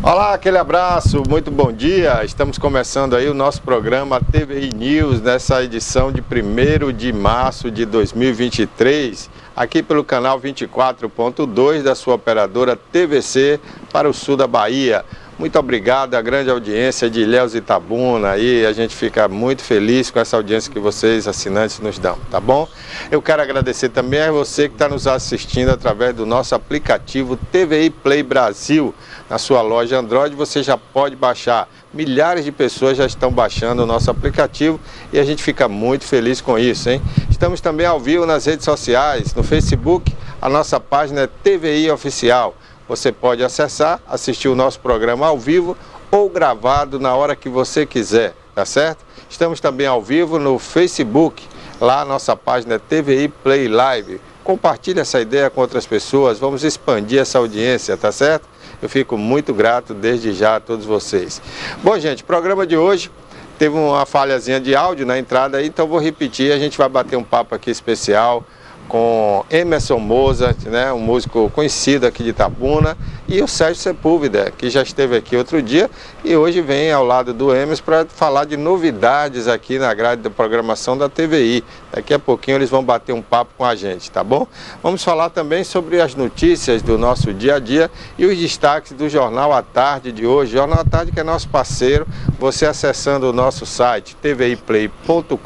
Olá, aquele abraço, muito bom dia. Estamos começando aí o nosso programa TVI News nessa edição de 1º de março de 2023, aqui pelo canal 24.2 da sua operadora TVC para o sul da Bahia. Muito obrigado à grande audiência de Ilhéus e Itabuna aí, a gente fica muito feliz com essa audiência que vocês, assinantes, nos dão, tá bom? Eu quero agradecer também a você que está nos assistindo através do nosso aplicativo TVI Play Brasil. Na sua loja Android você já pode baixar, milhares de pessoas já estão baixando o nosso aplicativo e a gente fica muito feliz com isso, hein? Estamos também ao vivo nas redes sociais, no Facebook, a nossa página é TVI Oficial. Você pode acessar, assistir o nosso programa ao vivo ou gravado na hora que você quiser, tá certo? Estamos também ao vivo no Facebook, lá a nossa página é TVI Play Live. Compartilhe essa ideia com outras pessoas, vamos expandir essa audiência, tá certo? Eu fico muito grato desde já a todos vocês. Bom, gente, o programa de hoje teve uma falhazinha de áudio na entrada aí, então vou repetir, a gente vai bater um papo aqui especial com Emerson Mozart, né, um músico conhecido aqui de Itabuna, e o Sérgio Sepúlveda, que já esteve aqui outro dia e hoje vem ao lado do Emerson para falar de novidades aqui na grade da programação da TVI. Daqui a pouquinho eles vão bater um papo com a gente, tá bom? Vamos falar também sobre as notícias do nosso dia a dia e os destaques do Jornal à Tarde de hoje. Jornal à Tarde que é nosso parceiro, você acessando o nosso site tviplay.com.br,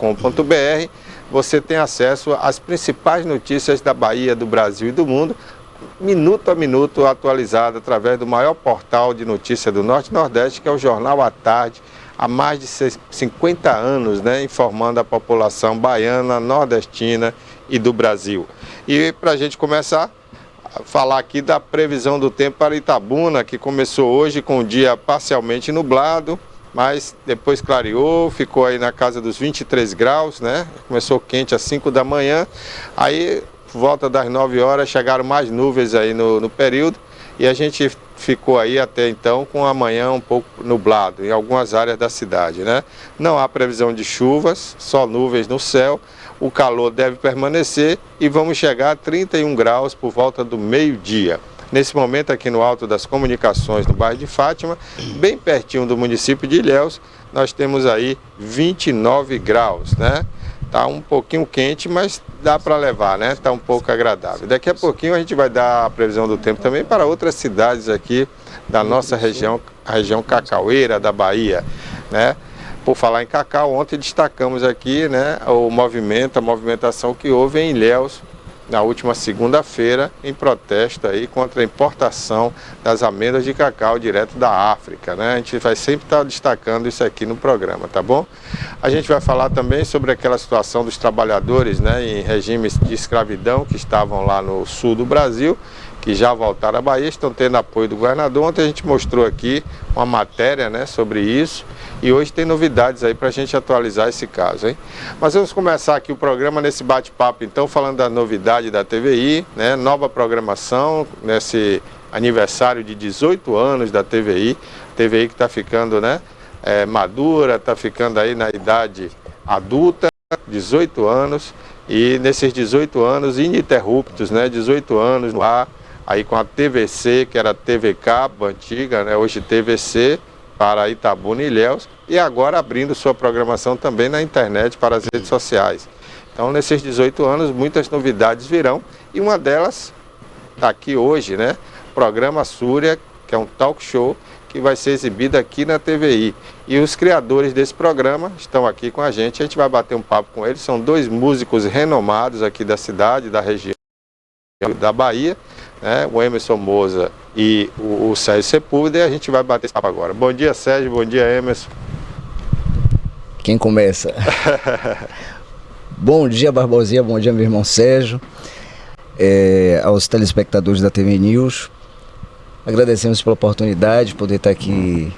você tem acesso às principais notícias da Bahia, do Brasil e do mundo, minuto a minuto atualizado através do maior portal de notícia do Norte e Nordeste, que é o Jornal à Tarde, há mais de 50 anos, né, informando a população baiana, nordestina e do Brasil. E para a gente começar a falar aqui da previsão do tempo para Itabuna, que começou hoje com o dia parcialmente nublado, mas depois clareou, ficou aí na casa dos 23 graus, né? Começou quente às 5 da manhã, aí por volta das 9 horas chegaram mais nuvens aí no período e a gente ficou aí até então com a manhã um pouco nublado em algumas áreas da cidade, né? Não há previsão de chuvas, só nuvens no céu, o calor deve permanecer e vamos chegar a 31 graus por volta do meio-dia. Nesse momento aqui no Alto das Comunicações, no bairro de Fátima, bem pertinho do município de Ilhéus, nós temos aí 29 graus, né? Tá um pouquinho quente, mas dá para levar, né? Tá um pouco agradável. Daqui a pouquinho a gente vai dar a previsão do tempo também para outras cidades aqui da nossa região, a região cacaueira da Bahia, né? Por falar em cacau, ontem destacamos aqui, né, a movimentação que houve em Ilhéus, na última segunda-feira, em protesto aí contra a importação das amêndoas de cacau direto da África, né? A gente vai sempre estar destacando isso aqui no programa, tá bom? A gente vai falar também sobre aquela situação dos trabalhadores, né, em regimes de escravidão que estavam lá no sul do Brasil, que já voltaram à Bahia, estão tendo apoio do governador. Ontem a gente mostrou aqui uma matéria, né, sobre isso e hoje tem novidades aí para a gente atualizar esse caso, hein? Mas vamos começar aqui o programa nesse bate-papo, então, falando da novidade da TVI, né, nova programação nesse aniversário de 18 anos da TVI que está ficando, né, madura, está ficando aí na idade adulta, 18 anos, e nesses 18 anos ininterruptos, né, 18 anos no ar, aí com a TVC, que era TV Cabo antiga, né, hoje TVC, para Itabuna e Ilhéus, e agora abrindo sua programação também na internet para as redes sociais. Então, nesses 18 anos, muitas novidades virão, e uma delas está aqui hoje, né, Programa Súria, que é um talk show que vai ser exibido aqui na TVI. E os criadores desse programa estão aqui com a gente vai bater um papo com eles, são dois músicos renomados aqui da cidade, da região da Bahia, né, o Emerson Mozart e o Sérgio Sepúlveda, e a gente vai bater esse papo agora. Bom dia, Sérgio, bom dia, Emerson. Quem começa? Bom dia, Barbosinha, bom dia, meu irmão Sérgio, aos telespectadores da TV News. Agradecemos pela oportunidade de poder estar aqui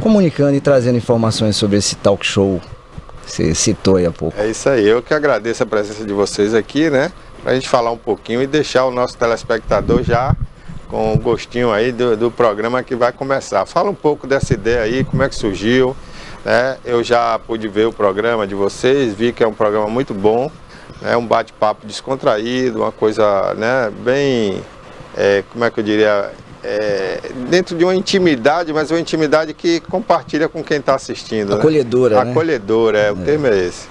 comunicando e trazendo informações sobre esse talk show que você citou aí há pouco. É isso aí, eu que agradeço a presença de vocês aqui, né? Para a gente falar um pouquinho e deixar o nosso telespectador já com o gostinho aí do programa que vai começar. Fala um pouco dessa ideia aí, como é que surgiu, né? Eu já pude ver o programa de vocês, vi que é um programa muito bom, né? Um bate-papo descontraído, uma coisa, né, bem, como é que eu diria, dentro de uma intimidade, mas uma intimidade que compartilha com quem está assistindo. Acolhedora, né? Acolhedora, o termo é esse.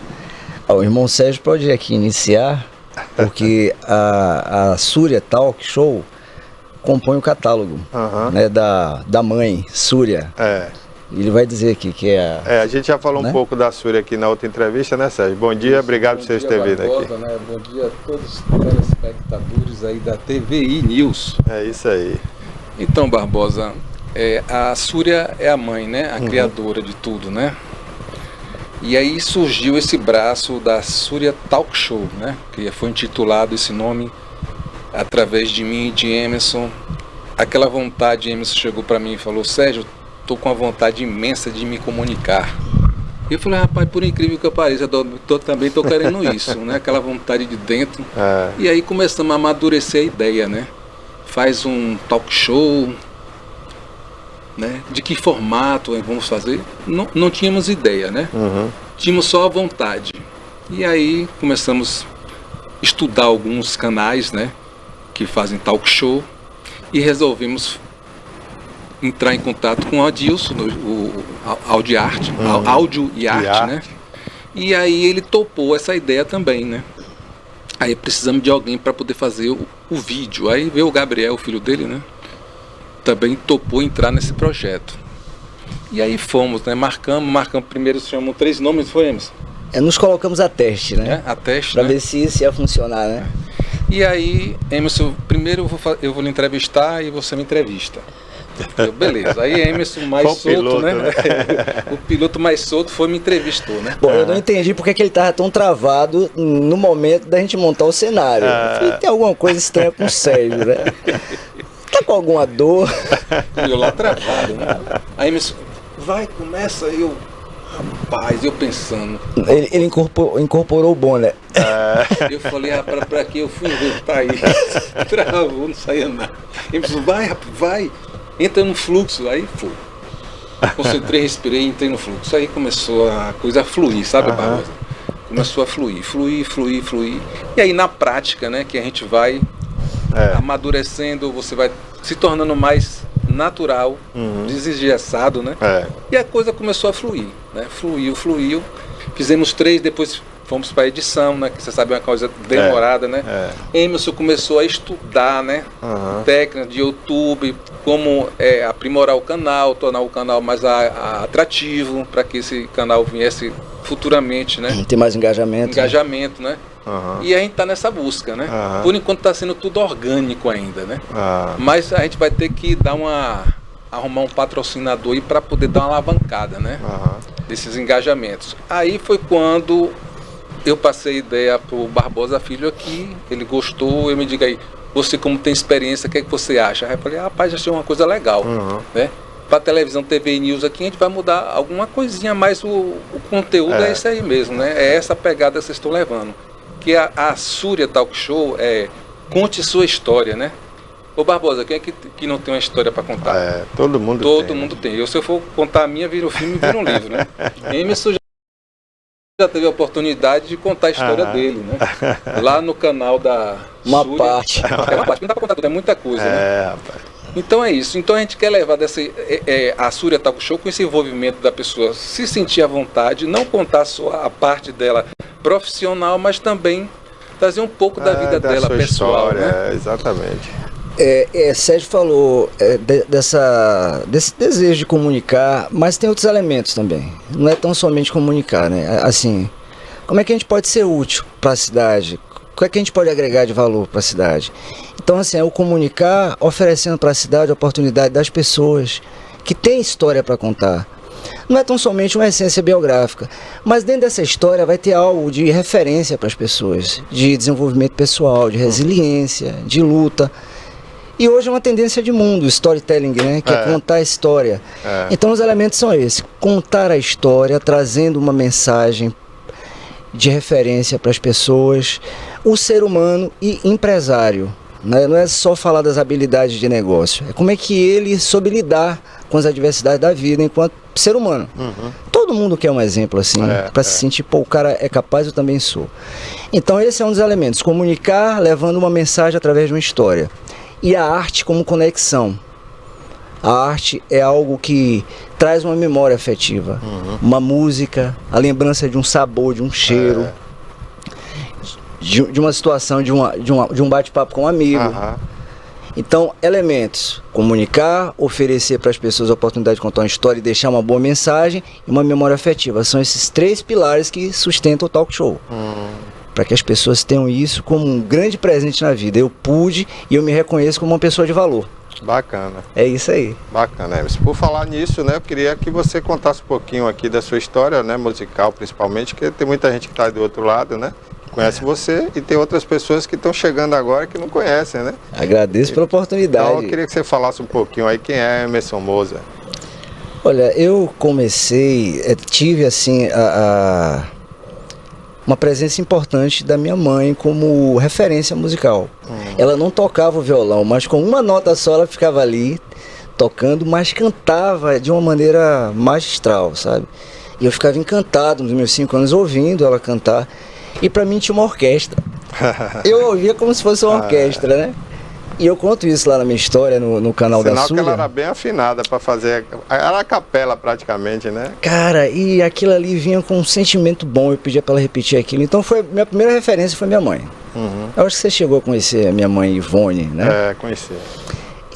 O irmão Sérgio pode aqui iniciar, porque a Súria Talk Show compõe o catálogo né, da mãe, Súria. Ele vai dizer aqui que a gente já falou, né, um pouco da Súria aqui na outra entrevista, né, Sérgio? Bom dia, obrigado por vocês terem vindo aqui. Né? Bom dia a todos os telespectadores aí da TVI News. É isso aí. Então, Barbosa, a Súria é a mãe, né? A criadora de tudo, né? E aí surgiu esse braço da Súria Talk Show, né? Que foi intitulado esse nome através de mim e de Emerson. Aquela vontade, Emerson chegou para mim e falou: Sérgio, estou com uma vontade imensa de me comunicar. E eu falei: rapaz, por incrível que pareça, também estou querendo isso, né? Aquela vontade de dentro. E aí começamos a amadurecer a ideia, né? Faz um talk show, né? De que formato vamos fazer? Não tínhamos ideia, né? Tínhamos só a vontade. E aí começamos a estudar alguns canais, né? Que fazem talk show, e resolvemos entrar em contato com o Adilson, o Áudio e Arte, né? E aí ele topou essa ideia também, né? Aí precisamos de alguém para poder fazer o vídeo. Aí veio o Gabriel, o filho dele, né? Também topou entrar nesse projeto. E aí fomos, né? Marcamos primeiro, chamamos 3 nomes, foi, Emerson? Nos colocamos a teste, né? A teste, para né? ver se isso ia funcionar, né? E aí, Emerson, primeiro eu vou lhe entrevistar e você me entrevista. Beleza, aí Emerson mais solto, piloto, né? O piloto mais solto foi me entrevistou, né? Bom, eu não entendi porque que ele tava tão travado no momento da gente montar o cenário. Eu falei, tem alguma coisa estranha com o Sérgio, né? Tá com alguma dor? E eu lá travado, né? Aí Emerson, vai, começa, eu... Rapaz, eu pensando... Ele incorporou o bom, né? Eu falei, pra que eu fui inventar aí? Travou, não saía nada. Emerson, vai, rapaz, vai. Entra no fluxo, aí foi. Concentrei, respirei, entrei no fluxo. Aí começou a coisa a fluir, sabe, Barbosa? Começou a fluir. E aí na prática, né, que a gente vai amadurecendo, você vai se tornando mais natural, desengessado, né? E a coisa começou a fluir, né? Fluiu. Fizemos 3, depois fomos para a edição, né? Que você sabe, é uma coisa demorada, né? Emerson começou a estudar, né? Técnicas de YouTube, como aprimorar o canal, tornar o canal mais atrativo, para que esse canal viesse futuramente, né? Ter mais engajamento. Engajamento, né? E a gente está nessa busca, né? Por enquanto está sendo tudo orgânico ainda, né? Mas a gente vai ter que arrumar um patrocinador para poder dar uma alavancada, né? Desses engajamentos. Aí foi quando eu passei a ideia pro Barbosa Filho aqui, ele gostou, eu me diga aí, você como tem experiência, o que é que você acha? Aí eu falei, rapaz, achei uma coisa legal, né? Para televisão, TV News aqui, a gente vai mudar alguma coisinha, mas o conteúdo é esse aí mesmo, né? É essa pegada que vocês estão levando. Que a Súria Talk Show conte sua história, né? Ô Barbosa, quem é que não tem uma história para contar? Todo mundo tem. Todo mundo tem. Eu, se eu for contar a minha, vira um filme, vira um livro, né? Emerson já teve a oportunidade de contar a história dele, né? Lá no canal da Uma Súria. parte. É uma parte, não dá para contar tudo, é muita coisa, né? Rapaz. Então é isso. Então a gente quer levar a Súria Talk Show com esse envolvimento da pessoa se sentir à vontade, não contar só a parte dela profissional, mas também trazer um pouco da vida dela pessoal, história, né? Exatamente. Sérgio falou desse desejo de comunicar, mas tem outros elementos também. Não é tão somente comunicar, né? Assim, como é que a gente pode ser útil para a cidade? O que é que a gente pode agregar de valor para a cidade? Então, assim, é o comunicar oferecendo para a cidade a oportunidade das pessoas que têm história para contar. Não é tão somente uma essência biográfica, mas dentro dessa história vai ter algo de referência para as pessoas, de desenvolvimento pessoal, de resiliência, de luta. E hoje é uma tendência de mundo, storytelling, né? Que é contar a história. Então os elementos são esses: contar a história, trazendo uma mensagem de referência para as pessoas, o ser humano e empresário. Né? Não é só falar das habilidades de negócio, é como é que ele soube lidar com as adversidades da vida enquanto ser humano. Todo mundo quer um exemplo assim, para se sentir, pô, o cara é capaz, eu também sou. Então esse é um dos elementos: comunicar levando uma mensagem através de uma história. E a arte como conexão, A arte é algo que traz uma memória afetiva, uma música, a lembrança de um sabor, de um cheiro, de uma situação, de um bate-papo com um amigo. Então, elementos: comunicar, oferecer para as pessoas a oportunidade de contar uma história e deixar uma boa mensagem, e uma memória afetiva. São esses 3 pilares que sustentam o talk show. Para que as pessoas tenham isso como um grande presente na vida. Eu pude e eu me reconheço como uma pessoa de valor. Bacana. É isso aí. Bacana, Emerson. Por falar nisso, né, eu queria que você contasse um pouquinho aqui da sua história, né, musical principalmente, porque tem muita gente que está do outro lado, né? Conhece você e tem outras pessoas que estão chegando agora que não conhecem, né? Agradeço pela oportunidade. Então eu queria que você falasse um pouquinho aí quem é Emerson Moza. Olha, eu comecei, tive assim uma presença importante da minha mãe como referência musical. Ela não tocava o violão, mas com uma nota só ela ficava ali tocando, mas cantava de uma maneira magistral, sabe? E eu ficava encantado nos meus 5 anos ouvindo ela cantar. E pra mim tinha uma orquestra. Eu ouvia como se fosse uma orquestra, né? E eu conto isso lá na minha história, no canal da Súria. Sinal que ela era bem afinada para fazer, era a capela praticamente, né? Cara, e aquilo ali vinha com um sentimento bom, eu pedia para ela repetir aquilo. Então minha primeira referência foi minha mãe. Eu acho que você chegou a conhecer a minha mãe Ivone, né? É, conheci.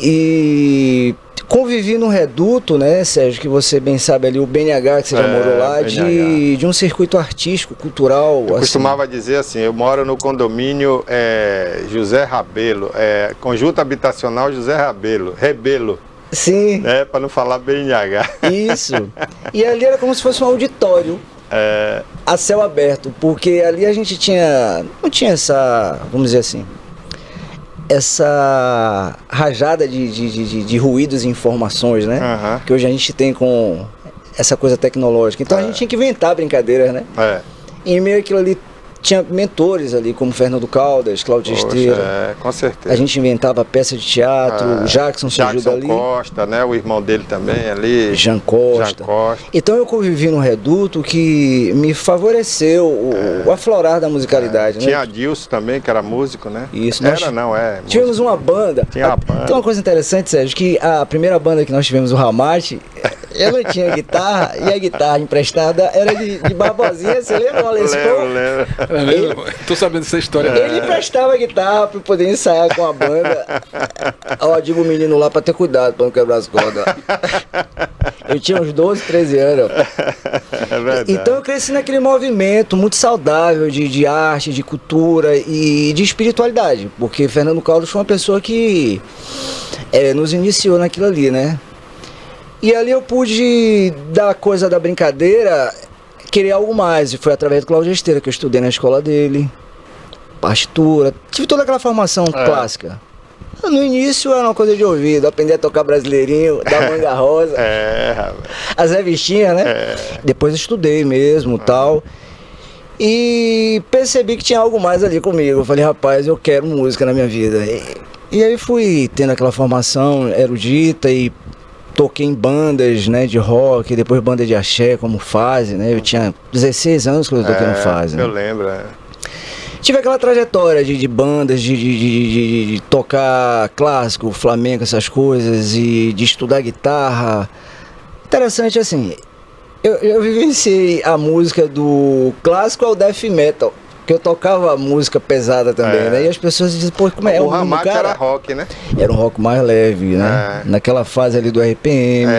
E convivi no Reduto, né, Sérgio, que você bem sabe ali, o BNH, que você já morou lá, de um circuito artístico, cultural. Eu costumava dizer assim, eu moro no condomínio José Rabelo, conjunto habitacional José Rebelo. Sim. Né, para não falar BNH. Isso. E ali era como se fosse um auditório. A céu aberto, porque ali a gente não tinha essa, vamos dizer assim, essa rajada de ruídos e informações, né? Que hoje a gente tem com essa coisa tecnológica. Então a gente tinha que inventar brincadeiras, né? E em meio àquilo ali tinha mentores ali, como Fernando Caldas, Cláudio Esteira. Com certeza. A gente inventava peça de teatro, o Jackson surgiu dali. Costa, né? O irmão dele também ali. Jean Costa. Então eu convivi num Reduto que me favoreceu o aflorar da musicalidade. Tinha né? Adilson também, que era músico, né? Isso. Tínhamos uma banda. Tinha uma banda. Tem uma coisa interessante, Sérgio, que a primeira banda que nós tivemos, o Ramate, ela tinha guitarra, e a guitarra emprestada era de Barbosinha, você lembra? Lembro. Tô sabendo dessa história. Ele emprestava a guitarra para poder ensaiar com a banda. Ó, digo o menino lá para ter cuidado, para não quebrar as cordas. Eu tinha uns 12, 13 anos. É verdade. Então eu cresci naquele movimento muito saudável de arte, de cultura e de espiritualidade. Porque Fernando Caldas foi uma pessoa que nos iniciou naquilo ali, né? E ali eu pude, da coisa da brincadeira, querer algo mais. E foi através do Cláudio Esteira que eu estudei na escola dele. Partitura, tive toda aquela formação clássica. No início era uma coisa de ouvido, aprender a tocar brasileirinho, da Manga Rosa, as revistinhas, né? Depois estudei mesmo, tal. E percebi que tinha algo mais ali comigo. Eu falei, rapaz, eu quero música na minha vida. E aí fui tendo aquela formação erudita e toquei em bandas, né, de rock, depois bandas de axé, como Fase, né? Eu tinha 16 anos quando eu toquei no Fase. Eu né? lembro, Tive aquela trajetória de bandas, de tocar clássico, flamenco, essas coisas, e de estudar guitarra. Interessante assim, eu vivenciei a música do clássico ao death metal, que eu tocava música pesada também, né? E as pessoas diziam, pô, como é? O Ramate era rock, né? Era um rock mais leve, né? Naquela fase ali do RPM,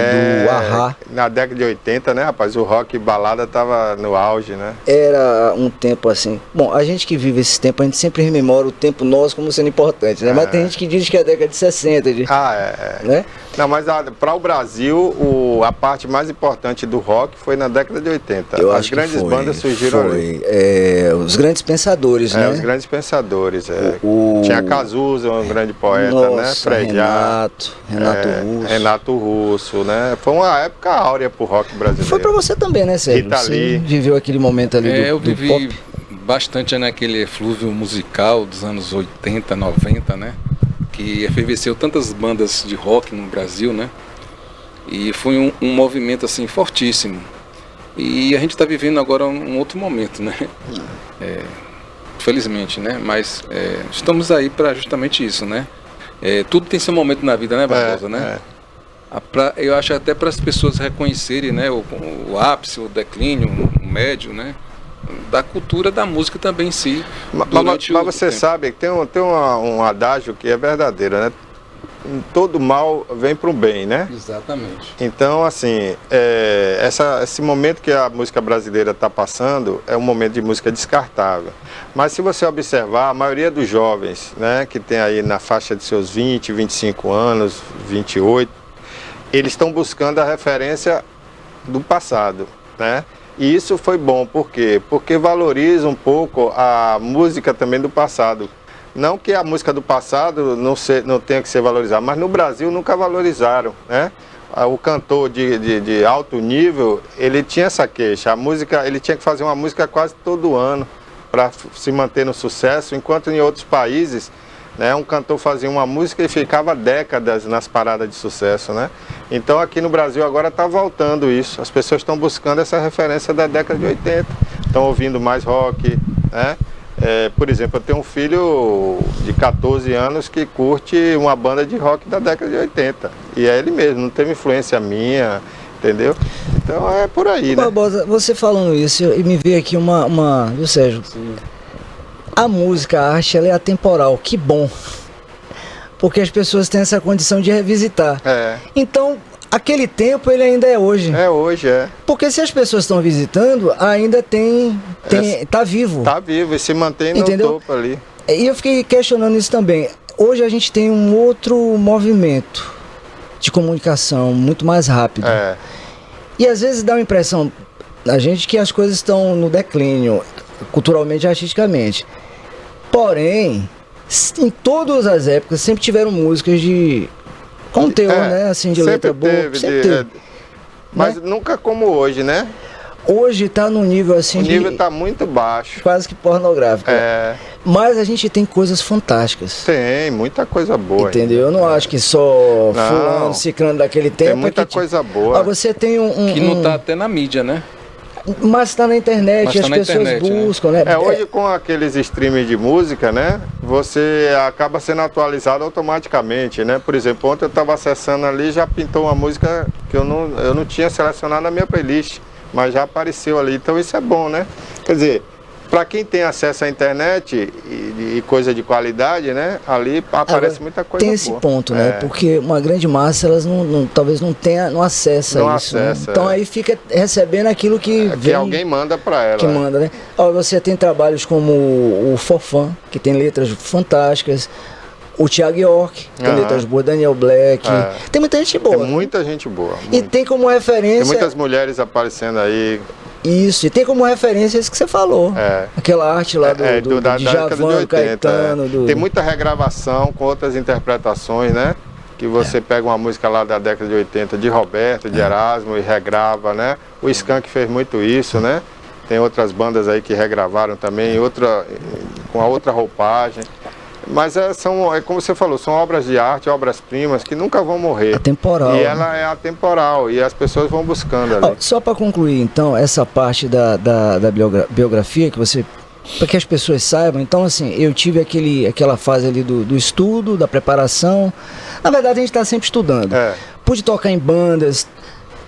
do Ahá. Na década de 80, né, rapaz? O rock balada tava no auge, né? Era um tempo assim. Bom, a gente que vive esse tempo, a gente sempre rememora o tempo nosso como sendo importante, né? Mas tem gente que diz que é a década de 60, né? Não, mas para o Brasil, a parte mais importante do rock foi na década de 80. As grandes bandas surgiram ali. Os grandes pensadores, né? Os grandes pensadores. Tinha Cazuza, um grande poeta, né? Frejá, Renato Russo, né? Foi uma época áurea pro rock brasileiro. Foi pra você também, né, Sérgio? Rita Lee. Você viveu aquele momento ali eu do vivi pop? bastante naquele eflúvio musical dos anos 80, 90, né? Que efervesceu tantas bandas de rock no Brasil, né? E foi um movimento assim fortíssimo. E a gente está vivendo agora um outro momento, né? Felizmente, né? Mas estamos aí para justamente isso, né? Tudo tem seu momento na vida, né, Barbosa, né? Eu acho até para as pessoas reconhecerem, né, o ápice, o declínio, o médio, né, da cultura da música também em si. Mas você sabe que tem um adágio que é verdadeiro, né? Todo mal vem para o bem, né? Exatamente. Então, assim, esse momento que a música brasileira está passando é um momento de música descartável. Mas se você observar, a maioria dos jovens, né, que tem aí na faixa de seus 20, 25 anos, 28, eles estão buscando a referência do passado, né? E isso foi bom, por quê? Porque valoriza um pouco a música também do passado. Não que a música do passado não tenha que ser valorizada, mas no Brasil nunca valorizaram, né? O cantor de alto nível, ele tinha essa queixa. A música, ele tinha que fazer uma música quase todo ano para se manter no sucesso, enquanto em outros países, né, um cantor fazia uma música e ficava décadas nas paradas de sucesso, né? Então aqui no Brasil agora está voltando isso. As pessoas estão buscando essa referência da década de 80, estão ouvindo mais rock, né? Por exemplo, eu tenho um filho de 14 anos que curte uma banda de rock da década de 80. E é ele mesmo, não teve influência minha, entendeu? Então é por aí, né? Barbosa, você falando isso, e me veio aqui viu, Sérgio? Sim. A música, a arte, ela é atemporal, que bom. Porque as pessoas têm essa condição de revisitar. Então, aquele tempo, ele ainda é hoje. É hoje, é. Porque se as pessoas estão visitando, ainda tá vivo. Tá vivo e se mantém no topo ali. E eu fiquei questionando isso também. Hoje a gente tem um outro movimento de comunicação muito mais rápido. E às vezes dá uma impressão a gente que as coisas estão no declínio, culturalmente e artisticamente. Porém, em todas as épocas sempre tiveram músicas com teor, né? Assim, de letra boa. Sempre teve. Mas né? nunca como hoje, né? Hoje tá num nível assim. O nível tá muito baixo. Quase que pornográfico. Mas a gente tem coisas fantásticas. Tem, muita coisa boa. Entendeu? Eu não acho que só fulano, ciclano daquele tempo. Tem muita coisa boa. Você tem que não tá até na mídia, né? Mas está na internet, as pessoas buscam, né? Hoje com aqueles streams de música, né? Você acaba sendo atualizado automaticamente, né? Por exemplo, ontem eu estava acessando ali, já pintou uma música que eu não tinha selecionado na minha playlist, mas já apareceu ali, então isso é bom, né? Quer dizer, para quem tem acesso à internet e coisa de qualidade, né? Ali aparece muita coisa boa. Tem esse ponto, né? Porque uma grande massa, elas talvez não acessa isso. Acessa, Então aí fica recebendo aquilo que vem. Que alguém manda para ela. Que manda, né? Você tem trabalhos como o Forfã, que tem letras fantásticas. O Thiago York, tem letras boas, Daniel Black. Tem muita gente boa. Tem muita gente boa. E tem como referência. Tem muitas mulheres aparecendo aí. Isso, e tem como referência isso que você falou. Aquela arte lá do Djavan, do Caetano. Tem muita regravação com outras interpretações, né? Que você pega uma música lá da década de 80 de Roberto, de Erasmo e regrava, né? O Skank fez muito isso, né? Tem outras bandas aí que regravaram também, com a outra roupagem. Mas como você falou, são obras de arte, obras-primas que nunca vão morrer. Atemporal. E ela é atemporal e as pessoas vão buscando ali. Só para concluir, então, essa parte da biografia, para que as pessoas saibam, então, assim, eu tive aquela fase ali do estudo, da preparação. Na verdade, a gente está sempre estudando. Pude tocar em bandas,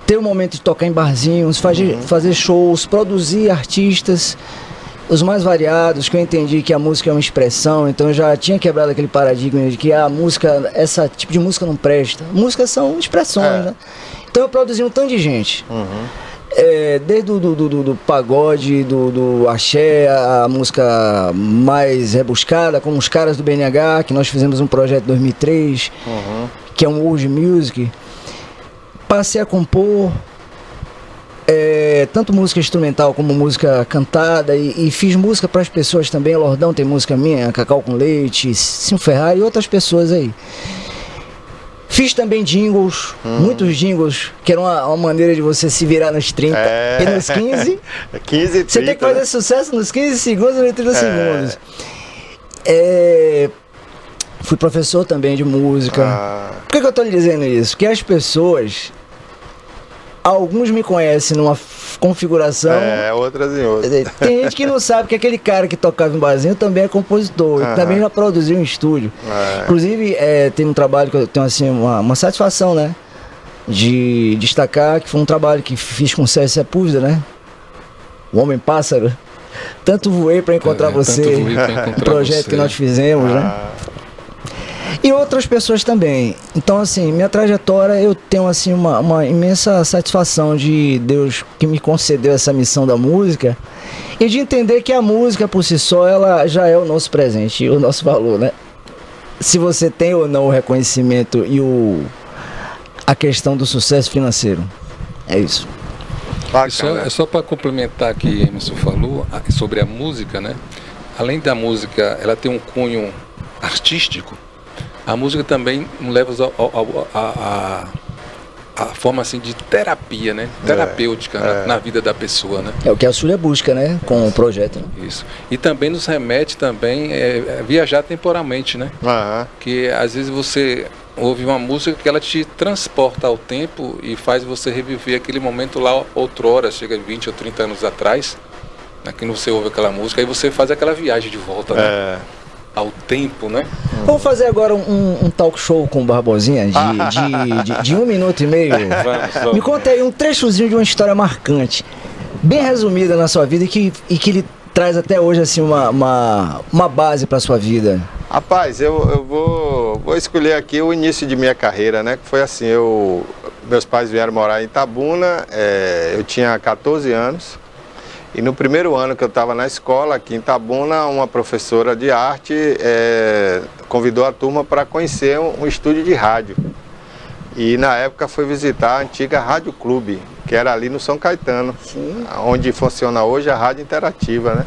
ter um momento de tocar em barzinhos, fazer shows, produzir artistas. Os mais variados, que eu entendi que a música é uma expressão, então eu já tinha quebrado aquele paradigma de que a música, esse tipo de música não presta. Músicas são expressões, né? Então eu produzi um tanto de gente. Desde do pagode, do axé, a música mais rebuscada, como os caras do BNH, que nós fizemos um projeto em 2003, que é um world music. Passei a compor. Tanto música instrumental como música cantada e fiz música para as pessoas também. Lordão tem música minha, Cacau com Leite, Sim Ferrari e outras pessoas aí. Fiz também jingles, muitos jingles, que era uma maneira de você se virar nos 30 e nos 15. 15 e 30, você tem que fazer sucesso nos 15 segundos e nos 30 segundos. Fui professor também de música. Por que eu estou lhe dizendo isso? Porque as pessoas... Alguns me conhecem numa configuração. Outras em outras. Tem gente que não sabe que aquele cara que tocava em barzinho também é compositor. Também já produziu em estúdio. Inclusive, tem um trabalho que eu tenho assim, uma satisfação, né? de destacar que foi um trabalho que fiz com o Sérgio Sepúlveda, né? O Homem Pássaro. Tanto voei para encontrar você, o projeto que nós fizemos, né? E outras pessoas também. Então, assim, minha trajetória, eu tenho, assim, uma imensa satisfação de Deus que me concedeu essa missão da música e de entender que a música, por si só, ela já é o nosso presente e o nosso valor, né? Se você tem ou não o reconhecimento e a questão do sucesso financeiro. É isso. Só para complementar aqui, Emerson falou sobre a música, né? Além da música, ela tem um cunho artístico. A música também nos leva a forma assim de terapia, né? Terapêutica na vida da pessoa, né? É o que a Súria busca, né? Com o projeto. Né? Isso. E também nos remete também a viajar temporalmente, né? Que às vezes você ouve uma música que ela te transporta ao tempo e faz você reviver aquele momento lá outrora, chega 20 ou 30 anos atrás, né? Que você ouve aquela música, aí você faz aquela viagem de volta, né? Ao tempo, né? Vamos fazer agora um talk show com o Barbosinha de 1 minuto e meio. Vamos. Me conta aí um trechozinho de uma história marcante, bem resumida na sua vida e que lhe traz até hoje assim uma base para sua vida. Rapaz, eu vou escolher aqui o início de minha carreira, né? Que foi assim, meus pais vieram morar em Itabuna, eu tinha 14 anos. E no primeiro ano que eu estava na escola, aqui em Itabuna, uma professora de arte convidou a turma para conhecer um estúdio de rádio. E na época foi visitar a antiga Rádio Clube, que era ali no São Caetano, onde funciona hoje a Rádio Interativa, né?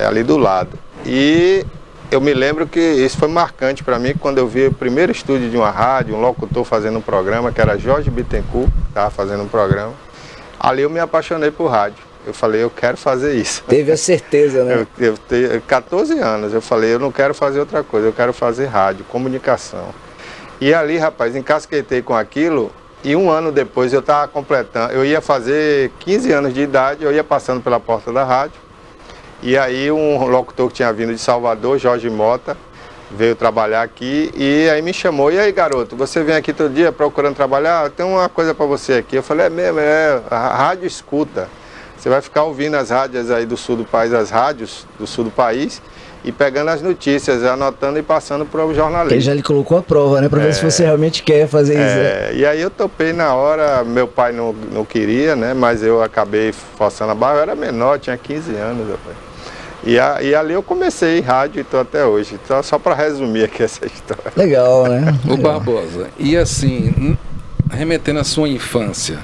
Ali do lado. E eu me lembro que isso foi marcante para mim, quando eu vi o primeiro estúdio de uma rádio, um locutor fazendo um programa, que era Jorge Bittencourt, estava fazendo um programa. Ali eu me apaixonei por rádio. Eu falei, eu quero fazer isso. Teve a certeza, né? Eu tenho 14 anos, eu falei, eu não quero fazer outra coisa, eu quero fazer rádio, comunicação. E ali, rapaz, encasquetei com aquilo e um ano depois eu estava completando, eu ia fazer 15 anos de idade, eu ia passando pela porta da rádio. E aí um locutor que tinha vindo de Salvador, Jorge Mota, veio trabalhar aqui e aí me chamou. E aí, garoto, você vem aqui todo dia procurando trabalhar? Tem uma coisa para você aqui. Eu falei, é mesmo, a rádio escuta. Você vai ficar ouvindo as rádios aí do sul do país, as rádios do sul do país, e pegando as notícias, anotando e passando para o jornalista. Ele já lhe colocou a prova, né? Para ver se você realmente quer fazer isso. E aí eu topei na hora, meu pai não queria, né? Mas eu acabei forçando a barra, eu era menor, tinha 15 anos, rapaz. E ali eu comecei em rádio e estou até hoje. Então, só para resumir aqui essa história. Legal, né? O Barbosa, e assim, remetendo à sua infância,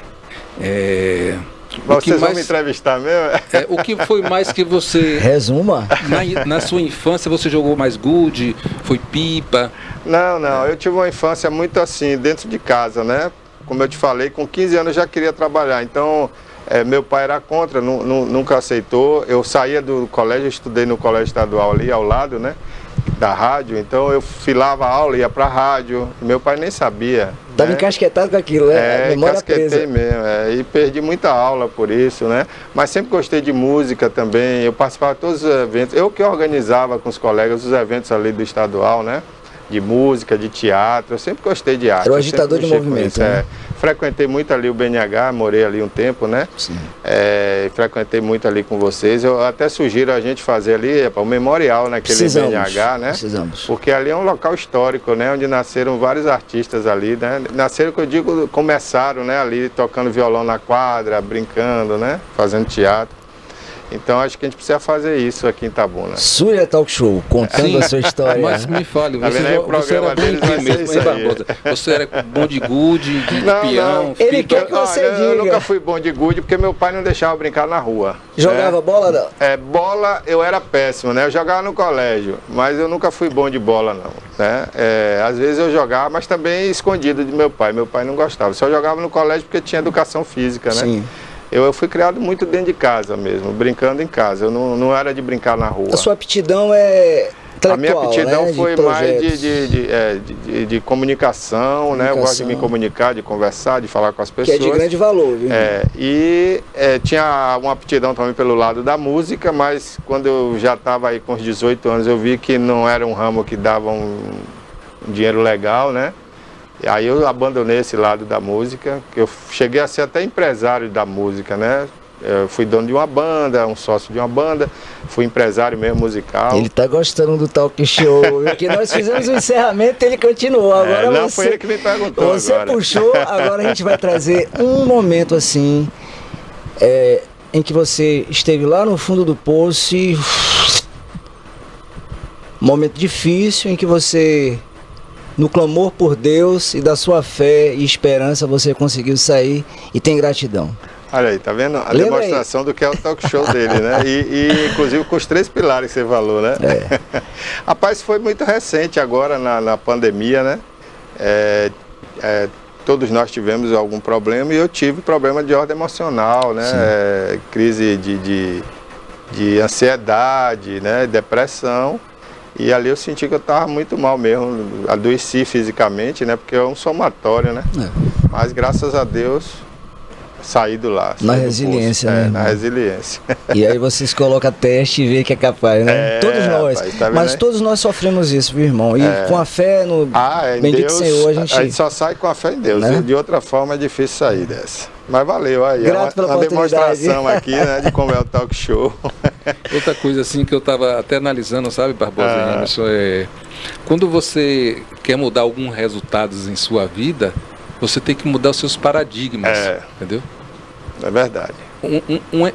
vocês vão me entrevistar mesmo? O que foi mais que você... Resuma. Na sua infância você jogou mais gude, foi pipa? Não, eu tive uma infância muito assim, dentro de casa, né? Como eu te falei, com 15 anos eu já queria trabalhar, então meu pai era contra, nunca aceitou. Eu saía do colégio, eu estudei no colégio estadual ali ao lado, né? Da rádio, então eu filava a aula, ia pra rádio, meu pai nem sabia. Tava encasquetado com aquilo, né? Encasquetei mesmo, e perdi muita aula por isso, né? Mas sempre gostei de música também, eu participava de todos os eventos, eu que organizava com os colegas os eventos ali do estadual, né? De música, de teatro, eu sempre gostei de arte. Era o agitador de movimento, né? Frequentei muito ali o BNH, morei ali um tempo, né? Sim. Frequentei muito ali com vocês. Eu até sugiro a gente fazer ali o memorial naquele BNH, né? Precisamos. Porque ali é um local histórico, né? Onde nasceram vários artistas ali, né? Nasceram, que eu digo, começaram, né? Ali tocando violão na quadra, brincando, né? Fazendo teatro. Então acho que a gente precisa fazer isso aqui em Itabuna. Súria Talk Show, contando a sua história. Mas me fale, você era bom em que mesmo, hein, Barbosa? Você era bom de gude, de peão? Ele quer que você diga. Eu nunca fui bom de gude porque meu pai não deixava eu brincar na rua. Jogava bola, não? Bola eu era péssimo, né? Eu jogava no colégio, mas eu nunca fui bom de bola, não. Né? Às vezes eu jogava, mas também escondido de meu pai. Meu pai não gostava. Só jogava no colégio porque tinha educação física, né? Sim. Eu fui criado muito dentro de casa mesmo, brincando em casa. Eu não era de brincar na rua. A sua aptidão é intelectual, a minha aptidão, né? Foi mais de comunicação, né? Eu gosto de me comunicar, de conversar, de falar com as pessoas. Que é de grande valor, viu? Tinha uma aptidão também pelo lado da música, mas quando eu já estava aí com os 18 anos, eu vi que não era um ramo que dava um dinheiro legal, né? E aí eu abandonei esse lado da música, que eu cheguei a ser até empresário da música, né? Eu fui dono de uma banda, um sócio de uma banda, fui empresário mesmo musical. Ele tá gostando do talk show, porque nós fizemos o encerramento e ele continuou. Agora não, foi ele que me perguntou. Você agora puxou, agora a gente vai trazer um momento assim, em que você esteve lá no fundo do poço e... Um momento difícil em que você, no clamor por Deus e da sua fé e esperança, você conseguiu sair e tem gratidão. Olha aí, tá vendo? A Lembra demonstração aí do que é o talk show dele, né? E inclusive com os 3 pilares que você falou, né? Rapaz, foi muito recente agora na pandemia, né? Todos nós tivemos algum problema e eu tive problema de ordem emocional, né? Crise de ansiedade, né? Depressão. E ali eu senti que eu estava muito mal mesmo, adoeci fisicamente, né? Porque é um somatório, né? Mas graças a Deus saí do lá. Na resiliência, né? Na resiliência. E aí vocês colocam a teste e vê que é capaz, né? Todos nós. Rapaz, tá vendo, mas né? todos nós sofremos isso, meu irmão. E com a fé no bendito Deus, Senhor, a gente só sai com a fé em Deus. Né? De outra forma é difícil sair dessa. Mas valeu aí. Grato pela uma oportunidade. demonstração aqui, né? De como é o talk show. Outra coisa assim que eu estava até analisando, sabe, Barbosa e Emerson, quando você quer mudar alguns resultados em sua vida, você tem que mudar os seus paradigmas, entendeu? É verdade.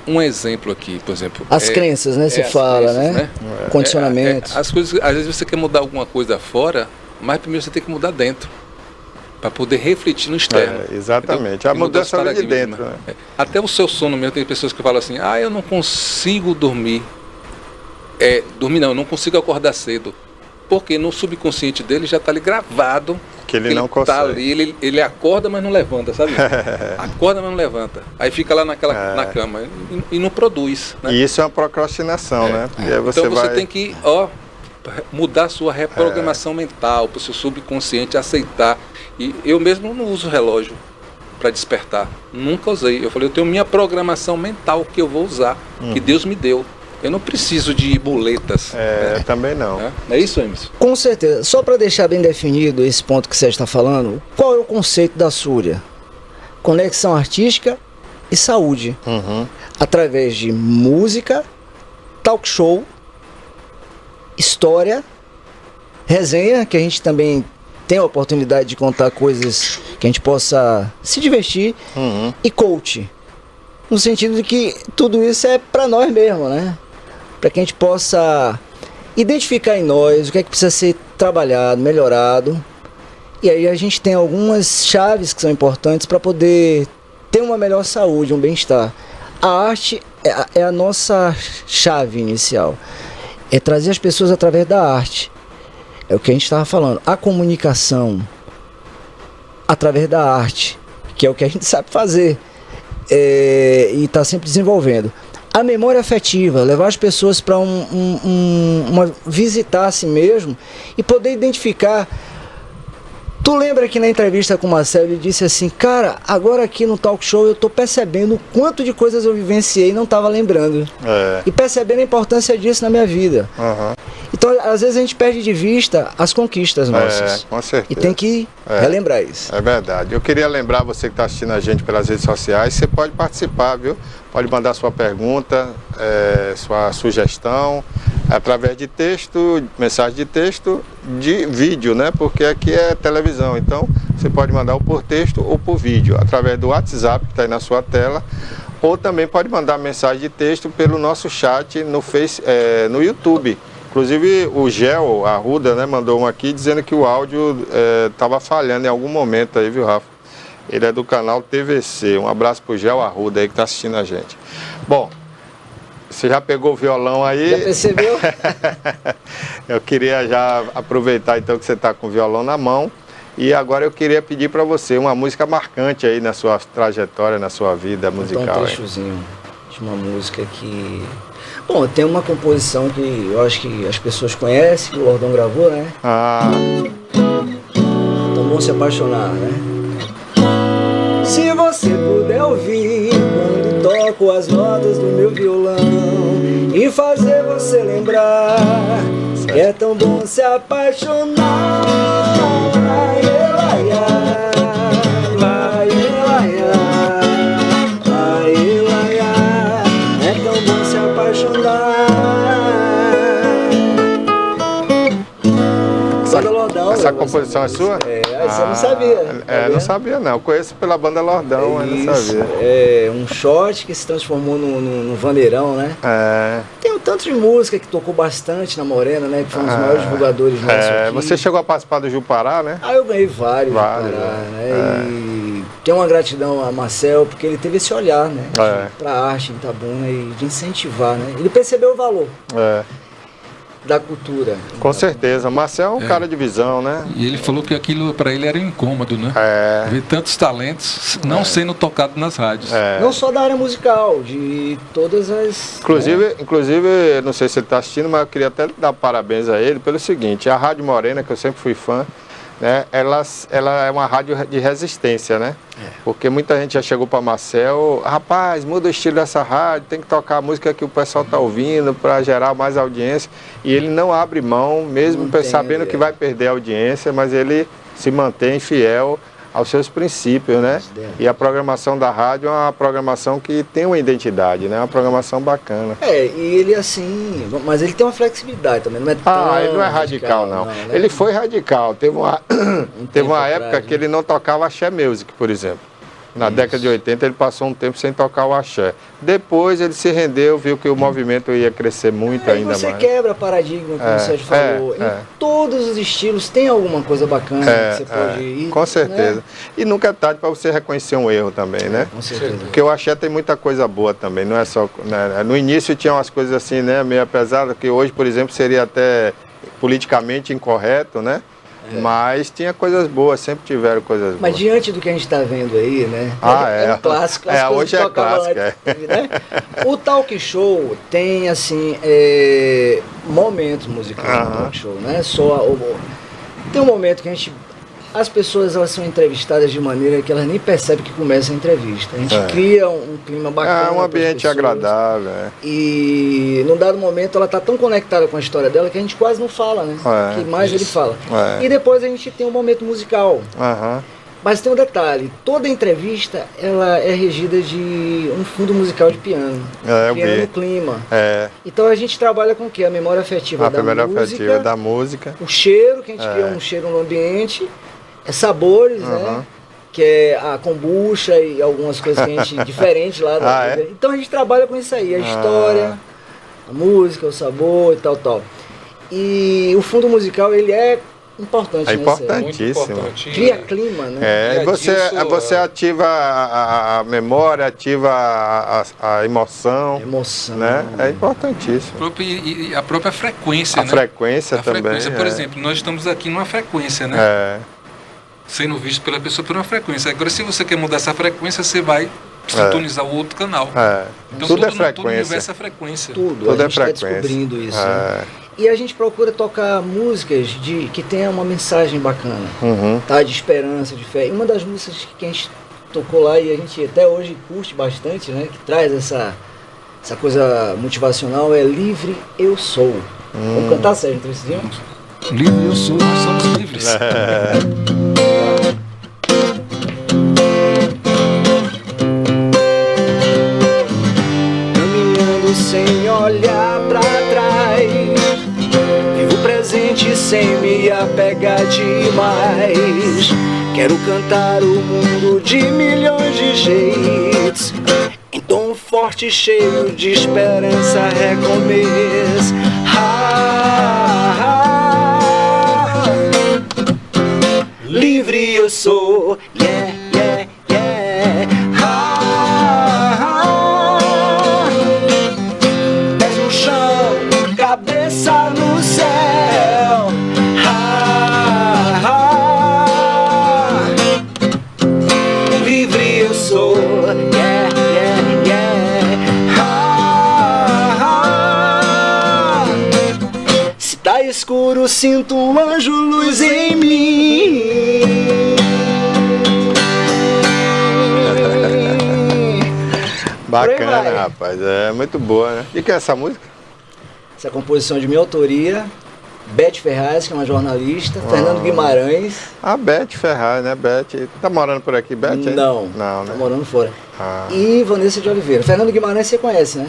Um exemplo aqui, por exemplo. As crenças, né? Você fala, crenças, né? Condicionamentos. As coisas, às vezes você quer mudar alguma coisa fora, mas primeiro você tem que mudar dentro, para poder refletir no externo. Exatamente. A mudança vem de dentro. Né? Até o seu sono mesmo, tem pessoas que falam assim, eu não consigo dormir. Dormir não, eu não consigo acordar cedo. Porque no subconsciente dele já está ali gravado que ele não consegue. Tá ali, ele acorda, mas não levanta, sabe? Acorda, mas não levanta. Aí fica lá na cama e não produz. Né? E isso é uma procrastinação, né? E aí então você tem que mudar a sua reprogramação mental, para o seu subconsciente aceitar. E eu mesmo não uso relógio para despertar. Nunca usei. Eu falei, eu tenho minha programação mental que eu vou usar, que Deus me deu. Eu não preciso de boletas. Também não. Não é isso, Emerson? Com certeza. Só para deixar bem definido esse ponto que você está falando, qual é o conceito da Súria? Conexão artística e saúde. Através de música, talk show, história, resenha, que a gente também tem a oportunidade de contar coisas que a gente possa se divertir, e coach. No sentido de que tudo isso é para nós mesmo, né? Para que a gente possa identificar em nós o que é que precisa ser trabalhado, melhorado. E aí a gente tem algumas chaves que são importantes para poder ter uma melhor saúde, um bem-estar. A arte é a nossa chave inicial. É trazer as pessoas através da arte. É o que a gente estava falando. A comunicação através da arte, que é o que a gente sabe fazer. E está sempre desenvolvendo. A memória afetiva, levar as pessoas para visitar a si mesmo e poder identificar. Tu lembra que na entrevista com o Marcelo ele disse assim, cara, agora aqui no talk show eu estou percebendo o quanto de coisas eu vivenciei e não estava lembrando. E percebendo a importância disso na minha vida. Então, às vezes a gente perde de vista as conquistas nossas. Com certeza. E tem que relembrar isso. É verdade. Eu queria lembrar você que está assistindo a gente pelas redes sociais, você pode participar, viu? Pode mandar sua pergunta, sua sugestão, através de texto, mensagem de texto, de vídeo, né? Porque aqui é televisão, então você pode mandar ou por texto ou por vídeo, através do WhatsApp que está aí na sua tela, ou também pode mandar mensagem de texto pelo nosso chat no YouTube. Inclusive o Gel Arruda, né, mandou um aqui dizendo que o áudio estava falhando em algum momento aí, viu, Rafa? Ele é do canal TVC. Um abraço pro Gel Arruda aí que está assistindo a gente. Bom, você já pegou o violão aí? Já percebeu? Eu queria já aproveitar então que você está com o violão na mão. E agora eu queria pedir para você uma música marcante aí na sua trajetória, na sua vida musical. Então, um trechozinho de uma música que... Bom, tem uma composição que eu acho que as pessoas conhecem, que o Lordão gravou, né? Tão bom se apaixonar, né? Se você puder ouvir quando toco as notas do meu violão e fazer você lembrar que é tão bom se apaixonar. Banda Lordão. Essa composição é sua? Você não sabia. Não sabia não. Eu conheço pela Banda Lordão, mas não sabia. É um short que se transformou num vaneirão, né? Tem um tanto de música que tocou bastante na Morena, né? Que foi um dos maiores divulgadores nossos aqui. Você chegou a participar do Jupará, né? Eu ganhei vários Jupará, né? E tenho uma gratidão a Marcel, porque ele teve esse olhar, né? Pra arte em Itabuna e de incentivar, né? Ele percebeu o valor. Da cultura. Com certeza. Marcel é um cara de visão, né? E ele falou que aquilo para ele era um incômodo, né? Ver tantos talentos não sendo tocados nas rádios. Não só da área musical, de todas as... Inclusive, não sei se ele está assistindo, mas eu queria até dar parabéns a ele pelo seguinte: a Rádio Morena, que eu sempre fui fã, né, ela é uma rádio de resistência, né? Porque muita gente já chegou para Marcel, rapaz, muda o estilo dessa rádio, tem que tocar a música que o pessoal está ouvindo para gerar mais audiência. E ele não abre mão, mesmo sabendo que vai perder a audiência, mas ele se mantém fiel aos seus princípios, né? E a programação da rádio é uma programação que tem uma identidade, né? Uma programação bacana. E ele assim, mas ele tem uma flexibilidade também, não é tão ele não é radical, não. Né? Ele foi radical. Teve uma época que ele não tocava axé music, por exemplo. Na década de 80 ele passou um tempo sem tocar o axé. Depois ele se rendeu, viu que o movimento ia crescer muito ainda mais. Você quebra paradigma, como o Sérgio falou. Em todos os estilos tem alguma coisa bacana que você pode ir. Com certeza. Né? E nunca é tarde para você reconhecer um erro também, né? Com certeza. Porque o axé tem muita coisa boa também, não é só... Né? No início tinha umas coisas assim, né? Meio pesadas, que hoje, por exemplo, seria até politicamente incorreto, né? Mas tinha coisas boas, sempre tiveram coisas boas. Mas diante do que a gente está vendo aí, né? É um clássico. Hoje é clássico. Né? O talk show tem, assim, momentos musicais no talk show, né? Tem um momento que as pessoas elas são entrevistadas de maneira que elas nem percebem que começa a entrevista. A gente cria um clima bacana. Um ambiente agradável. E num dado momento ela está tão conectada com a história dela que a gente quase não fala, né? Que mais ele fala. E depois a gente tem um momento musical. Mas tem um detalhe, toda entrevista ela é regida de um fundo musical de piano. Piano clima. Então a gente trabalha com o quê? A memória afetiva da música. O cheiro, que a gente cria um cheiro no ambiente. Sabores, né? Que é a kombucha e algumas coisas que a gente diferente lá. Então a gente trabalha com isso aí, a história, a música, o sabor e tal. E o fundo musical, ele é importante. Importantíssimo. Cria clima, né? Você ativa a memória, ativa a emoção. Né? É importantíssimo. E a própria frequência, né? Frequência também. Frequência, por exemplo, nós estamos aqui numa frequência, né? Sendo visto pela pessoa por uma frequência. Agora, se você quer mudar essa frequência, você vai sintonizar o outro canal. Então, tudo é frequência. Todo o universo é frequência. Tudo a gente está descobrindo isso. E a gente procura tocar músicas que tenham uma mensagem bacana, tá? De esperança, de fé. E uma das músicas que a gente tocou lá e a gente até hoje curte bastante, né? Que traz essa coisa motivacional é Livre Eu Sou. Vamos cantar, Sérgio, um trechozinho? Livre eu sou, nós somos livres. Caminhando sem olhar pra trás, vivo o presente sem me apegar demais. Quero cantar o mundo de milhões de jeitos, em tom forte, cheio de esperança, recomeço. Livre eu sou, yeah, yeah, yeah. Pés no chão, cabeça no céu. Livre eu sou, yeah, yeah, yeah. Se tá escuro, sinto um anjo luz em mim. Bacana, rapaz. É muito boa, né? E que é essa música? Essa composição de minha autoria. Beth Ferraz, que é uma jornalista. Fernando Guimarães. Beth Ferraz, né? Beth. Tá morando por aqui, Beth? Não, né? Tá morando fora. E Vanessa de Oliveira. Fernando Guimarães você conhece, né?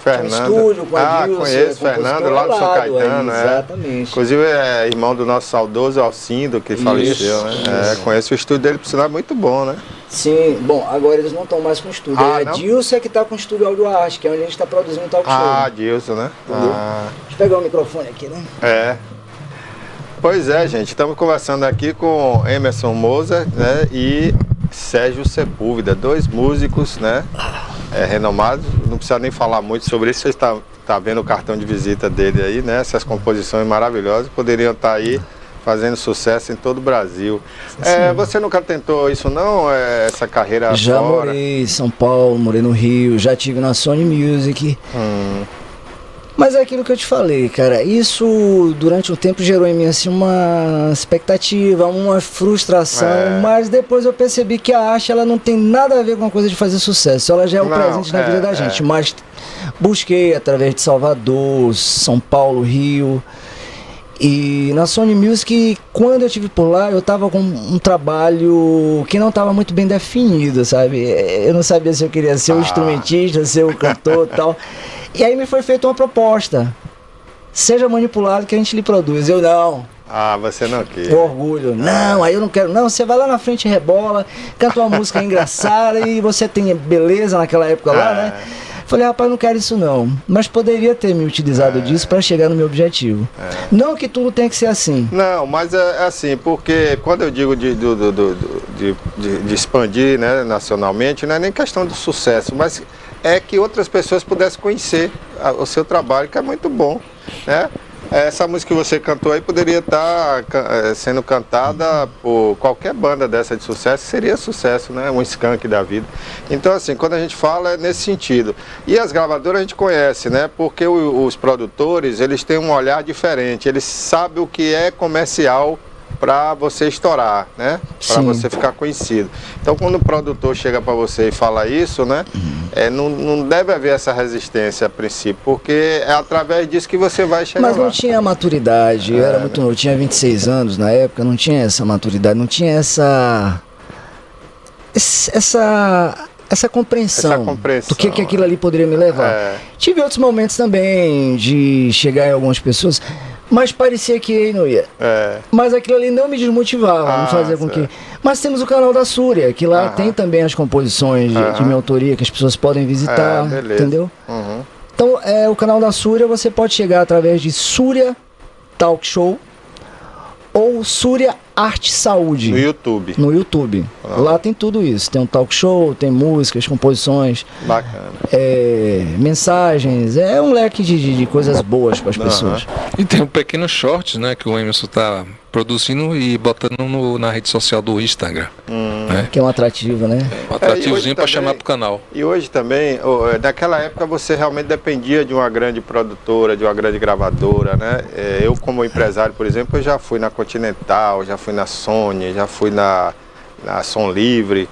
Fernando. Estúdio com a Dilson, conheço, Fernando, lá do São Caetano. Exatamente. Inclusive é irmão do nosso saudoso Alcindo, que faleceu, né? Conheço o estúdio dele, por sinal, é muito bom, né? Sim, bom, agora eles não estão mais com o estúdio. Dilson é que está com o estúdio Audio Arte, que é onde a gente está produzindo o talk show. Dilson, né? Deixa eu pegar o microfone aqui, né? Pois é, gente, estamos conversando aqui com Emerson Moser, né, e Sérgio Sepúlveda, 2 músicos, né, renomados. Não precisa nem falar muito sobre isso, você está vendo o cartão de visita dele aí, né, essas composições maravilhosas, poderiam estar aí fazendo sucesso em todo o Brasil. Você nunca tentou isso não, essa carreira já fora? Já morei em São Paulo, morei no Rio, já tive na Sony Music. Mas é aquilo que eu te falei, cara, isso durante um tempo gerou em mim assim uma expectativa, uma frustração, mas depois eu percebi que a arte ela não tem nada a ver com a coisa de fazer sucesso, ela já é um presente na vida da gente, mas busquei através de Salvador, São Paulo, Rio, e na Sony Music, quando eu estive por lá, eu tava com um trabalho que não estava muito bem definido, sabe, eu não sabia se eu queria ser o instrumentista, ser o cantor e tal. E aí me foi feita uma proposta. Seja manipulado que a gente lhe produz. Eu não. Você não quis. Eu orgulho. Não, aí eu não quero. Não, você vai lá na frente e rebola, canta uma música engraçada e você tem beleza naquela época lá, né? Falei, rapaz, não quero isso não. Mas poderia ter me utilizado disso para chegar no meu objetivo. Não que tudo tem que ser assim. Não, mas é assim, porque quando eu digo de expandir, né, nacionalmente, não é nem questão do sucesso, mas é que outras pessoas pudessem conhecer o seu trabalho, que é muito bom, né? Essa música que você cantou aí poderia estar sendo cantada por qualquer banda dessa de sucesso, seria sucesso, né? Um skunk da vida. Então, assim, quando a gente fala é nesse sentido. E as gravadoras a gente conhece, né? Porque os produtores, eles têm um olhar diferente, eles sabem o que é comercial para você estourar, né? Para você ficar conhecido. Então, quando o produtor chega para você e fala isso, né? Não deve haver essa resistência a princípio, porque é através disso que você vai chegar. Mas não tinha maturidade, eu era muito novo, eu tinha 26 anos na época, não tinha essa maturidade, não tinha essa compreensão do que aquilo ali poderia me levar. Tive outros momentos também de chegar em algumas pessoas, mas parecia que não ia. Mas aquilo ali não me desmotivava, não fazia com que... Mas temos o canal da Súria, que lá tem também as composições de minha autoria, que as pessoas podem visitar, entendeu? Então, o canal da Súria, você pode chegar através de Súria Talk Show ou Súria Arte Saúde. No YouTube. No YouTube. Lá tem tudo isso. Tem um talk show, tem músicas, composições. Bacana. Mensagens. É um leque de coisas boas para as pessoas. E tem um pequeno short, né, que o Emerson tá produzindo e botando na rede social do Instagram. Né? Que é um atrativo, né? Um atrativozinho para chamar pro canal. E hoje também, naquela época você realmente dependia de uma grande produtora, de uma grande gravadora, né? Eu como empresário, por exemplo, eu já fui na Continental, já fui na Sony, já fui na Som Livre,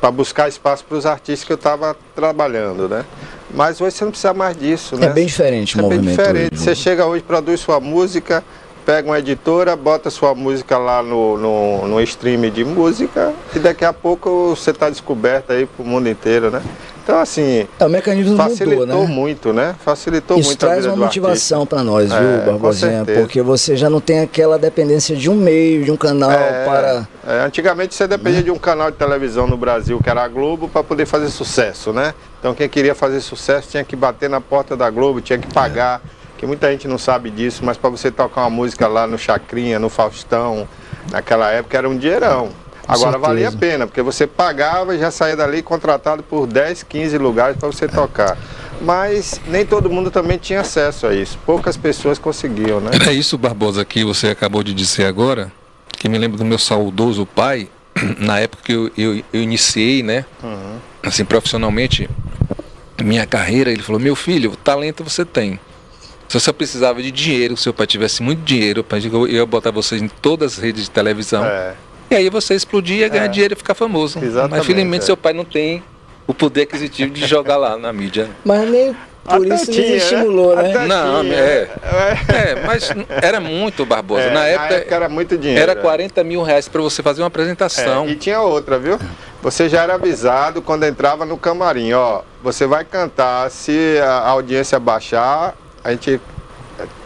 para buscar espaço para os artistas que eu estava trabalhando, né? Mas hoje você não precisa mais disso, né? É bem diferente o movimento. É bem diferente. Você chega hoje, produz sua música, pega uma editora, bota sua música lá no stream de música e daqui a pouco você está descoberto aí pro mundo inteiro, né? Então, assim, o mecanismo facilitou mudou, né? muito, né? Facilitou isso muito a vida do traz uma motivação para nós, viu, com Barbosinha? certeza. Porque você já não tem aquela dependência de um meio, de um canal para... Antigamente você dependia de um canal de televisão no Brasil, que era a Globo, para poder fazer sucesso, né? Então quem queria fazer sucesso tinha que bater na porta da Globo, tinha que pagar, que muita gente não sabe disso, mas para você tocar uma música lá no Chacrinha, no Faustão, naquela época era um dinheirão. Agora valia a pena, porque você pagava e já saía dali contratado por 10, 15 lugares para você tocar. Mas nem todo mundo também tinha acesso a isso. Poucas pessoas conseguiam, né? É isso, Barbosa, que você acabou de dizer agora, que me lembra do meu saudoso pai, na época que eu iniciei, né? Assim, profissionalmente, minha carreira, ele falou, meu filho, talento você tem. Se você precisava de dinheiro, se seu pai tivesse muito dinheiro, eu ia botar vocês em todas as redes de televisão. E aí você explodia, ganhar dinheiro e ficar famoso. Exatamente, mas felizmente seu pai não tem o poder aquisitivo de jogar lá na mídia. Mas nem Por isso nos estimulou, né? Até Não, tinha. mas era muito, Barbosa. Na época era muito dinheiro. Era 40 mil reais para você fazer uma apresentação. E tinha outra, viu? Você já era avisado quando entrava no camarim, ó, você vai cantar, se a audiência baixar, a gente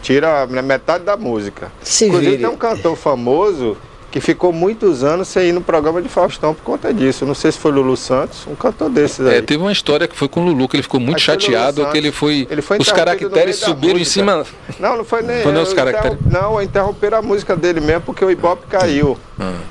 tira metade da música. Inclusive tem um cantor famoso que ficou muitos anos sem ir no programa de Faustão por conta disso. Não sei se foi Lulu Santos, um cantor desses aí. Teve uma história que foi com o Lulu, que ele ficou muito chateado, que ele foi os caracteres subiram em cima. Não foi nem. Foi os caracteres. Não, interromperam a música dele mesmo porque o Ibope caiu.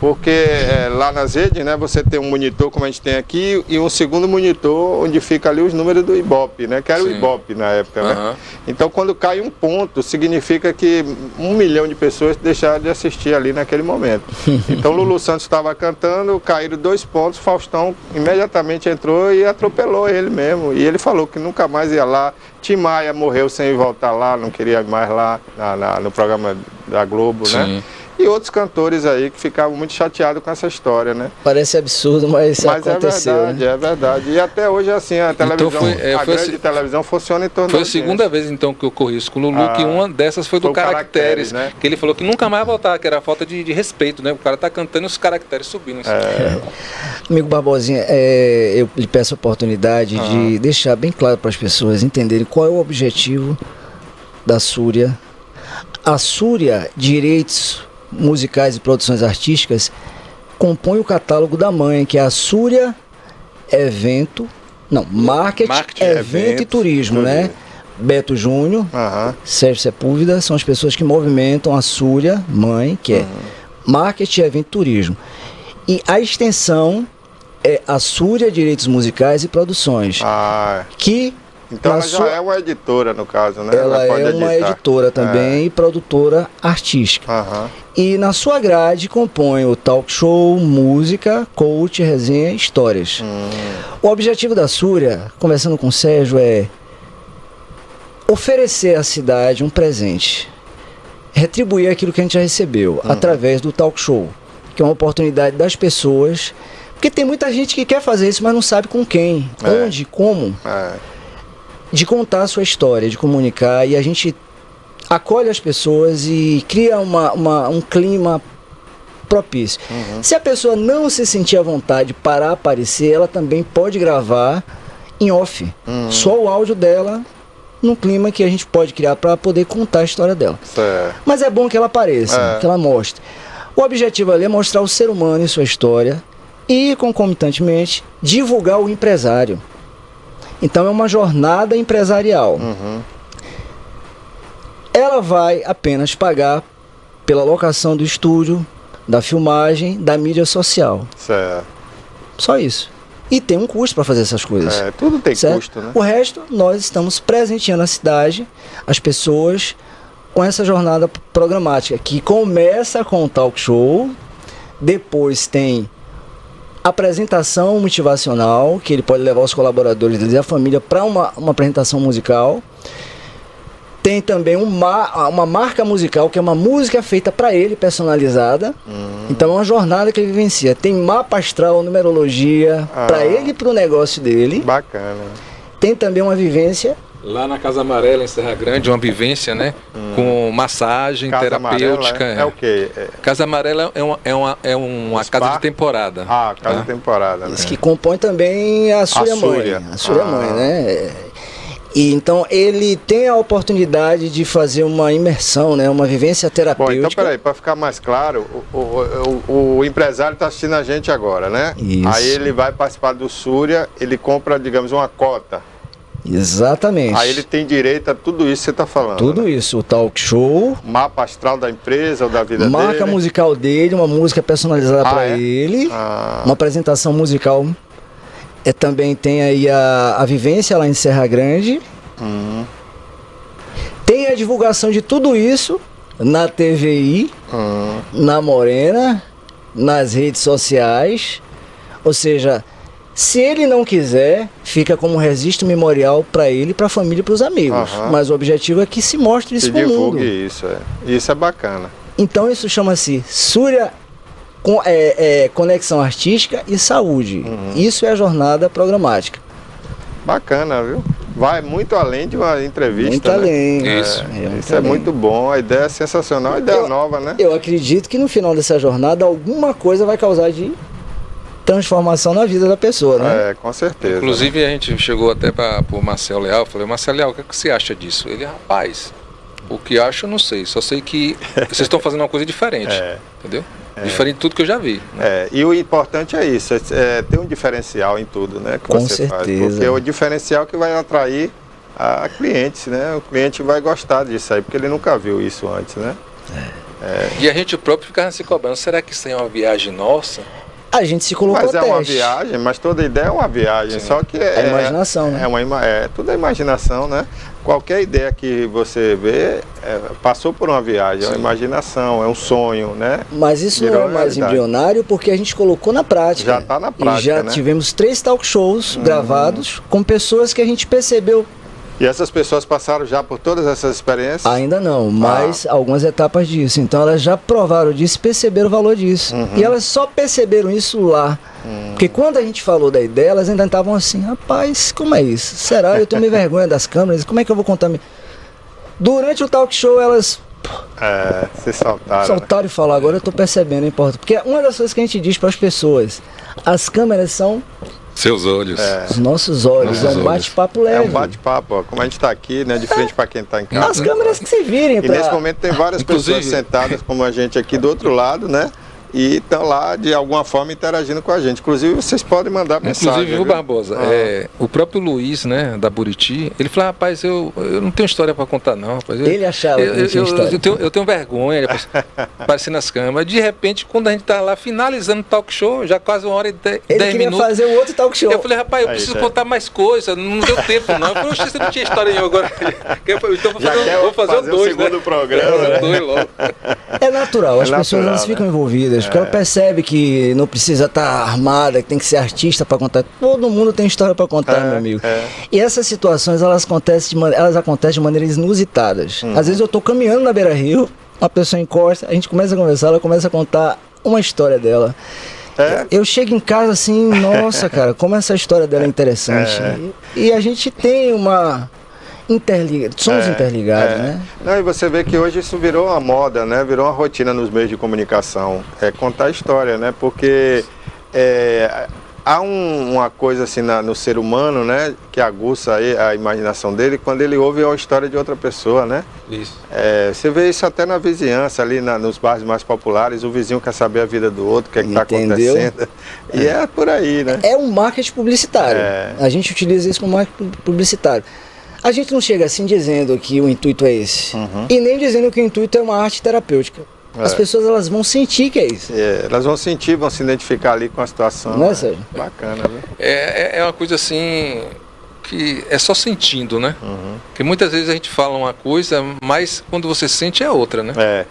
Porque lá nas redes, né, você tem um monitor como a gente tem aqui e um segundo monitor onde fica ali os números do Ibope, né? Que era o Ibope na época, né? Então quando cai um ponto, significa que 1 milhão de pessoas deixaram de assistir ali naquele momento. Então Lulu Santos estava cantando, caíram 2 pontos, Faustão imediatamente entrou e atropelou ele mesmo. E ele falou que nunca mais ia lá. Tim Maia morreu sem voltar lá, não queria mais lá no programa da Globo, né? E outros cantores aí que ficavam muito chateados com essa história, né? Parece absurdo, mas aconteceu. É verdade, né? é verdade. E até hoje, assim, a televisão, a grande televisão funciona em torno Foi a segunda vez, então, que ocorreu isso com o Lulu, que uma dessas foi do Caracteres, né? Que ele falou que nunca mais ia voltar, que era falta de respeito, né? O cara tá cantando e os caracteres subindo. Amigo Barbosinha, eu lhe peço a oportunidade de deixar bem claro para as pessoas entenderem qual é o objetivo da Súria. A Súria Direitos Musicais e Produções Artísticas compõe o catálogo da mãe, que é a Súria Marketing, Evento e Turismo, né? Beto Júnior, Sérgio Sepúlveda são as pessoas que movimentam a Súria mãe, que é Marketing, Evento e Turismo. E a extensão é a Súria Direitos Musicais e Produções, que então ela já é uma editora, no caso, né? Ela é uma editora também e produtora artística. E na sua grade compõe o talk show, música, coach, resenha e histórias. O objetivo da Súria, conversando com o Sérgio, é oferecer à cidade um presente, retribuir aquilo que a gente já recebeu através do talk show, que é uma oportunidade das pessoas, porque tem muita gente que quer fazer isso, mas não sabe com quem, onde, como. De contar a sua história, de comunicar, e a gente acolhe as pessoas e cria um clima propício. Se a pessoa não se sentir à vontade para aparecer, ela também pode gravar em off, só o áudio dela, num clima que a gente pode criar para poder contar a história dela. Mas é bom que ela apareça, que ela mostre. O objetivo ali é mostrar o ser humano e sua história e, concomitantemente, divulgar o empresário. Então é uma jornada empresarial. Ela vai apenas pagar pela locação do estúdio, da filmagem, da mídia social. Só isso. E tem um custo para fazer essas coisas. Tudo tem custo, né? O resto, nós estamos presenteando a cidade, as pessoas, com essa jornada programática, que começa com o talk show, depois tem apresentação motivacional, que ele pode levar os colaboradores e a família para uma apresentação musical. Tem também uma marca musical, que é uma música feita para ele, personalizada. Então é uma jornada que ele vivencia. Tem mapa astral, numerologia, para ele e para o negócio dele. Bacana. Tem também uma vivência lá na Casa Amarela, em Serra Grande, uma vivência, né? Com massagem Casa terapêutica. É o quê? Casa Amarela é uma casa de temporada. Casa de temporada. Isso, né? Que compõe também a Súria Mãe. A Súria Mãe, né? E então ele tem a oportunidade de fazer uma imersão, né? Uma vivência terapêutica. Bom, então peraí, para ficar mais claro, o empresário está assistindo a gente agora, né? Isso. Aí ele vai participar do Súria, ele compra, digamos, uma cota. Exatamente. Aí ele tem direito a tudo isso que você está falando. Tudo, né? Isso, o talk show, mapa astral da empresa ou da vida dele. Marca musical dele, uma música personalizada para ele, uma apresentação musical. Também tem aí a vivência lá em Serra Grande. Tem a divulgação de tudo isso na TVI, na Morena, nas redes sociais. Ou seja, se ele não quiser, fica como registro memorial para ele, para a família e para os amigos. Mas o objetivo é que se mostre isso para o mundo. Divulgue isso, Isso é bacana. Então isso chama-se Súria Conexão Artística e Saúde. Isso é a jornada programática. Bacana, viu? vai muito além de uma entrevista. Muito além. Isso. Isso é muito bom, a ideia é sensacional, a ideia nova, né? Eu acredito que no final dessa jornada alguma coisa vai causar de transformação na vida da pessoa, né? Com certeza. Inclusive a gente chegou até para o Marcelo Leal, falei, Marcelo Leal, o que você acha disso? Ele, rapaz, o que acho eu não sei, só sei que vocês estão fazendo uma coisa diferente, entendeu? Diferente de tudo que eu já vi. Né? E o importante é isso, ter um diferencial em tudo, né? Que Com você certeza. faz. Porque é o diferencial que vai atrair a clientes, né? O cliente vai gostar disso aí, porque ele nunca viu isso antes, né? E a gente próprio ficava se cobrando, será que isso é uma viagem nossa? A gente se colocou Mas a é uma teste. viagem, mas toda ideia é uma viagem, só que É imaginação, né? Tudo é imaginação, né? Qualquer ideia que você vê passou por uma viagem, é uma imaginação, é um sonho, né? Mas isso Virou não é mais realidade. embrionário porque a gente colocou na prática. Já está na prática, E já né? tivemos 3 talk shows gravados com pessoas que a gente percebeu. E essas pessoas passaram já por todas essas experiências? Ainda não, mas algumas etapas disso. Então elas já provaram disso, perceberam o valor disso. E elas só perceberam isso lá. Porque quando a gente falou da ideia, elas ainda estavam assim, rapaz, como é isso? Será? Eu tenho meio vergonha das câmeras, como é que eu vou contar? Durante o talk show elas se soltaram. soltaram e falaram, agora eu tô percebendo, importa. Porque uma das coisas que a gente diz para as pessoas, as câmeras são Seus olhos. os nossos olhos, é um bate-papo leve. É um bate-papo, ó, como a gente está aqui, né, de frente para quem está em casa. As câmeras que se virem. E nesse momento tem várias pessoas sentadas como a gente aqui do outro lado, né? E estão lá de alguma forma interagindo com a gente. Inclusive vocês podem mandar mensagem. Inclusive, viu, Barbosa, o próprio Luiz, né, da Buriti, ele falou, rapaz, eu não tenho história para contar não, rapaz. Ele achava que não tinha história. Eu tenho vergonha de aparecer nas câmeras. De repente, quando a gente tá lá finalizando o talk show, já quase 1h10 Ele queria minutos. fazer um outro talk show. Eu falei, rapaz, eu preciso contar mais coisa, não deu tempo não. Eu falei, oxe, você não tinha história nenhuma agora. Então vou fazer o 2, o segundo programa, né? Dois logo. É natural, as pessoas natural, elas ficam né? envolvidas, porque ela percebe que não precisa estar armada, que tem que ser artista para contar. Todo mundo tem história para contar, meu amigo. E essas situações, elas acontecem de maneiras inusitadas. Às vezes eu tô caminhando na beira-rio, uma pessoa encosta, a gente começa a conversar, ela começa a contar uma história dela. Eu chego em casa assim, nossa, cara, como essa história dela é interessante. E a gente tem uma... somos interligados, né? Não, e você vê que hoje isso virou uma moda, né? Virou uma rotina nos meios de comunicação. É contar a história, né? Porque há uma coisa assim no ser humano, né? Que aguça a imaginação dele quando ele ouve a história de outra pessoa, né? Isso. Você vê isso até na vizinhança, ali nos bairros mais populares. O vizinho quer saber a vida do outro, o que está acontecendo. E é por aí, né? É um marketing publicitário. A gente utiliza isso como marketing publicitário. A gente não chega assim dizendo que o intuito é esse. E nem dizendo que o intuito é uma arte terapêutica. As pessoas elas vão sentir que é isso. Elas vão sentir, vão se identificar ali com a situação. Não é, Sérgio? Bacana, viu? É uma coisa assim que é só sentindo, né? Porque muitas vezes a gente fala uma coisa, mas quando você sente é outra, né? É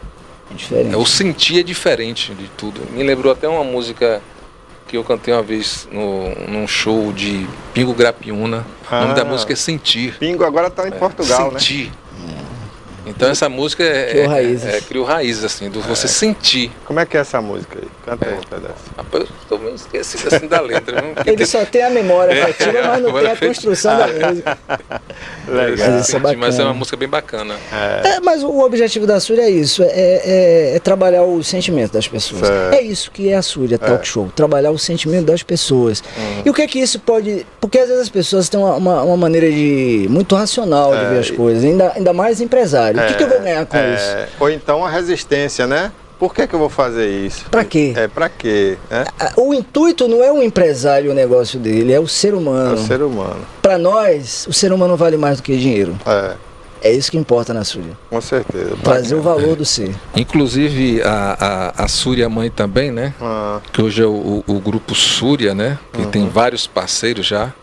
diferente. O sentir é diferente de tudo. Me lembrou até uma música que eu cantei uma vez num show de Pingo Grapiúna. O nome da música é Sentir. Pingo agora está em Portugal, Sentir. Então essa música criou raízes, assim, do você sentir. Como é que é essa música aí? Canta aí um pedaço. Rapaz, eu estou meio esquecido assim da letra. Ele só tem a memória afetiva, mas não tem a construção da música. Legal. Mas é uma música bem bacana. Mas o objetivo da Súria é isso, é trabalhar o sentimento das pessoas. É isso que é a Súria Talk Show, trabalhar o sentimento das pessoas. E o que é que isso pode... Porque às vezes as pessoas têm uma maneira muito racional de ver as coisas, ainda mais empresário. O que eu vou ganhar com isso? Ou então a resistência, né? Por que eu vou fazer isso? Pra quê? Pra quê? Né? O intuito não é o empresário, o negócio dele, é o ser humano. É o ser humano. Pra nós, o ser humano vale mais do que dinheiro. É isso que importa na Súria. Com certeza. Trazer o valor do ser. Inclusive a Súria Mãe também, né? Que hoje é o grupo Súria, né? Que tem vários parceiros já.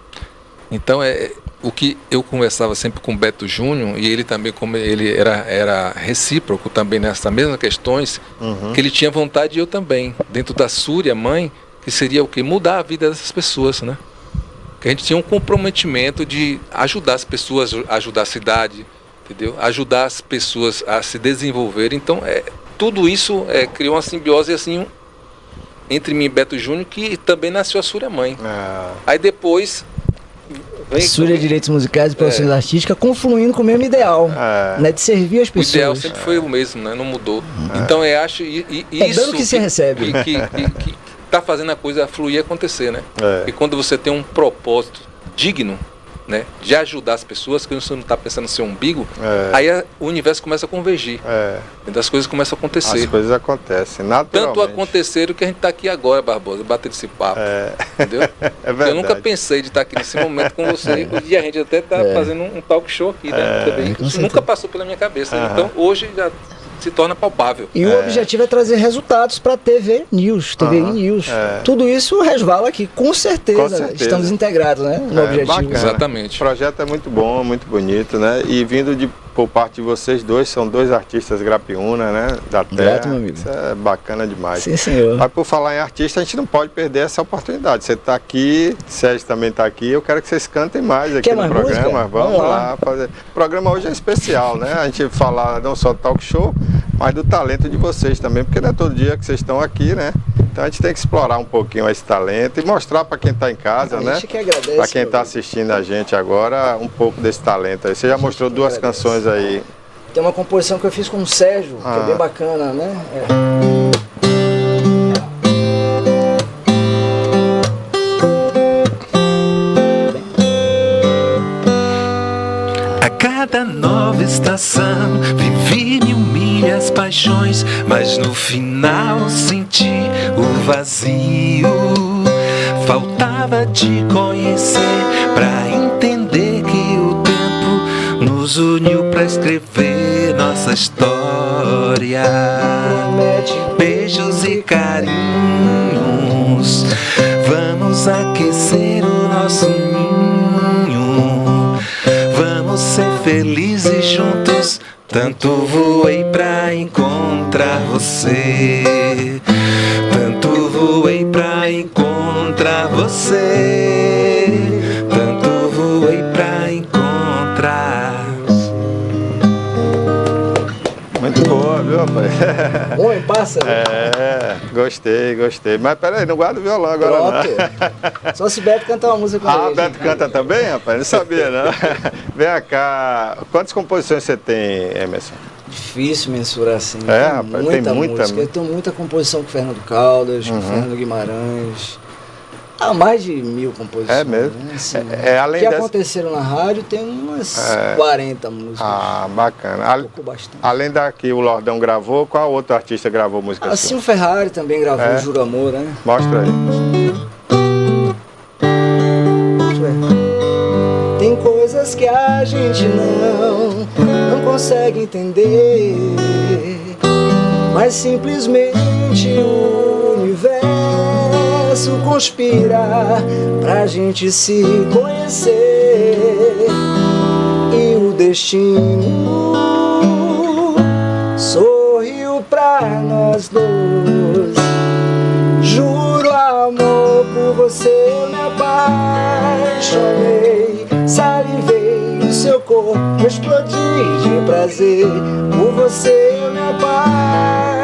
Então o que eu conversava sempre com o Beto Júnior, e ele também, como ele era recíproco também nessas mesmas questões, que ele tinha vontade, e eu também, dentro da Súria Mãe, que seria o quê? Mudar a vida dessas pessoas, né? Que a gente tinha um comprometimento de ajudar as pessoas, ajudar a cidade, entendeu? Ajudar as pessoas a se desenvolver. Então, tudo isso criou uma simbiose assim entre mim e Beto Júnior, que também nasceu a Súria Mãe. Aí depois Súria Direitos Musicais e Produções Artísticas confluindo com o mesmo ideal, né, de servir as pessoas. O ideal sempre foi o mesmo, né? Não mudou. Então eu acho isso dando que se recebe. Que tá fazendo a coisa fluir e acontecer, né? E quando você tem um propósito digno, né, de ajudar as pessoas, que você não está pensando no seu umbigo, aí o universo começa a convergir. Então as coisas começam a acontecer. As coisas acontecem, naturalmente. Tanto aconteceram que a gente está aqui agora, Barbosa, bater esse papo. Entendeu? Eu nunca pensei de estar aqui nesse momento com você, e a gente até está fazendo um talk show aqui, né? Também. Isso nunca passou pela minha cabeça. Então hoje já se torna palpável. E o objetivo é trazer resultados para TV News, TVI News. Tudo isso resvala aqui, com certeza. Estamos integrados, né, no objetivo. Bacana. Exatamente. O projeto é muito bom, muito bonito, né? E vindo por parte de vocês dois, são dois artistas Grapiúna, né? Da terra. Grato, meu amigo. Isso é bacana demais. Sim, senhor. Mas por falar em artista, a gente não pode perder essa oportunidade. Você está aqui, Sérgio também está aqui, eu quero que vocês cantem mais aqui no programa. Música? Vamos lá fazer. O programa hoje é especial, né? A gente falar não só do talk show, mas do talento de vocês também, porque não é todo dia que vocês estão aqui, né? Então a gente tem que explorar um pouquinho esse talento e mostrar para quem está em casa, né? Para quem está assistindo a gente agora, um pouco desse talento aí. Você já mostrou duas canções aí. Tem uma composição que eu fiz com o Sérgio, que é bem bacana, né? A cada nova estação vivi mil milhas paixões, mas no final senti o vazio. Faltava te conhecer pra entender que o tempo nos uniu pra escrever nossa história. Beijos e carinhos, vamos aquecer o nosso ninho. Vamos ser felizes juntos. Tanto voei pra encontrar você. Tanto voei pra encontrar você. Tanto voei pra encontrar. Muito boa, viu, rapaz? Bom, pássaro. Gostei. Mas peraí, não guarda o violão agora, não. Só se Beto cantar uma música com ele. Beto canta também, rapaz? Não sabia, não. Vem cá, quantas composições você tem, Emerson? Difícil mensurar assim. Rapaz, tem muita música. Eu tenho muita composição com Fernando Caldas, com Fernando Guimarães. Há mais de 1000 composições. É mesmo? Né? Assim, além que dessa... aconteceram na rádio, tem umas 40 músicas. Bacana. Bastante. Além da que o Lordão gravou, qual outro artista gravou música Assim, sua? o Ferrari também gravou Juro Amor, né? Mostra aí. Tem coisas que a gente não consegue entender, mas simplesmente o universo conspira pra gente se conhecer. E o destino sorriu pra nós dois. Juro amor, por você eu me apaixonei. Salivei o seu corpo, explodi de prazer. Por você eu me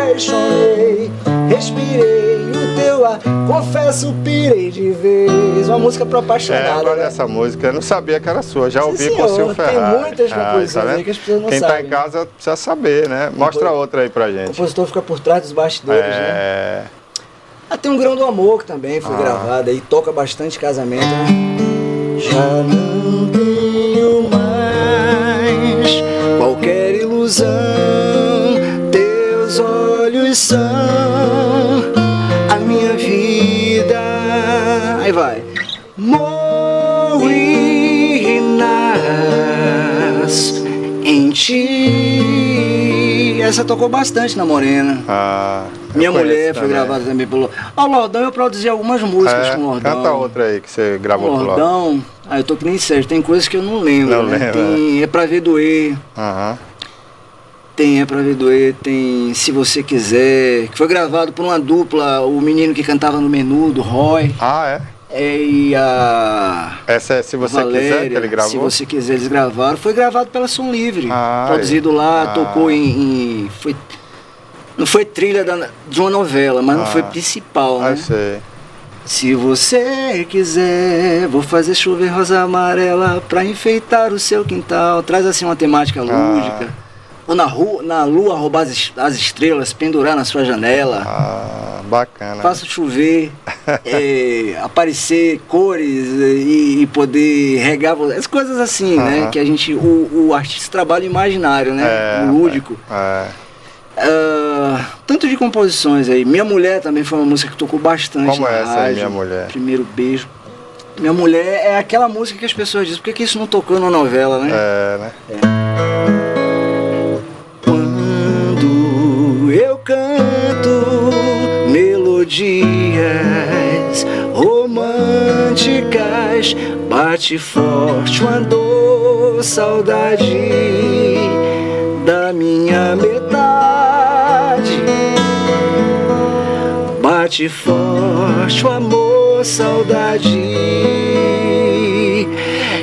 apaixonei. Respirei o teu ar, confesso, pirei de vez. Uma música pro apaixonado. Olha essa música, eu não sabia que era sua, já ouvi por seu Ferrari. Tem muitas composições aí que as pessoas não Quem sabem. tá em casa precisa saber, né? Mostra outra aí pra gente. O compositor fica por trás dos bastidores, né? Tem um Grão do Amor que também foi gravado aí, toca bastante casamento, né? Já não tenho mais qualquer ilusão, teus olhos são a minha vida. Aí vai. Morro e renasço em ti. Essa tocou bastante na Morena. Minha Mulher foi gravada também pelo... O Lordão eu produzi algumas músicas com o Lordão. Canta outra aí que você gravou com o Lordão. Eu tô que nem Sérgio, tem coisas que eu não lembro. Não né? lembro. Tem É Pra Ver Doer. Tem É Pra Ver Doer, tem Se Você Quiser, que foi gravado por uma dupla, o menino que cantava no Menu, do Roy. E a... Essa é Se Você Valéria, Quiser, que ele gravou? Se Você Quiser, eles gravaram. Foi gravado pela Som Livre. Produzido lá, tocou em não foi trilha de uma novela, mas não foi principal, né? Sei. Se você quiser, vou fazer chover rosa amarela pra enfeitar o seu quintal. Traz assim uma temática lúdica. Ou na lua roubar as estrelas, pendurar na sua janela. Bacana. Faça chover, aparecer cores e poder regar as coisas assim, né? Que a gente, o artista trabalha imaginário, né? O lúdico. Tanto de composições aí. Minha Mulher também foi uma música que tocou bastante. Como é essa aí, Minha Mulher? Primeiro Beijo. Minha Mulher é aquela música que as pessoas dizem, por que isso não tocou na novela, né? Né? Quando eu canto melodias românticas, bate forte uma dor, saudade da minha metade. Bate forte o amor, saudade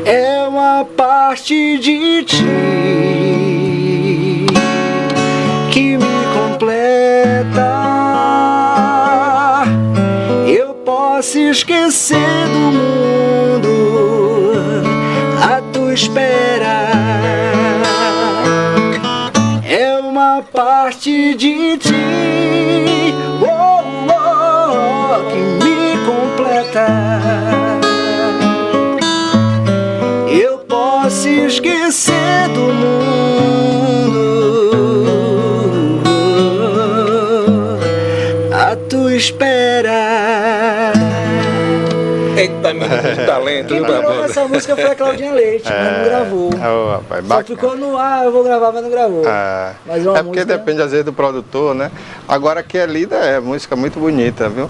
é uma parte de ti que me completa. Eu posso esquecer do mundo à tua espera. É uma parte de ti que me completa. Eu posso esquecer do mundo à tua espera. Eita, menino de talento, Quem gravou essa música foi a Claudinha Leite, mas não gravou. Rapaz, Só ficou no ar, eu vou gravar, mas não gravou. Mas é porque depende às vezes do produtor, né? Agora que é lida é música muito bonita, viu?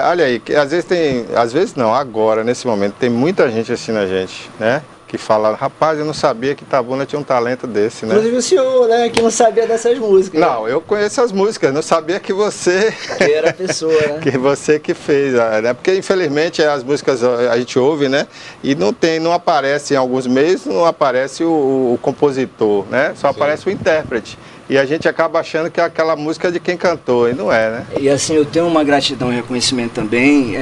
Olha aí, que às vezes não, agora, nesse momento, tem muita gente assistindo a gente, né? Que fala, rapaz, eu não sabia que Itabuna tinha um talento desse, né? Inclusive o senhor, né? Que não sabia dessas músicas. Não, eu conheço as músicas, não sabia que você... Que era a pessoa, né? Que você que fez, né? Porque infelizmente as músicas a gente ouve, né? E não aparece em alguns meios, não aparece o compositor, né? Só aparece o intérprete. E a gente acaba achando que é aquela música de quem cantou, e não é, né? E assim, eu tenho uma gratidão e reconhecimento também.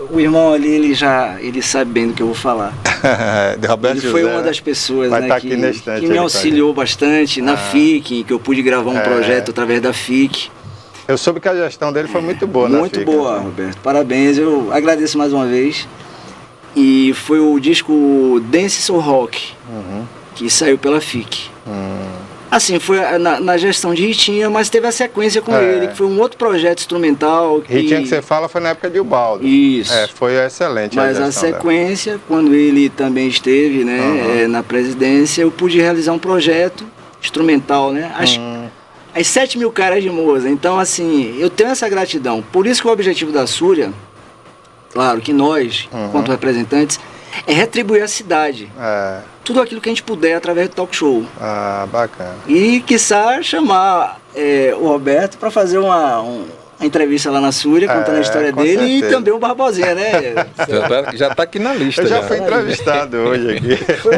O irmão ali, ele sabe bem do que eu vou falar. De Roberto ele foi José, uma das pessoas, né, que me auxiliou bastante na FIC, que eu pude gravar um projeto através da FIC. Eu soube que a gestão dele foi muito boa, né? Muito boa, Roberto. Parabéns, eu agradeço mais uma vez. E foi o disco Dance Soul Rock, que saiu pela FIC. Assim, foi na gestão de Ritinha, mas teve a sequência com ele, que foi um outro projeto instrumental. Ritinha que você fala foi na época de Ubaldo. Isso. Foi excelente. Mas a sequência, dela, quando ele também esteve, né, na presidência, eu pude realizar um projeto instrumental, né? As 7.000 caras de Moza. Então, assim, eu tenho essa gratidão. Por isso que o objetivo da Súria, claro que nós, enquanto representantes, é retribuir a cidade. Tudo aquilo que a gente puder através do talk show. Bacana. E, quiçá, chamar o Roberto para fazer uma entrevista lá na Súria, contando a história dele, certeza. E também o Barbosinha, né? Já está aqui na lista. Eu já fui entrevistado hoje aqui. Foi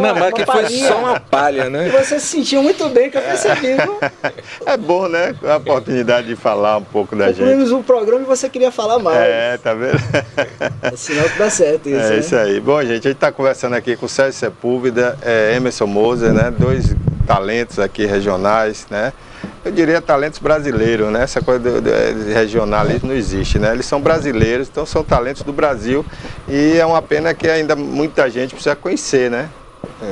só uma palha, né? E você se sentiu muito bem, que eu percebi. É bom, né? A oportunidade de falar um pouco da gente. Concluímos o programa e você queria falar mais. Tá vendo? É sinal que dá certo isso, né? Isso aí. Bom, gente, a gente está conversando aqui com o Sérgio Sepúlveda, Emerson Moser, né? 2 talentos aqui regionais, né? Eu diria talentos brasileiros, né? Essa coisa de regionalismo não existe, né? Eles são brasileiros, então são talentos do Brasil e é uma pena que ainda muita gente precisa conhecer, né?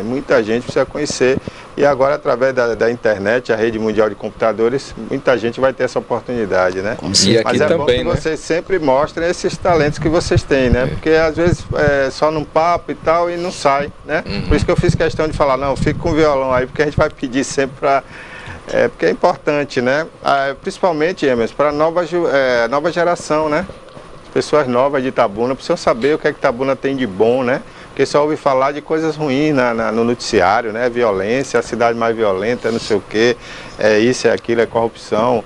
Muita gente precisa conhecer e agora através da internet, a rede mundial de computadores, muita gente vai ter essa oportunidade, né? E aqui mas é também, bom que né? vocês sempre mostrem esses talentos que vocês têm, né? Porque às vezes só num papo e tal e não sai, né? Por isso que eu fiz questão de falar, não, fica com o violão aí, porque a gente vai pedir sempre para... porque é importante, né? Principalmente, Emerson, para a nova geração, né? As pessoas novas de Itabuna precisam saber o que é que Itabuna tem de bom, né? Porque só ouve falar de coisas ruins no noticiário, né? Violência, a cidade mais violenta, não sei o quê, isso, é aquilo, é corrupção.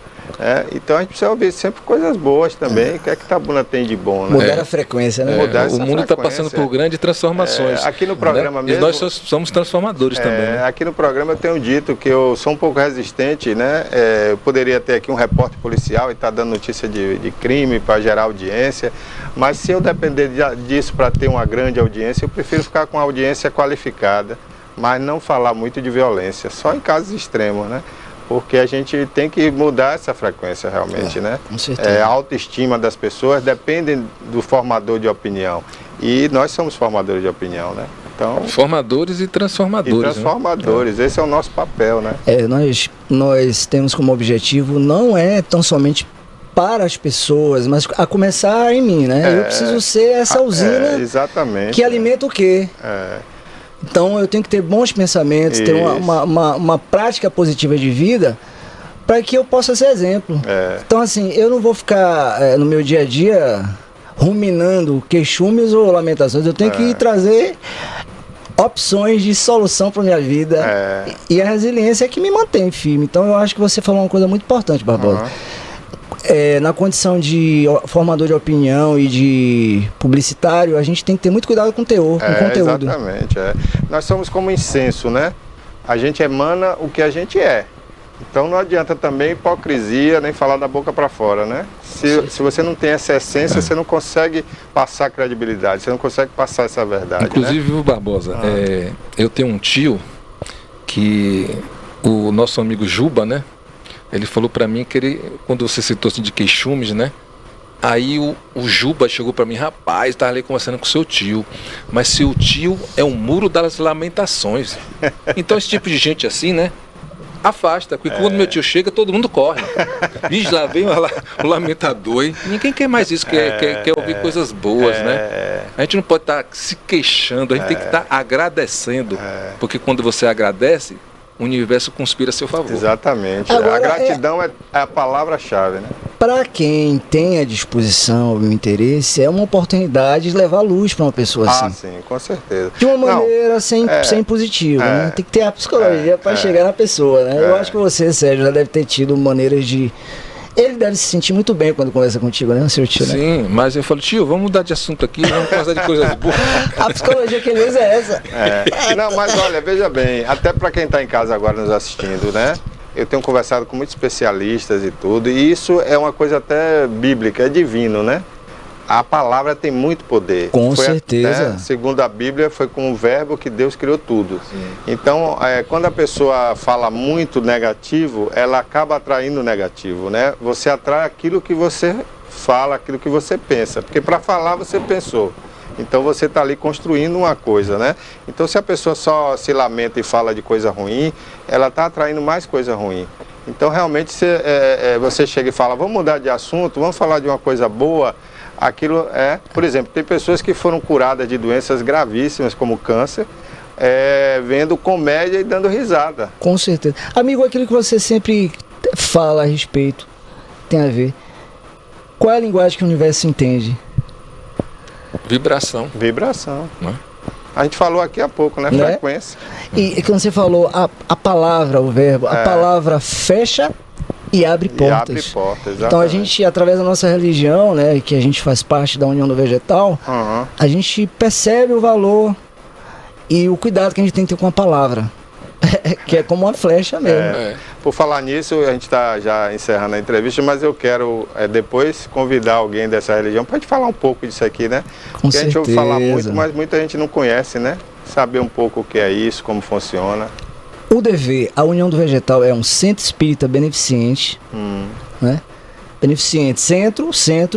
Então a gente precisa ouvir sempre coisas boas também. O que é que Tabuna tem de bom, né? Mudar a frequência, né? O mundo está passando por grandes transformações. Aqui no programa né? mesmo... E nós somos transformadores também. Né? Aqui no programa eu tenho dito que eu sou um pouco resistente, né? Eu poderia ter aqui um repórter policial e estar dando notícia de crime para gerar audiência, mas se eu depender disso para ter uma grande audiência, eu prefiro ficar com uma audiência qualificada, mas não falar muito de violência, só em casos extremos, né? Porque a gente tem que mudar essa frequência realmente, né? Com certeza. A autoestima das pessoas depende do formador de opinião. E nós somos formadores de opinião, né? Então, formadores e transformadores. Né? Esse é o nosso papel, né? Nós temos como objetivo, não é tão somente para as pessoas, mas a começar em mim, né? Eu preciso ser essa usina exatamente, que alimenta o quê? Então eu tenho que ter bons pensamentos, ter uma prática positiva de vida para que eu possa ser exemplo. Então assim, eu não vou ficar no meu dia a dia ruminando queixumes ou lamentações, eu tenho que trazer opções de solução para minha vida e a resiliência é que me mantém firme. Então eu acho que você falou uma coisa muito importante, Barbosa. Na condição de formador de opinião e de publicitário, a gente tem que ter muito cuidado com o teor, com o conteúdo. Exatamente. Nós somos como incenso, né? A gente emana o que a gente é. Então não adianta também hipocrisia, nem falar da boca para fora, né? Se você não tem essa essência, você não consegue passar credibilidade, você não consegue passar essa verdade. Inclusive, né? Barbosa, eu tenho um tio que o nosso amigo Juba, né? Ele falou pra mim que ele, quando você citou assim, de queixumes, né? Aí o Juba chegou pra mim, rapaz, tava ali conversando com seu tio, mas seu tio é um muro das lamentações. Então esse tipo de gente assim, né? Afasta, porque quando meu tio chega, todo mundo corre. Diz lá, vem o lamentador, hein? Ninguém quer mais isso, quer ouvir coisas boas, né? A gente não pode estar se queixando, a gente tem que estar agradecendo, porque quando você agradece, o universo conspira a seu favor. Exatamente. Agora, a gratidão é a palavra-chave, né? Para quem tem a disposição e o interesse, é uma oportunidade de levar luz para uma pessoa assim. Ah, sim, com certeza. De uma maneira sem positivo, né? Tem que ter a psicologia para chegar na pessoa, né? Eu acho que você, Sérgio, já deve ter tido maneiras de... Ele deve se sentir muito bem quando conversa contigo, né, seu tio? Sim, né? Mas eu falo, tio, vamos mudar de assunto aqui, vamos conversar de coisas boas. A psicologia que ele usa é essa. Não, mas olha, veja bem, até para quem está em casa agora nos assistindo, né? Eu tenho conversado com muitos especialistas e tudo, e isso é uma coisa até bíblica, é divino, né? A palavra tem muito poder. Com certeza. Né, segundo a Bíblia, foi com o verbo que Deus criou tudo. Sim. Então, quando a pessoa fala muito negativo, ela acaba atraindo o negativo, né? Você atrai aquilo que você fala, aquilo que você pensa. Porque para falar, você pensou. Então, você está ali construindo uma coisa, né? Então, se a pessoa só se lamenta e fala de coisa ruim, ela está atraindo mais coisa ruim. Então, realmente, você chega e fala, vamos mudar de assunto, vamos falar de uma coisa boa. Aquilo por exemplo, tem pessoas que foram curadas de doenças gravíssimas, como câncer, vendo comédia e dando risada. Com certeza. Amigo, aquilo que você sempre fala a respeito tem a ver. Qual é a linguagem que o universo entende? Vibração. Vibração. Né? A gente falou aqui há pouco, né? Frequência. E quando você falou a palavra, o verbo, a palavra fecha e abre portas. E abre portas, exatamente. Então a gente, através da nossa religião, né, que a gente faz parte da União do Vegetal, a gente percebe o valor e o cuidado que a gente tem que ter com a palavra. Que é como uma flecha mesmo. Por falar nisso, a gente está já encerrando a entrevista, mas eu quero depois convidar alguém dessa religião para a gente falar um pouco disso aqui, né? Porque a gente ouve falar muito, mas muita gente não conhece, né? Saber um pouco o que é isso, como funciona. O DV, a União do Vegetal, é um centro espírita beneficente, né? Beneficente, centro,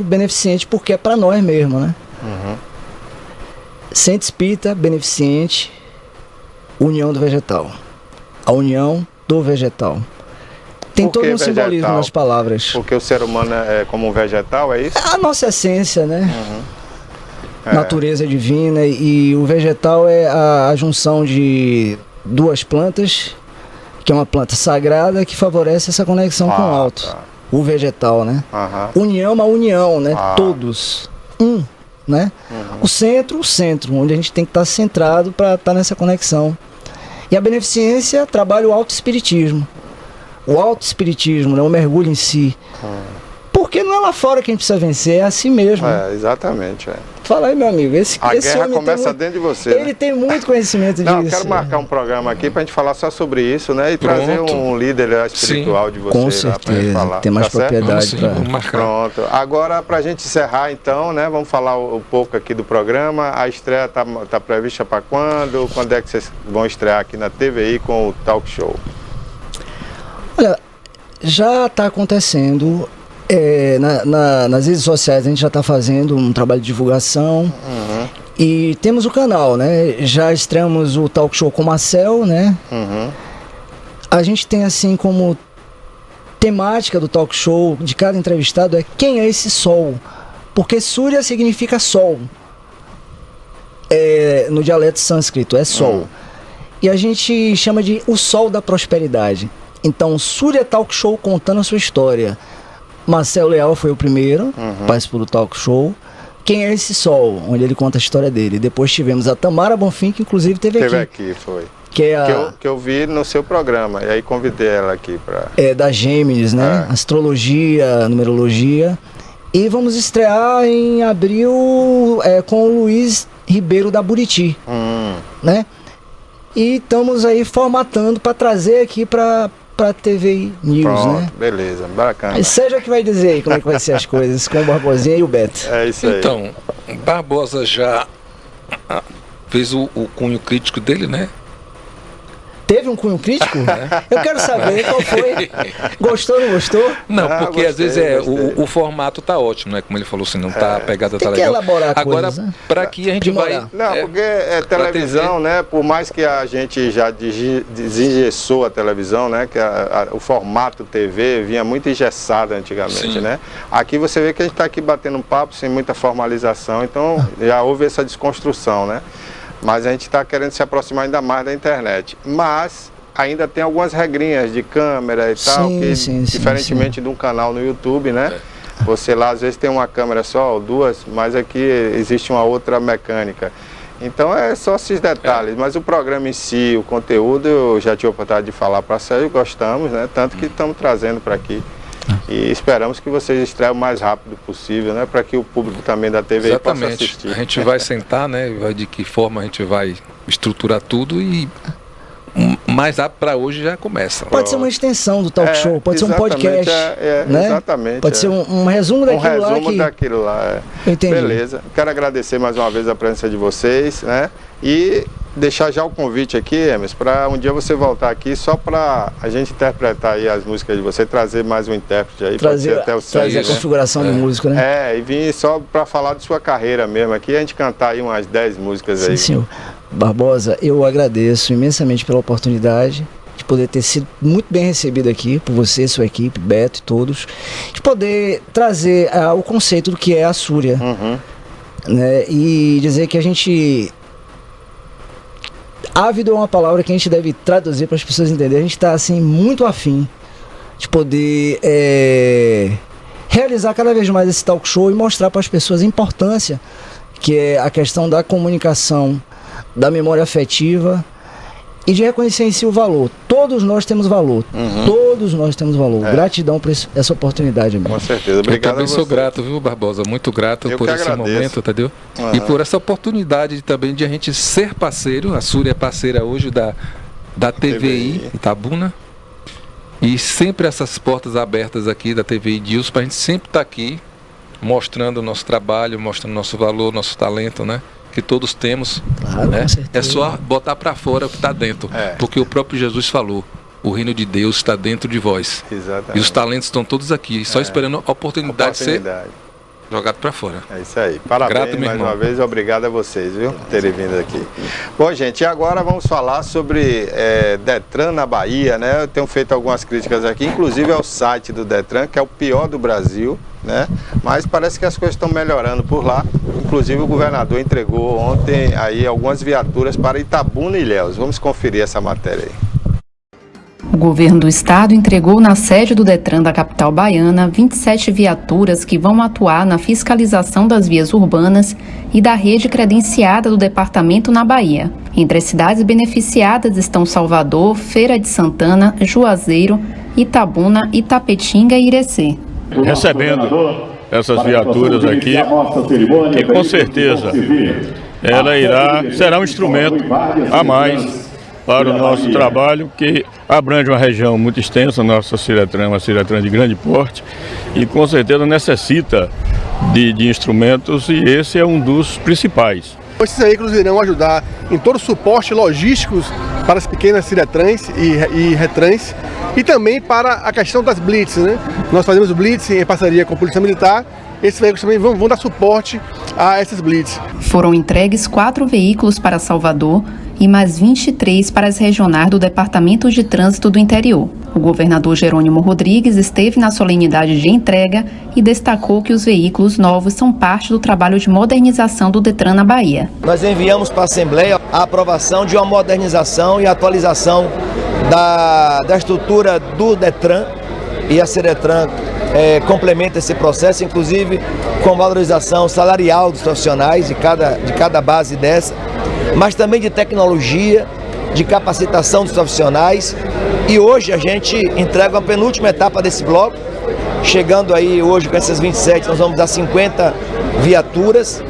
beneficente, porque é para nós mesmo, né? Centro espírita beneficente, União do Vegetal. A União do Vegetal. Tem todo um simbolismo nas palavras. Porque o ser humano é como um vegetal, é isso? A nossa essência, né? Natureza divina, e o vegetal é a junção de duas plantas, que é uma planta sagrada que favorece essa conexão com o alto. Tá. O vegetal, né? União, uma união, né? Todos. Né? O centro, onde a gente tem que estar centrado para estar nessa conexão. E a beneficência trabalha o autoespiritismo. o auto-espiritismo, né, o mergulho em si. Porque não é lá fora que a gente precisa vencer, é assim mesmo. Exatamente. Fala aí, meu amigo. Esse guerra homem começa dentro de você. Ele tem muito conhecimento disso. Não, eu quero marcar um programa aqui pra gente falar só sobre isso, né? E trazer um líder espiritual de você. Com lá certeza. pra gente falar. Tem mais propriedade vamos marcar. Pronto. Agora, pra gente encerrar, então, né? Vamos falar um pouco aqui do programa. A estreia tá prevista para quando? Quando é que vocês vão estrear aqui na TVI com o Talk Show? Olha, já está acontecendo. Nas redes sociais a gente já está fazendo um trabalho de divulgação. E temos o canal, né? Já estreamos o Talk Show com o Marcel, né? A gente tem assim como temática do Talk Show de cada entrevistado é quem é esse sol? Porque Surya significa sol. No dialeto sânscrito é sol. E a gente chama de o sol da prosperidade. Então Surya Talk Show contando a sua história. Marcel Leal foi o primeiro, participou do Talk Show. Quem é esse sol? Onde ele conta a história dele. Depois tivemos a Tamara Bonfim, que inclusive teve aqui. Foi. Que é que eu vi no seu programa. E aí convidei ela aqui para... da Gêmeos, né? Astrologia, numerologia. E vamos estrear em abril com o Luiz Ribeiro da Buriti. Né? E estamos aí formatando para trazer aqui para TV News. Pronto, né? Beleza, bacana. Aí Sérgio que vai dizer aí como é que vai ser as coisas com o Barbosinha e o Beto. É isso aí. Então, Barbosa já fez o cunho crítico dele, né? Teve um cunho crítico? Eu quero saber qual foi. Gostou ou não gostou? Não, porque gostei, às vezes o formato tá ótimo, né? Como ele falou assim, não tá, a pegada tá legal. Elaborar agora, coisas, né? para que a gente vai... Não, porque televisão, né? Por mais que a gente já desengessou a televisão, né? Que o formato TV vinha muito engessado antigamente, né? Aqui você vê que a gente tá aqui batendo um papo sem muita formalização, então já houve essa desconstrução, né? Mas a gente está querendo se aproximar ainda mais da internet. Mas ainda tem algumas regrinhas de câmera e tal, que diferentemente de um canal no YouTube, né? Você lá às vezes tem uma câmera só ou duas, mas aqui existe uma outra mecânica. Então é só esses detalhes, mas o programa em si, o conteúdo, eu já tive a oportunidade de falar para a Sérgio, gostamos, né? Tanto que estamos trazendo para aqui. E esperamos que vocês estreiam o mais rápido possível, né? Para que o público também da TV possa assistir. A gente vai sentar, né? De que forma a gente vai estruturar tudo e mais rápido para hoje já começa. Pode ser uma extensão do Talk Show, pode ser um podcast, né? Exatamente. Pode ser um resumo daquilo lá. Daquilo lá. Entendi. Beleza. Quero agradecer mais uma vez a presença de vocês, né? E deixar já o convite aqui, Hermes, para um dia você voltar aqui só para a gente interpretar aí as músicas de você, trazer mais um intérprete aí, trazer até o trazer a configuração de músico, né? E vir só para falar de sua carreira mesmo aqui, a gente cantar aí umas 10 músicas aí. Sim, senhor. Barbosa, eu agradeço imensamente pela oportunidade de poder ter sido muito bem recebido aqui por você, sua equipe, Beto e todos, de poder trazer o conceito do que é a Surya, né? E dizer que a gente... Ávido é uma palavra que a gente deve traduzir para as pessoas entenderem. A gente está assim, muito afim de poder realizar cada vez mais esse talk show e mostrar para as pessoas a importância que é a questão da comunicação, da memória afetiva e de reconhecer em si o valor. Todos nós temos valor. Todos nós temos valor. Gratidão por essa oportunidade, amigo. Com certeza. Obrigado. Eu também sou grato, viu, Barbosa? Muito grato por esse momento, entendeu? Uhum. E por essa oportunidade também de a gente ser parceiro. A Surya é parceira hoje da TVI Itabuna. E sempre essas portas abertas aqui da TVI News para a gente sempre estar aqui mostrando o nosso trabalho, mostrando o nosso valor, nosso talento, né? Que todos temos, claro, né? Com certeza. É só botar para fora o que está dentro, porque o próprio Jesus falou, o reino de Deus está dentro de vós. Exatamente. E os talentos estão todos aqui, só esperando a oportunidade de ser jogado para fora. É isso aí. Parabéns mais uma vez, obrigado a vocês, viu, por terem vindo aqui. Bom, gente, e agora vamos falar sobre Detran na Bahia, né? Eu tenho feito algumas críticas aqui, inclusive ao site do Detran, que é o pior do Brasil, né? Mas parece que as coisas estão melhorando por lá. Inclusive o governador entregou ontem aí algumas viaturas para Itabuna e Ilhéus. Vamos conferir essa matéria aí. O governo do estado entregou na sede do Detran da capital baiana 27 viaturas que vão atuar na fiscalização das vias urbanas e da rede credenciada do departamento na Bahia. Entre as cidades beneficiadas estão Salvador, Feira de Santana, Juazeiro Itabuna, Itapetinga e Irecê. Recebendo essas viaturas aqui, que com certeza será um instrumento a mais para o nosso trabalho, que abrange uma região muito extensa, nossa Ciretran, uma Ciretran de grande porte, e com certeza necessita de instrumentos, e esse é um dos principais. Esses veículos irão ajudar em todo o suporte logístico para as pequenas Ciretrans e Retrans, e também para a questão das blitz, né? Nós fazemos blitz em parceria com a Polícia Militar. Esses veículos também vão dar suporte a essas blitz. Foram entregues 4 veículos para Salvador e mais 23 para as regionais do Departamento de Trânsito do Interior. O governador Jerônimo Rodrigues esteve na solenidade de entrega e destacou que os veículos novos são parte do trabalho de modernização do Detran na Bahia. Nós enviamos para a Assembleia a aprovação de uma modernização e atualização da estrutura do Detran, e a Ciretran complementa esse processo, inclusive com valorização salarial dos profissionais de cada base dessa, mas também de tecnologia, de capacitação dos profissionais. E hoje a gente entrega a penúltima etapa desse bloco, chegando aí hoje com essas 27, nós vamos dar 50 viaturas.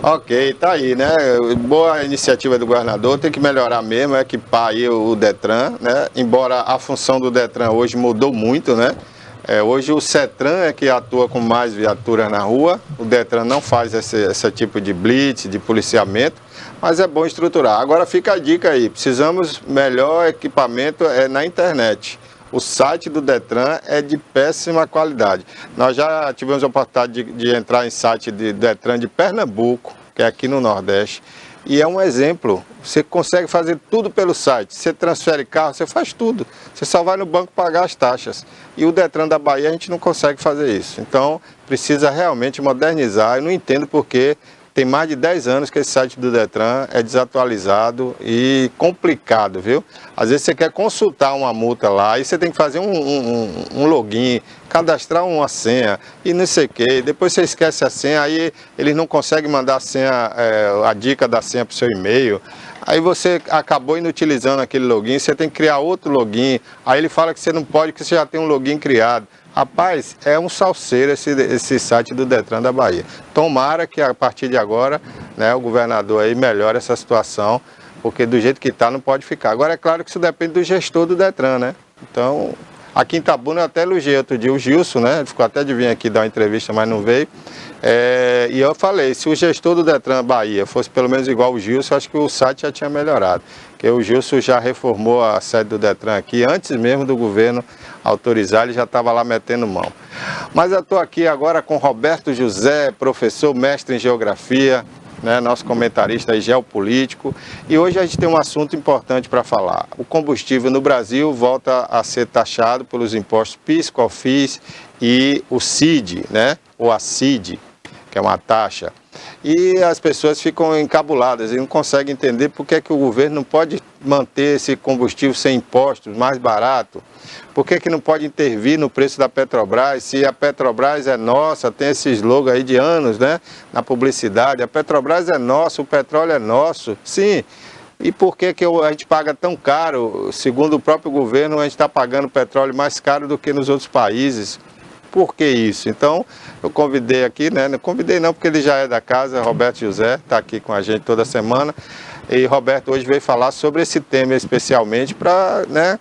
Ok, tá aí, né? Boa iniciativa do governador, tem que melhorar mesmo, equipar aí o Detran, né? Embora a função do Detran hoje mudou muito, né? Hoje o CETRAN é que atua com mais viaturas na rua, o Detran não faz esse tipo de blitz, de policiamento, mas é bom estruturar. Agora fica a dica aí, precisamos melhor equipamento na internet. O site do Detran é de péssima qualidade. Nós já tivemos a oportunidade de entrar em site de Detran de Pernambuco, que é aqui no Nordeste, e é um exemplo. Você consegue fazer tudo pelo site. Você transfere carro, você faz tudo. Você só vai no banco pagar as taxas. E o Detran da Bahia a gente não consegue fazer isso. Então precisa realmente modernizar. Eu não entendo porque tem mais de 10 anos que esse site do Detran é desatualizado e complicado, viu? Às vezes você quer consultar uma multa lá e você tem que fazer um login, cadastrar uma senha e não sei o quê. Depois você esquece a senha, aí eles não conseguem mandar a senha, a dica da senha para o seu e-mail. Aí você acabou inutilizando aquele login, você tem que criar outro login. Aí ele fala que você não pode, que você já tem um login criado. Rapaz, é um salseiro esse site do Detran da Bahia. Tomara que a partir de agora, né, o governador aí melhore essa situação, porque do jeito que está não pode ficar. Agora é claro que isso depende do gestor do Detran, né? Então, aqui em Itabuna eu até elogiei outro dia o Gilson, né? Ele ficou até de vir aqui dar uma entrevista, mas não veio. E eu falei, se o gestor do Detran Bahia fosse pelo menos igual o Gilson, acho que o site já tinha melhorado. Porque o Gilson já reformou a sede do Detran aqui, antes mesmo do governo autorizar, ele já estava lá metendo mão. Mas eu estou aqui agora com Roberto José, professor, mestre em geografia, né, nosso comentarista aí, geopolítico, e hoje a gente tem um assunto importante para falar. O combustível no Brasil volta a ser taxado pelos impostos PIS, COFINS e o CID, né, ou a CID, que é uma taxa. E as pessoas ficam encabuladas e não conseguem entender por que é que o governo não pode manter esse combustível sem impostos, mais barato. Por que que não pode intervir no preço da Petrobras? Se a Petrobras é nossa, tem esse slogan aí de anos, né, na publicidade, a Petrobras é nossa, o petróleo é nosso. Sim, e por que que a gente paga tão caro? Segundo o próprio governo, a gente está pagando petróleo mais caro do que nos outros países. Por que isso? Então, eu convidei aqui, né? Não convidei não, porque ele já é da casa, Roberto José, está aqui com a gente toda semana. E Roberto hoje veio falar sobre esse tema especialmente para, né,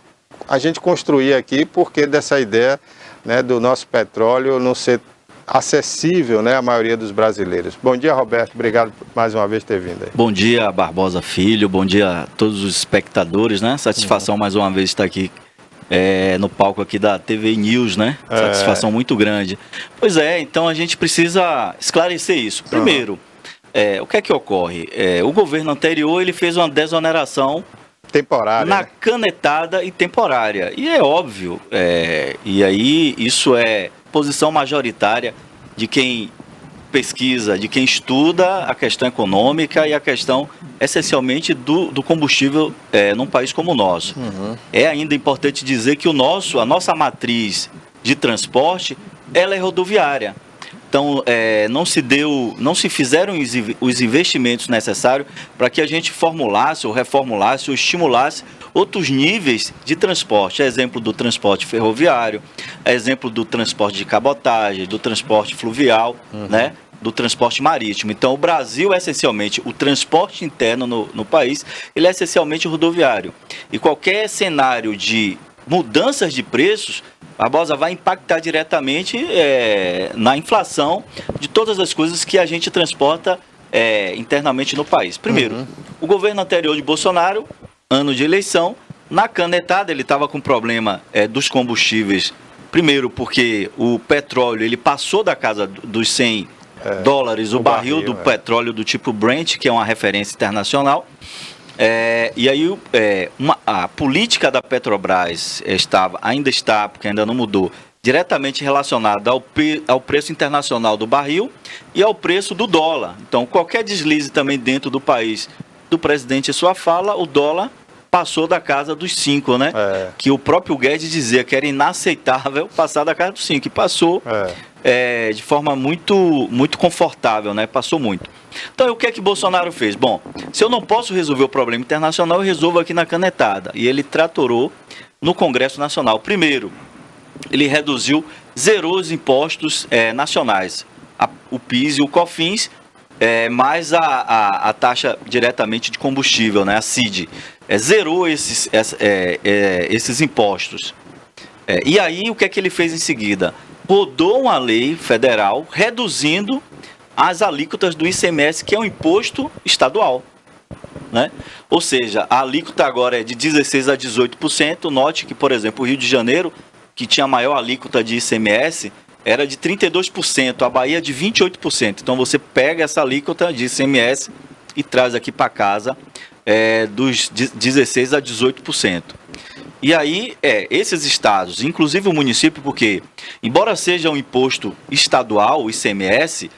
a gente construir aqui, porque dessa ideia, né, do nosso petróleo não ser acessível, né, à maioria dos brasileiros. Bom dia, Roberto. Obrigado por mais uma vez ter vindo aí. Bom dia, Barbosa Filho. Bom dia a todos os espectadores, né? Satisfação mais uma vez estar aqui no palco aqui da TV News, né? Satisfação muito grande. Pois é, então a gente precisa esclarecer isso. Primeiro, o que é que ocorre? O governo anterior, ele fez uma desoneração temporária, na né? Canetada e temporária. E é óbvio, e aí isso é posição majoritária de quem pesquisa, de quem estuda a questão econômica e a questão essencialmente do combustível num país como o nosso. É ainda importante dizer que a nossa matriz de transporte, ela é rodoviária. Então, não se fizeram os investimentos necessários para que a gente formulasse ou reformulasse ou estimulasse outros níveis de transporte. Exemplo do transporte ferroviário, exemplo do transporte de cabotagem, do transporte fluvial, né? Do transporte marítimo. Então, o Brasil, essencialmente, o transporte interno no país, ele é essencialmente rodoviário. E qualquer cenário de mudanças de preços, Barbosa, vai impactar diretamente na inflação de todas as coisas que a gente transporta internamente no país. Primeiro, o governo anterior de Bolsonaro, ano de eleição, na canetada ele estava com problema dos combustíveis. Primeiro, porque o petróleo ele passou da casa dos 100 dólares o barril do petróleo do tipo Brent, que é uma referência internacional. E aí a política da Petrobras ainda está, porque ainda não mudou, diretamente relacionada ao preço internacional do barril e ao preço do dólar. Então, qualquer deslize também dentro do país do presidente e sua fala, o dólar passou da casa dos 5, né? Que o próprio Guedes dizia que era inaceitável passar da casa dos 5, e passou de forma muito, muito confortável, né? Passou muito. Então, o que é que Bolsonaro fez? Bom, se eu não posso resolver o problema internacional, eu resolvo aqui na canetada. E ele tratorou no Congresso Nacional. Primeiro, ele zerou os impostos nacionais, o PIS e o COFINS, mais a taxa diretamente de combustível, né? A CID. Zerou esses impostos. E aí, o que é que ele fez em seguida? Rodou uma lei federal reduzindo as alíquotas do ICMS, que é um imposto estadual, né? Ou seja, a alíquota agora é de 16% a 18%. Note que, por exemplo, o Rio de Janeiro, que tinha a maior alíquota de ICMS, era de 32%, a Bahia de 28%. Então, você pega essa alíquota de ICMS e traz aqui para casa dos 16% a 18%. E aí, esses estados, inclusive o município, porque, embora seja um imposto estadual, o ICMS,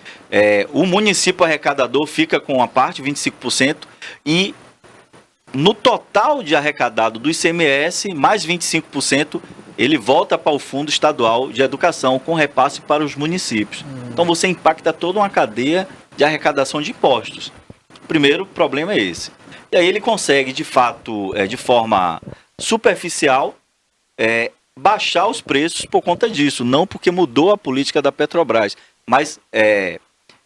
o município arrecadador fica com a parte, 25%, e no total de arrecadado do ICMS, mais 25%, ele volta para o Fundo Estadual de Educação, com repasse para os municípios. Então, você impacta toda uma cadeia de arrecadação de impostos. O primeiro problema é esse. E aí ele consegue, de fato, de forma superficial, baixar os preços por conta disso, não porque mudou a política da Petrobras, mas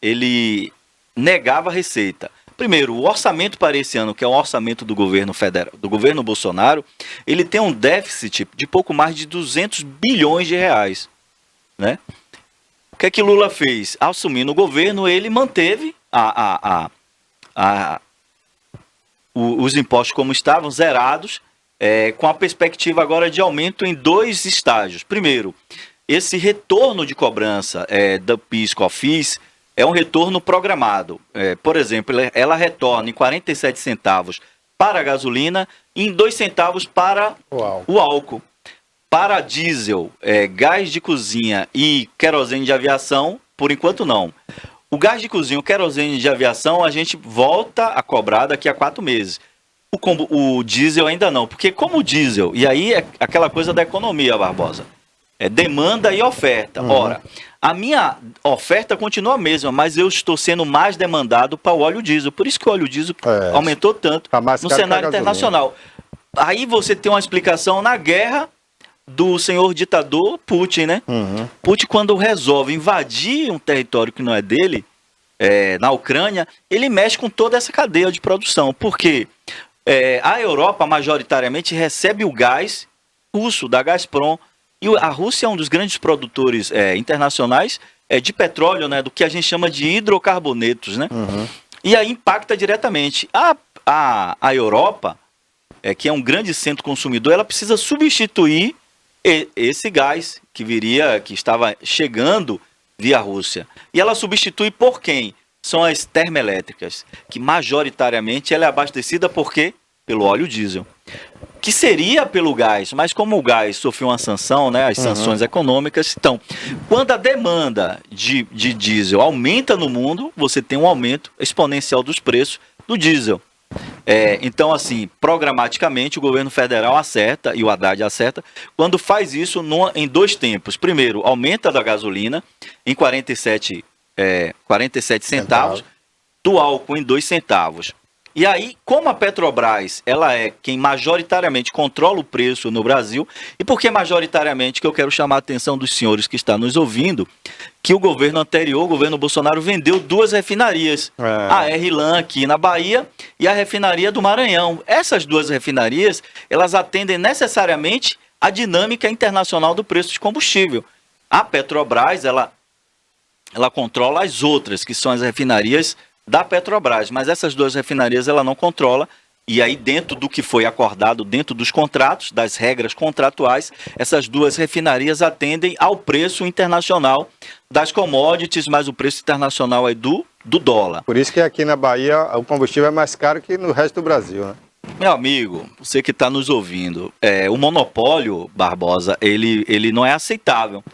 ele negava a receita. Primeiro, o orçamento para esse ano, que é o orçamento do governo federal, do governo Bolsonaro, ele tem um déficit de pouco mais de 200 bilhões de reais, né? O que é que Lula fez? Assumindo o governo, ele manteve os impostos como estavam, zerados, com a perspectiva agora de aumento em 2 estágios. Primeiro, esse retorno de cobrança do PIS/COFINS é um retorno programado. Por exemplo, ela retorna em 47 centavos para a gasolina e em 2 centavos para o álcool. Para diesel, gás de cozinha e querosene de aviação, por enquanto não. O gás de cozinha, o querosene de aviação, a gente volta a cobrar daqui a 4 meses. O diesel ainda não, porque como o diesel, e aí é aquela coisa da economia, Barbosa, demanda e oferta. Ora, a minha oferta continua a mesma, mas eu estou sendo mais demandado para o óleo diesel. Por isso que o óleo diesel aumentou tanto no cenário internacional. Aí você tem uma explicação na guerra do senhor ditador Putin, né? Putin, quando resolve invadir um território que não é dele, na Ucrânia, ele mexe com toda essa cadeia de produção. Porque a Europa, majoritariamente, recebe o gás russo, da Gazprom, e a Rússia é um dos grandes produtores internacionais de petróleo, né? Do que a gente chama de hidrocarbonetos, né? E aí impacta diretamente. A Europa, que é um grande centro consumidor, ela precisa substituir esse gás que estava chegando via Rússia. E ela substitui por quem? São as termoelétricas, que majoritariamente ela é abastecida por quê? Pelo óleo diesel. Que seria pelo gás, mas como o gás sofreu uma sanção, né, as sanções econômicas, então, quando a demanda de diesel aumenta no mundo, você tem um aumento exponencial dos preços do diesel. Então, assim, programaticamente, o governo federal acerta, e o Haddad acerta, quando faz isso em 2 tempos. Primeiro, aumenta da gasolina em 47 centavos, do álcool em 2 centavos. E aí, como a Petrobras, ela é quem majoritariamente controla o preço no Brasil, e por que majoritariamente que eu quero chamar a atenção dos senhores que estão nos ouvindo, que o governo anterior, o governo Bolsonaro, vendeu 2 refinarias, a RLAM aqui na Bahia e a refinaria do Maranhão. Essas 2 refinarias, elas atendem necessariamente a dinâmica internacional do preço de combustível. A Petrobras, ela controla as outras, que são as refinarias da Petrobras, mas essas 2 refinarias ela não controla, e aí dentro do que foi acordado, dentro dos contratos, das regras contratuais, essas 2 refinarias atendem ao preço internacional das commodities, mas o preço internacional é do dólar. Por isso que aqui na Bahia o combustível é mais caro que no resto do Brasil, né? Meu amigo, você que está nos ouvindo, o monopólio, Barbosa, ele não é aceitável,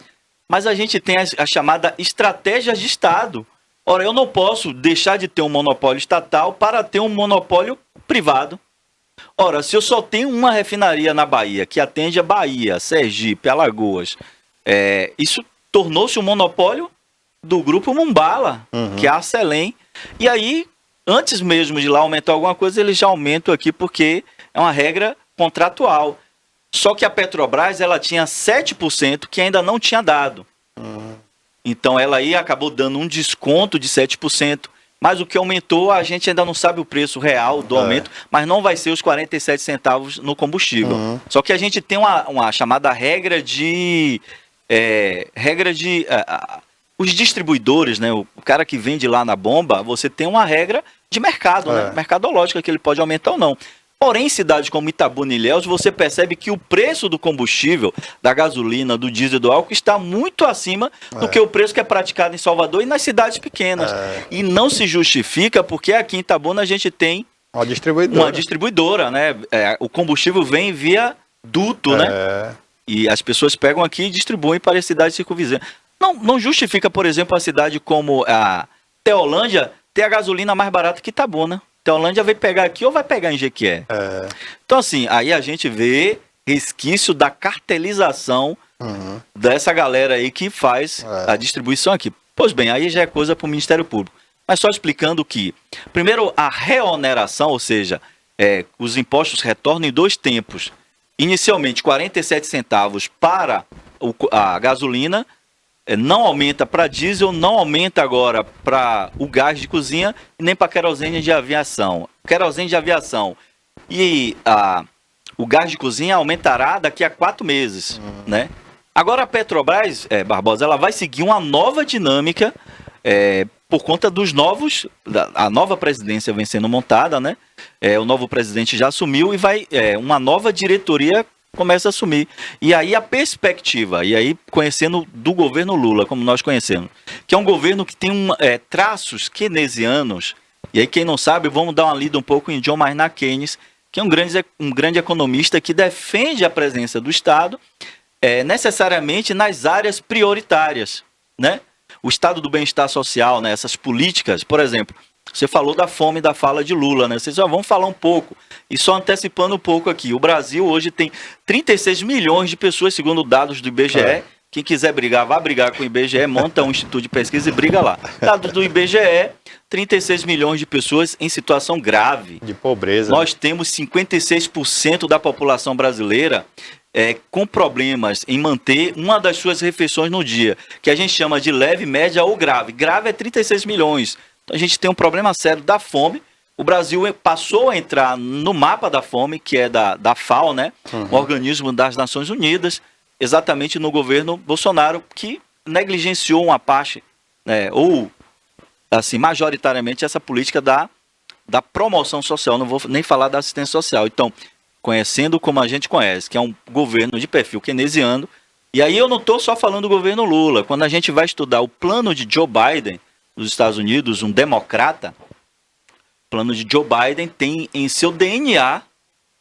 mas a gente tem a chamada estratégia de Estado. Ora, eu não posso deixar de ter um monopólio estatal para ter um monopólio privado. Ora, se eu só tenho uma refinaria na Bahia, que atende a Bahia, Sergipe, Alagoas, isso tornou-se um monopólio do grupo Mumbala, que é a Arcelém. E aí, antes mesmo de lá aumentar alguma coisa, eles já aumentam aqui porque é uma regra contratual. Só que a Petrobras, ela tinha 7% que ainda não tinha dado. Então ela aí acabou dando um desconto de 7%, mas o que aumentou, a gente ainda não sabe o preço real do aumento, mas não vai ser os 47 centavos no combustível. Só que a gente tem uma chamada regra de... os distribuidores, né? O cara que vende lá na bomba, você tem uma regra de mercado, né? Mercadológica, que ele pode aumentar ou não. Porém, em cidades como Itabuna e Ilhéus, você percebe que o preço do combustível, da gasolina, do diesel e do álcool está muito acima do que o preço que é praticado em Salvador e nas cidades pequenas. E não se justifica porque aqui em Itabuna a gente tem uma distribuidora, né? O combustível vem via duto, né? E as pessoas pegam aqui e distribuem para as cidades circunvizinhas. Não justifica, por exemplo, a cidade como a Teolândia ter a gasolina mais barata que Itabuna. Teolândia vai pegar aqui ou vai pegar em Jequié? Então, assim, aí a gente vê resquício da cartelização dessa galera aí que faz a distribuição aqui. Pois bem, aí já é coisa para o Ministério Público. Mas só explicando que, primeiro, a reoneração, ou seja, os impostos retornam em 2 tempos. Inicialmente, 47 centavos para a gasolina, não aumenta para diesel, não aumenta agora para o gás de cozinha, nem para querosene de aviação. Querosene de aviação e o gás de cozinha aumentará daqui a 4 meses, né? Agora a Petrobras, Barbosa, ela vai seguir uma nova dinâmica por conta dos a nova presidência vem sendo montada, né? O novo presidente já assumiu e uma nova diretoria começa a assumir. E aí a perspectiva, e aí conhecendo do governo Lula, como nós conhecemos, que é um governo que tem traços keynesianos, e aí quem não sabe, vamos dar uma lida um pouco em John Maynard Keynes, que é um grande economista que defende a presença do Estado necessariamente nas áreas prioritárias, né? O Estado do bem-estar social, né? Essas políticas, por exemplo, você falou da fome da fala de Lula, né? Vocês já vão falar um pouco. E só antecipando um pouco aqui. O Brasil hoje tem 36 milhões de pessoas, segundo dados do IBGE. Quem quiser brigar, vá brigar com o IBGE, monta um instituto de pesquisa e briga lá. Dados do IBGE, 36 milhões de pessoas em situação grave. De pobreza. Nós temos 56% da população brasileira com problemas em manter uma das suas refeições no dia, que a gente chama de leve, média ou grave. Grave é 36 milhões. Então a gente tem um problema sério da fome. O Brasil passou a entrar no mapa da fome, que é da FAO, né? Um organismo das Nações Unidas, exatamente no governo Bolsonaro, que negligenciou uma parte, ou assim, majoritariamente essa política da promoção social. Não vou nem falar da assistência social. Então, conhecendo como a gente conhece, que é um governo de perfil keynesiano, e aí eu não estou só falando do governo Lula. Quando a gente vai estudar o plano de Joe Biden dos Estados Unidos, um democrata, o plano de Joe Biden tem em seu DNA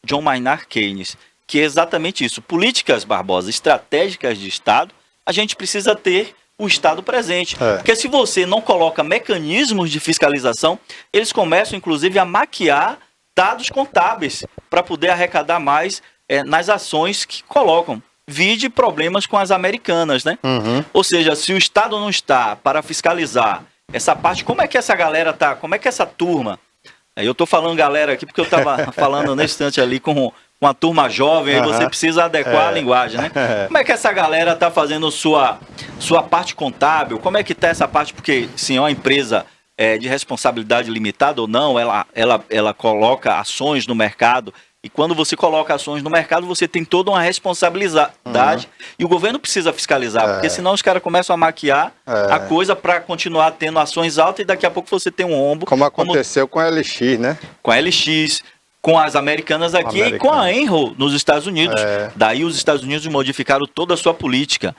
John Maynard Keynes, que é exatamente isso. Políticas, Barbosa, estratégicas de Estado, a gente precisa ter o Estado presente. Porque se você não coloca mecanismos de fiscalização, eles começam, inclusive, a maquiar dados contábeis para poder arrecadar mais nas ações que colocam. Vide problemas com as americanas, né? Ou seja, se o Estado não está para fiscalizar essa parte, como é que essa galera tá? Como é que essa turma Eu estou falando galera aqui porque eu estava falando nesse instante ali com uma turma jovem, aí você precisa adequar a linguagem, né? Como é que essa galera está fazendo sua parte contábil? Como é que está essa parte? Porque, sim, é uma empresa de responsabilidade limitada ou não, ela coloca ações no mercado, e quando você coloca ações no mercado, você tem toda uma responsabilidade, e o governo precisa fiscalizar, porque senão os caras começam a maquiar a coisa para continuar tendo ações altas, e daqui a pouco você tem um rombo. Como aconteceu com a LX, né? Com a LX, com as americanas aqui e com a Enron nos Estados Unidos. Daí os Estados Unidos modificaram toda a sua política.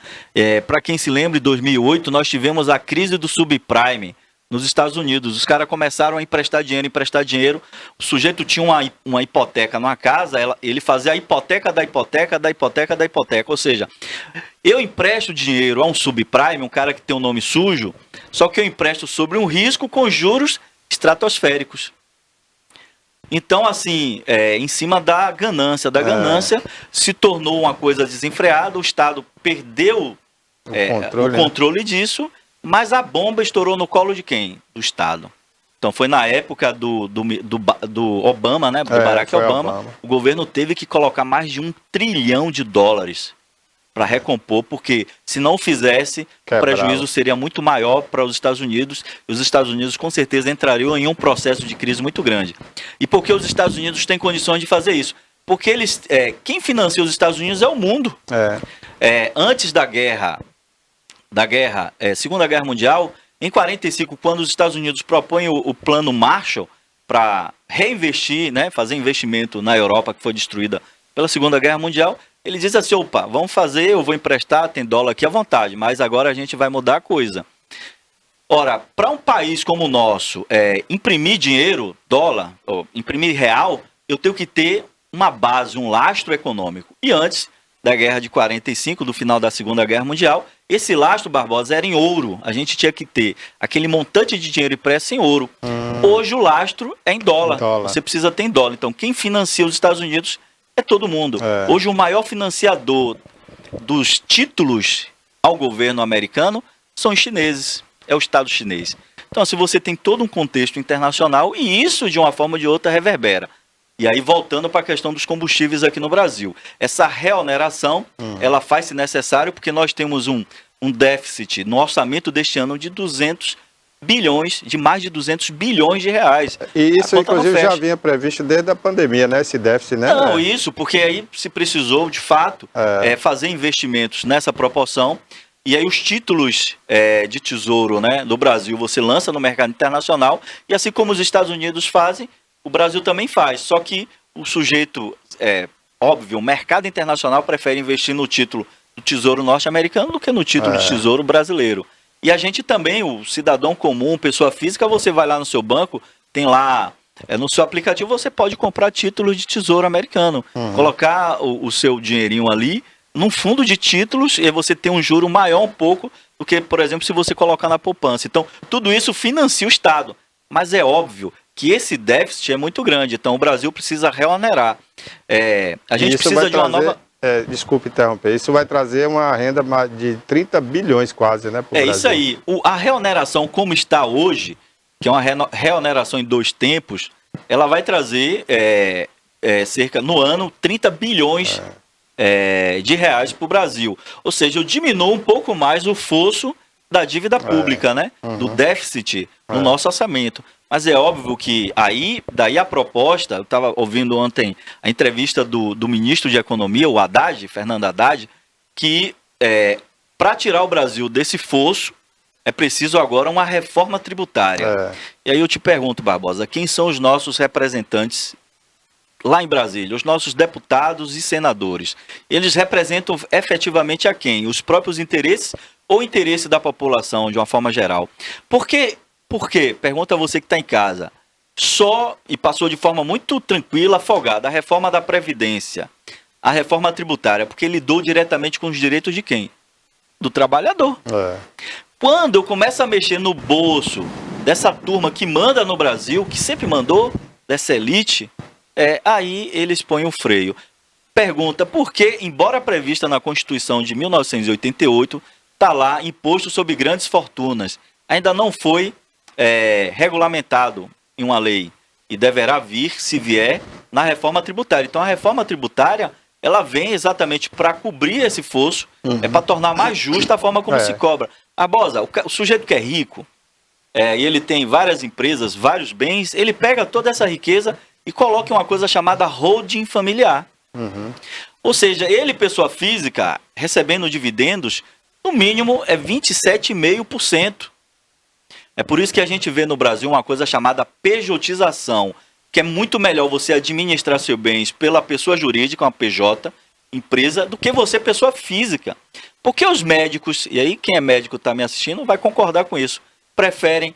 Para quem se lembra, em 2008 nós tivemos a crise do subprime nos Estados Unidos. Os caras começaram a emprestar dinheiro. O sujeito tinha uma hipoteca numa casa, ele fazia a hipoteca da hipoteca, da hipoteca, da hipoteca. Ou seja, eu empresto dinheiro a um subprime, um cara que tem um nome sujo, só que eu empresto sobre um risco com juros estratosféricos. Então, assim, em cima da ganância, se tornou uma coisa desenfreada, o Estado perdeu o controle disso, mas a bomba estourou no colo de quem? Do Estado. Então, foi na época do Obama, né? Do Barack Obama. O governo teve que colocar mais de $1 trilhão para recompor, porque se não fizesse, o prejuízo seria muito maior para os Estados Unidos, e os Estados Unidos com certeza entrariam em um processo de crise muito grande. E por que os Estados Unidos têm condições de fazer isso? Porque quem financia os Estados Unidos é o mundo. Antes da Segunda Guerra Mundial, em 45, quando os Estados Unidos propõem o plano Marshall para reinvestir, né, fazer investimento na Europa, que foi destruída pela Segunda Guerra Mundial, ele diz assim, opa, vamos fazer, eu vou emprestar, tem dólar aqui à vontade, mas agora a gente vai mudar a coisa. Ora, para um país como o nosso, imprimir dinheiro, dólar, ou imprimir real, eu tenho que ter uma base, um lastro econômico. E antes da Guerra de 45, do final da Segunda Guerra Mundial, esse lastro, Barbosa, era em ouro. A gente tinha que ter aquele montante de dinheiro impresso em ouro. Hoje o lastro é em dólar. Você precisa ter em dólar. Então, quem financia os Estados Unidos é todo mundo. Hoje o maior financiador dos títulos ao governo americano são os chineses, é o Estado chinês. Então, se você tem todo um contexto internacional, e isso de uma forma ou de outra reverbera. E aí, voltando para a questão dos combustíveis aqui no Brasil, essa reoneração, ela faz-se necessário porque nós temos um déficit no orçamento deste ano de mais de 200 bilhões de reais. E isso, inclusive, já vinha previsto desde a pandemia, né? Esse déficit, né? Não, isso, porque aí se precisou, de fato, fazer investimentos nessa proporção. E aí os títulos de tesouro, né, do Brasil, você lança no mercado internacional, e assim como os Estados Unidos fazem, o Brasil também faz. Só que o sujeito, óbvio, o mercado internacional prefere investir no título do Tesouro norte-americano do que no título de Tesouro brasileiro. E a gente também, o cidadão comum, pessoa física, você vai lá no seu banco, tem lá, no seu aplicativo, você pode comprar títulos de Tesouro americano, colocar o seu dinheirinho ali num fundo de títulos, e você tem um juro maior um pouco do que, por exemplo, se você colocar na poupança. Então, tudo isso financia o Estado. Mas é óbvio que esse déficit é muito grande, então o Brasil precisa reonerar. A gente precisa de uma nova... Desculpe interromper, isso vai trazer uma renda de 30 bilhões quase, né? Brasil. Isso aí. A reoneração como está hoje, que é uma reoneração em 2 tempos, ela vai trazer cerca, no ano, 30 bilhões de reais para o Brasil. Ou seja, eu diminuo um pouco mais o fosso da dívida pública, né? Do déficit no nosso orçamento. Mas é óbvio que daí a proposta, eu estava ouvindo ontem a entrevista do ministro de Economia, o Haddad, Fernando Haddad, que para tirar o Brasil desse fosso, é preciso agora uma reforma tributária. E aí eu te pergunto, Barbosa, quem são os nossos representantes lá em Brasília, os nossos deputados e senadores? Eles representam efetivamente a quem? Os próprios interesses ou o interesse da população de uma forma geral? Por quê? Pergunta você que está em casa. E passou de forma muito tranquila, afogada, a reforma da Previdência, a reforma tributária, porque lidou diretamente com os direitos de quem? Do trabalhador. Quando eu começo a mexer no bolso dessa turma que manda no Brasil, que sempre mandou, dessa elite, aí eles põem o freio. Pergunta por que, embora prevista na Constituição de 1988, está lá imposto sobre grandes fortunas. Ainda não foi regulamentado em uma lei. e deverá vir, se vier, na reforma tributária. Então a reforma tributária, ela vem exatamente para cobrir esse fosso, para tornar mais justa a forma como se cobra. Barbosa, o sujeito que é rico, e ele tem várias empresas, vários bens, ele pega toda essa riqueza e coloca em uma coisa chamada holding familiar. Ou seja, ele, pessoa física, recebendo dividendos, no mínimo é 27,5%. É por isso que a gente vê no Brasil uma coisa chamada pejotização, que é muito melhor você administrar seus bens pela pessoa jurídica, uma PJ, empresa, do que você, pessoa física. Porque os médicos, e aí quem é médico está me assistindo vai concordar com isso, preferem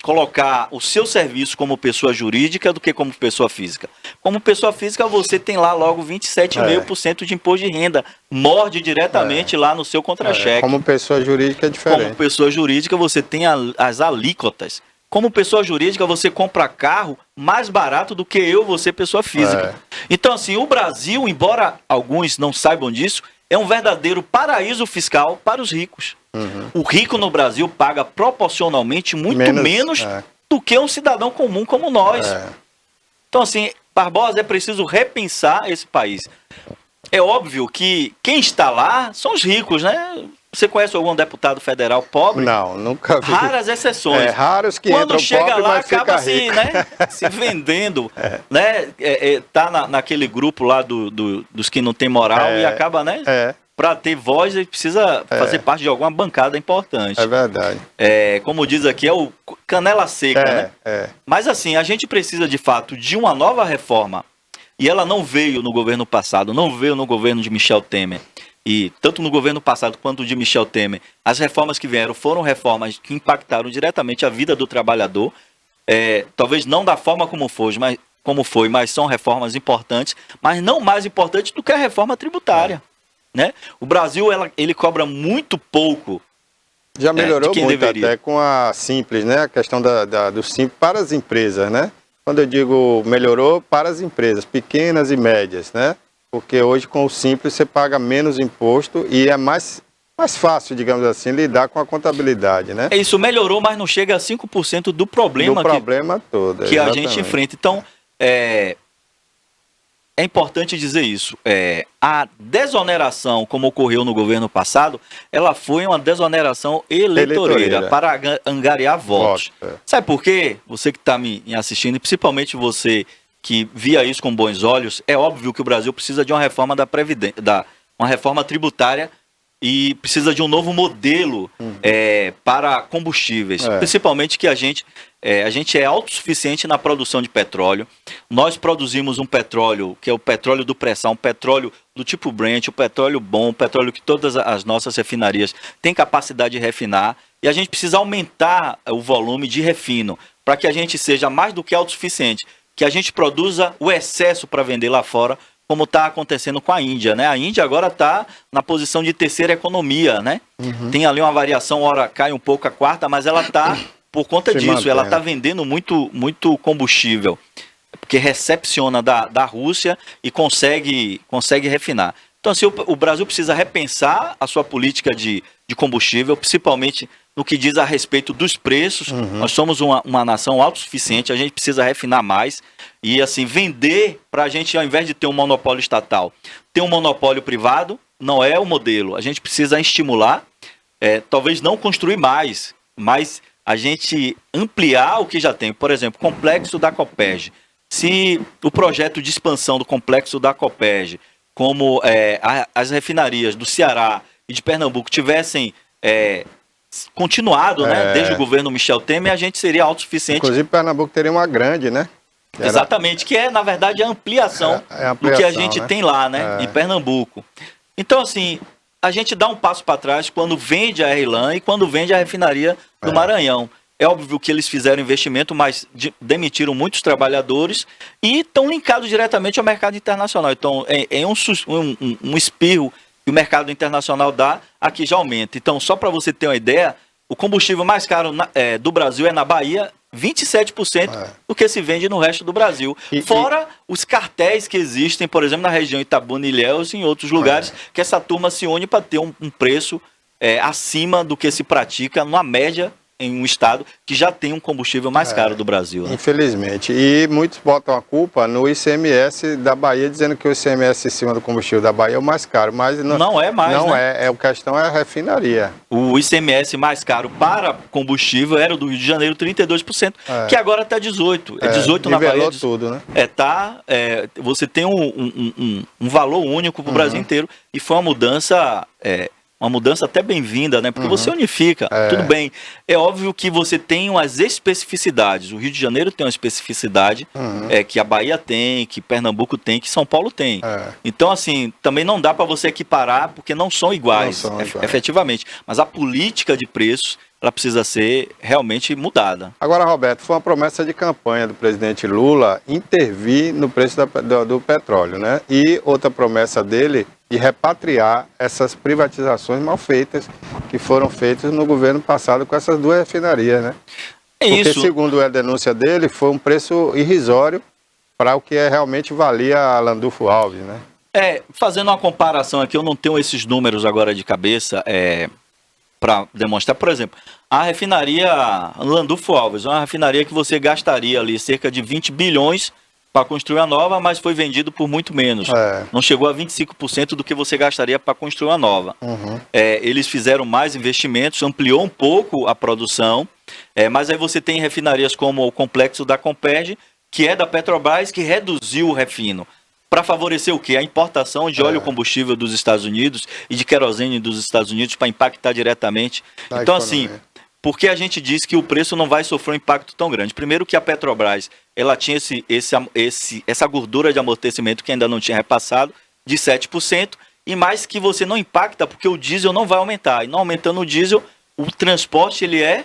colocar o seu serviço como pessoa jurídica do que como pessoa física. Como pessoa física, você tem lá logo 27,5% de imposto de renda. Morde diretamente lá no seu contra-cheque. Como pessoa jurídica é diferente. Como pessoa jurídica, você tem as alíquotas. Como pessoa jurídica, você compra carro mais barato do que você, pessoa física. Então, assim, o Brasil, embora alguns não saibam disso, é um verdadeiro paraíso fiscal para os ricos. O rico no Brasil paga proporcionalmente muito menos do que um cidadão comum como nós. Então, assim, Barbosa, é preciso repensar esse país. É óbvio que quem está lá são os ricos, né? Você conhece algum deputado federal pobre? Não, nunca vi. Raras exceções. Raros que quando entram chega pobre, lá, mas acaba fica rico. se vendendo, né? Tá naquele grupo lá dos que não tem moral e acaba, né? Para ter voz, ele precisa fazer parte de alguma bancada importante. É verdade. Como diz aqui, é o canela seca, né? Mas assim, a gente precisa de fato de uma nova reforma. E ela não veio no governo passado, não veio no governo de Michel Temer. E tanto no governo passado quanto de Michel Temer, as reformas que vieram foram reformas que impactaram diretamente a vida do trabalhador. Talvez não da forma como foi, mas são reformas importantes, mas não mais importantes do que a reforma tributária. Né? O Brasil ele cobra muito pouco. Já melhorou muito até com a Simples, né? A questão do Simples para as empresas, né? Quando eu digo melhorou para as empresas pequenas e médias, né? Porque hoje com o Simples você paga menos imposto e é mais fácil, digamos assim, lidar com a contabilidade, né? Isso melhorou, mas não chega a 5% do problema, todo, que a gente enfrenta. Então, é importante dizer isso. A desoneração, como ocorreu no governo passado, ela foi uma desoneração eleitoreira para angariar votos. Sabe por quê? Você que está me assistindo, e principalmente você que via isso com bons olhos, é óbvio que o Brasil precisa de uma reforma uma reforma tributária e precisa de um novo modelo para combustíveis. Principalmente que a gente é autossuficiente na produção de petróleo. Nós produzimos um petróleo, que é o petróleo do pré-sal, um petróleo do tipo Brent, o petróleo bom, o petróleo que todas as nossas refinarias têm capacidade de refinar. E a gente precisa aumentar o volume de refino para que a gente seja mais do que autossuficiente, que a gente produza o excesso para vender lá fora, como está acontecendo com a Índia, né? A Índia agora está na posição de terceira economia, né? Tem ali uma variação, hora cai um pouco a quarta, mas ela está, por conta disso, ela está vendendo muito combustível, porque recepciona da Rússia e consegue refinar. Então, assim, o Brasil precisa repensar a sua política de combustível, principalmente no que diz a respeito dos preços. Nós somos uma nação autossuficiente, a gente precisa refinar mais e, assim, vender para a gente, ao invés de ter um monopólio estatal, ter um monopólio privado, não é o modelo. A gente precisa estimular, talvez não construir mais, mas a gente ampliar o que já tem. Por exemplo, complexo da Copérgia. Se o projeto de expansão do complexo da Copérgia, como as refinarias do Ceará e de Pernambuco tivessem continuado, né, desde o governo Michel Temer, a gente seria autossuficiente. Inclusive, Pernambuco teria uma grande, né? Exatamente, que na verdade, a ampliação, do que a gente tem lá, né, em Pernambuco. Então, assim, a gente dá um passo para trás quando vende a RLAM e quando vende a refinaria do Maranhão. É óbvio que eles fizeram investimento, mas demitiram muitos trabalhadores e estão linkados diretamente ao mercado internacional. Então, um espirro que o mercado internacional dá, aqui já aumenta. Então, só para você ter uma ideia, o combustível mais caro do Brasil é na Bahia, 27% do que se vende no resto do Brasil. Fora os cartéis que existem, por exemplo, na região Itabuna e Ilhéus e em outros lugares, que essa turma se une para ter um preço acima do que se pratica na média em um estado que já tem um combustível mais caro do Brasil. Né? Infelizmente. E muitos botam a culpa no ICMS da Bahia, dizendo que o ICMS em cima do combustível da Bahia é o mais caro, mas não é mais, não né? A questão é a refinaria. O ICMS mais caro para combustível era o do Rio de Janeiro, 32%, que agora está 18%. É 18% na Bahia. Tudo, né? Você tem um valor único para o Brasil inteiro, e foi uma mudança até bem-vinda, né? Porque você unifica, tudo bem. É óbvio que você tem umas especificidades. O Rio de Janeiro tem uma especificidade que a Bahia tem, que Pernambuco tem, que São Paulo tem. Então, assim, também não dá para você equiparar, porque não são iguais, efetivamente. Mas a política de preços, ela precisa ser realmente mudada. Agora, Roberto, foi uma promessa de campanha do presidente Lula intervir no preço do petróleo, né? E outra promessa dele de repatriar essas privatizações mal feitas que foram feitas no governo passado com essas duas refinarias, né? Porque, segundo a denúncia dele, foi um preço irrisório para o que realmente valia a Landulfo Alves, né? Fazendo uma comparação aqui, eu não tenho esses números agora de cabeça, para demonstrar, por exemplo, a refinaria Landulfo Alves, uma refinaria que você gastaria ali cerca de 20 bilhões para construir a nova, mas foi vendido por muito menos. Não chegou a 25% do que você gastaria para construir a nova. Eles fizeram mais investimentos, ampliou um pouco a produção, mas aí você tem refinarias como o complexo da Comperj, que é da Petrobras, que reduziu o refino. Para favorecer o quê? A importação de óleo combustível dos Estados Unidos e de querosene dos Estados Unidos para impactar diretamente. Então, assim, por que a gente diz que o preço não vai sofrer um impacto tão grande? Primeiro que a Petrobras, ela tinha essa gordura de amortecimento que ainda não tinha repassado, de 7%, e mais que você não impacta, porque o diesel não vai aumentar. E não aumentando o diesel, o transporte ele é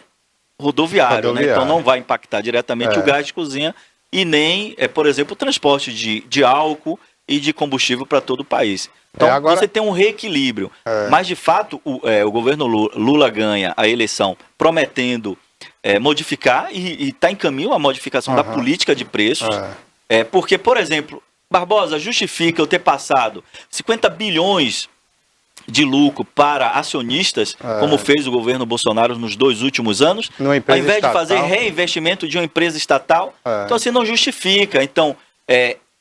rodoviário. Né? Então não vai impactar diretamente o gás de cozinha, e nem, por exemplo, o transporte de álcool e de combustível para todo o país. Então, você tem um reequilíbrio. Mas, de fato, o governo Lula ganha a eleição prometendo modificar, e está em caminho a modificação da política de preços. Porque, por exemplo, Barbosa justifica eu ter passado 50 bilhões de lucro para acionistas, como fez o governo Bolsonaro nos 2 últimos anos, ao invés de fazer reinvestimento de uma empresa estatal. Então, assim, não justifica. Então,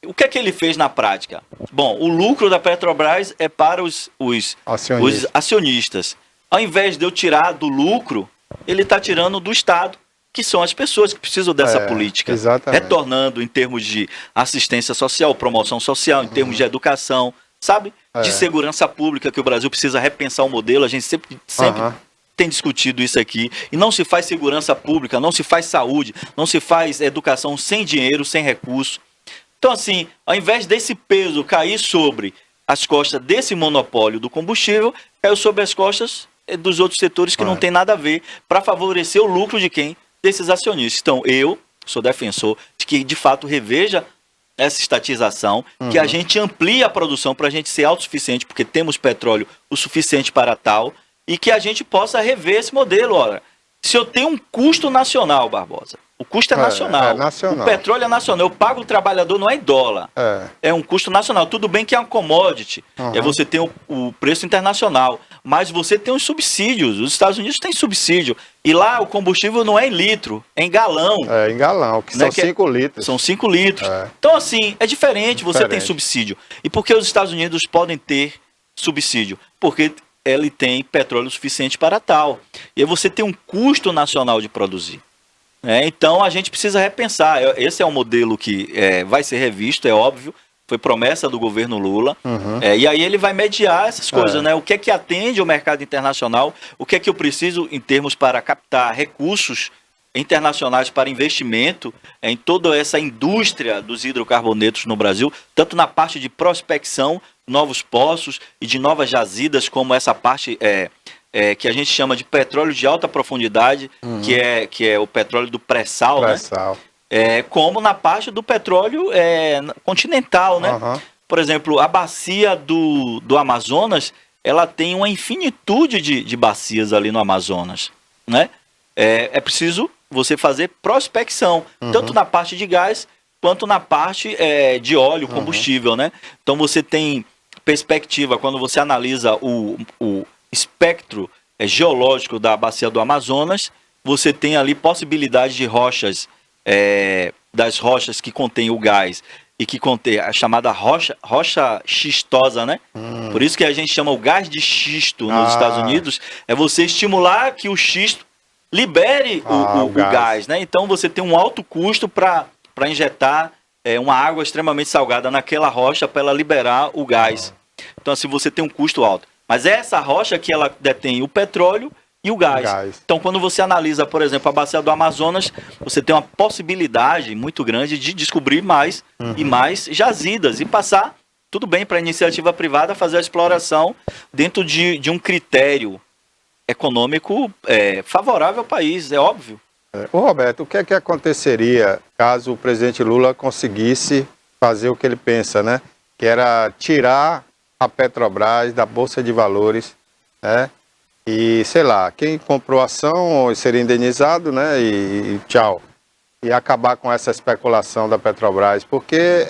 o que é que ele fez na prática? Bom, o lucro da Petrobras é para os acionistas. Ao invés de eu tirar do lucro, ele está tirando do Estado, que são as pessoas que precisam dessa política. Exatamente. Retornando em termos de assistência social, promoção social, em termos de educação, sabe? De segurança pública, que o Brasil precisa repensar o modelo. A gente sempre tem discutido isso aqui. E não se faz segurança pública, não se faz saúde, não se faz educação sem dinheiro, sem recurso. Então, assim, ao invés desse peso cair sobre as costas desse monopólio do combustível, caiu sobre as costas dos outros setores que não tem nada a ver, para favorecer o lucro de quem? Desses acionistas. Então, eu sou defensor de que, de fato, reveja essa estatização, que a gente amplie a produção para a gente ser autossuficiente, porque temos petróleo o suficiente para tal, e que a gente possa rever esse modelo. Olha, se eu tenho um custo nacional, Barbosa, o custo é nacional. O petróleo é nacional. Eu pago o trabalhador, não é em dólar. É um custo nacional. Tudo bem que é uma commodity. Você tem o preço internacional. Mas você tem os subsídios. Os Estados Unidos têm subsídio. E lá o combustível não é em litro, é em galão. Em galão, que são 5 litros. São 5 litros. Então, assim, é diferente. Você tem subsídio. E por que os Estados Unidos podem ter subsídio? Porque ele tem petróleo suficiente para tal. E aí você tem um custo nacional de produzir. Então a gente precisa repensar. Esse é um modelo que vai ser revisto, é óbvio. Foi promessa do governo Lula. E aí ele vai mediar essas coisas, né? O que é que atende ao mercado internacional? O que é que eu preciso em termos para captar recursos internacionais para investimento em toda essa indústria dos hidrocarbonetos no Brasil, tanto na parte de prospecção, novos poços e de novas jazidas, como essa parte que a gente chama de petróleo de alta profundidade, que é o petróleo do pré-sal, né? Como na parte do petróleo continental, né? Por exemplo, a bacia do Amazonas, ela tem uma infinitude de bacias ali no Amazonas, né? É preciso você fazer prospecção, tanto na parte de gás, quanto na parte de óleo, combustível, né? Então você tem perspectiva, quando você analisa o espectro geológico da bacia do Amazonas, você tem ali possibilidade de rochas, das rochas que contêm o gás e que contém a chamada rocha xistosa, né? Por isso que a gente chama o gás de xisto nos Estados Unidos, é você estimular que o xisto libere o gás, né? Então você tem um alto custo para injetar uma água extremamente salgada naquela rocha para ela liberar o gás. Então assim, você tem um custo alto. Mas é essa rocha que ela detém o petróleo e o gás. Então, quando você analisa, por exemplo, a bacia do Amazonas, você tem uma possibilidade muito grande de descobrir mais e mais jazidas e passar, tudo bem, para a iniciativa privada fazer a exploração dentro de um critério econômico favorável ao país, é óbvio. Ô Roberto, o que é que aconteceria caso o presidente Lula conseguisse fazer o que ele pensa, né? Que era tirar a Petrobras da Bolsa de Valores, né? E, sei lá, quem comprou a ação seria indenizado, né? E tchau. E acabar com essa especulação da Petrobras, porque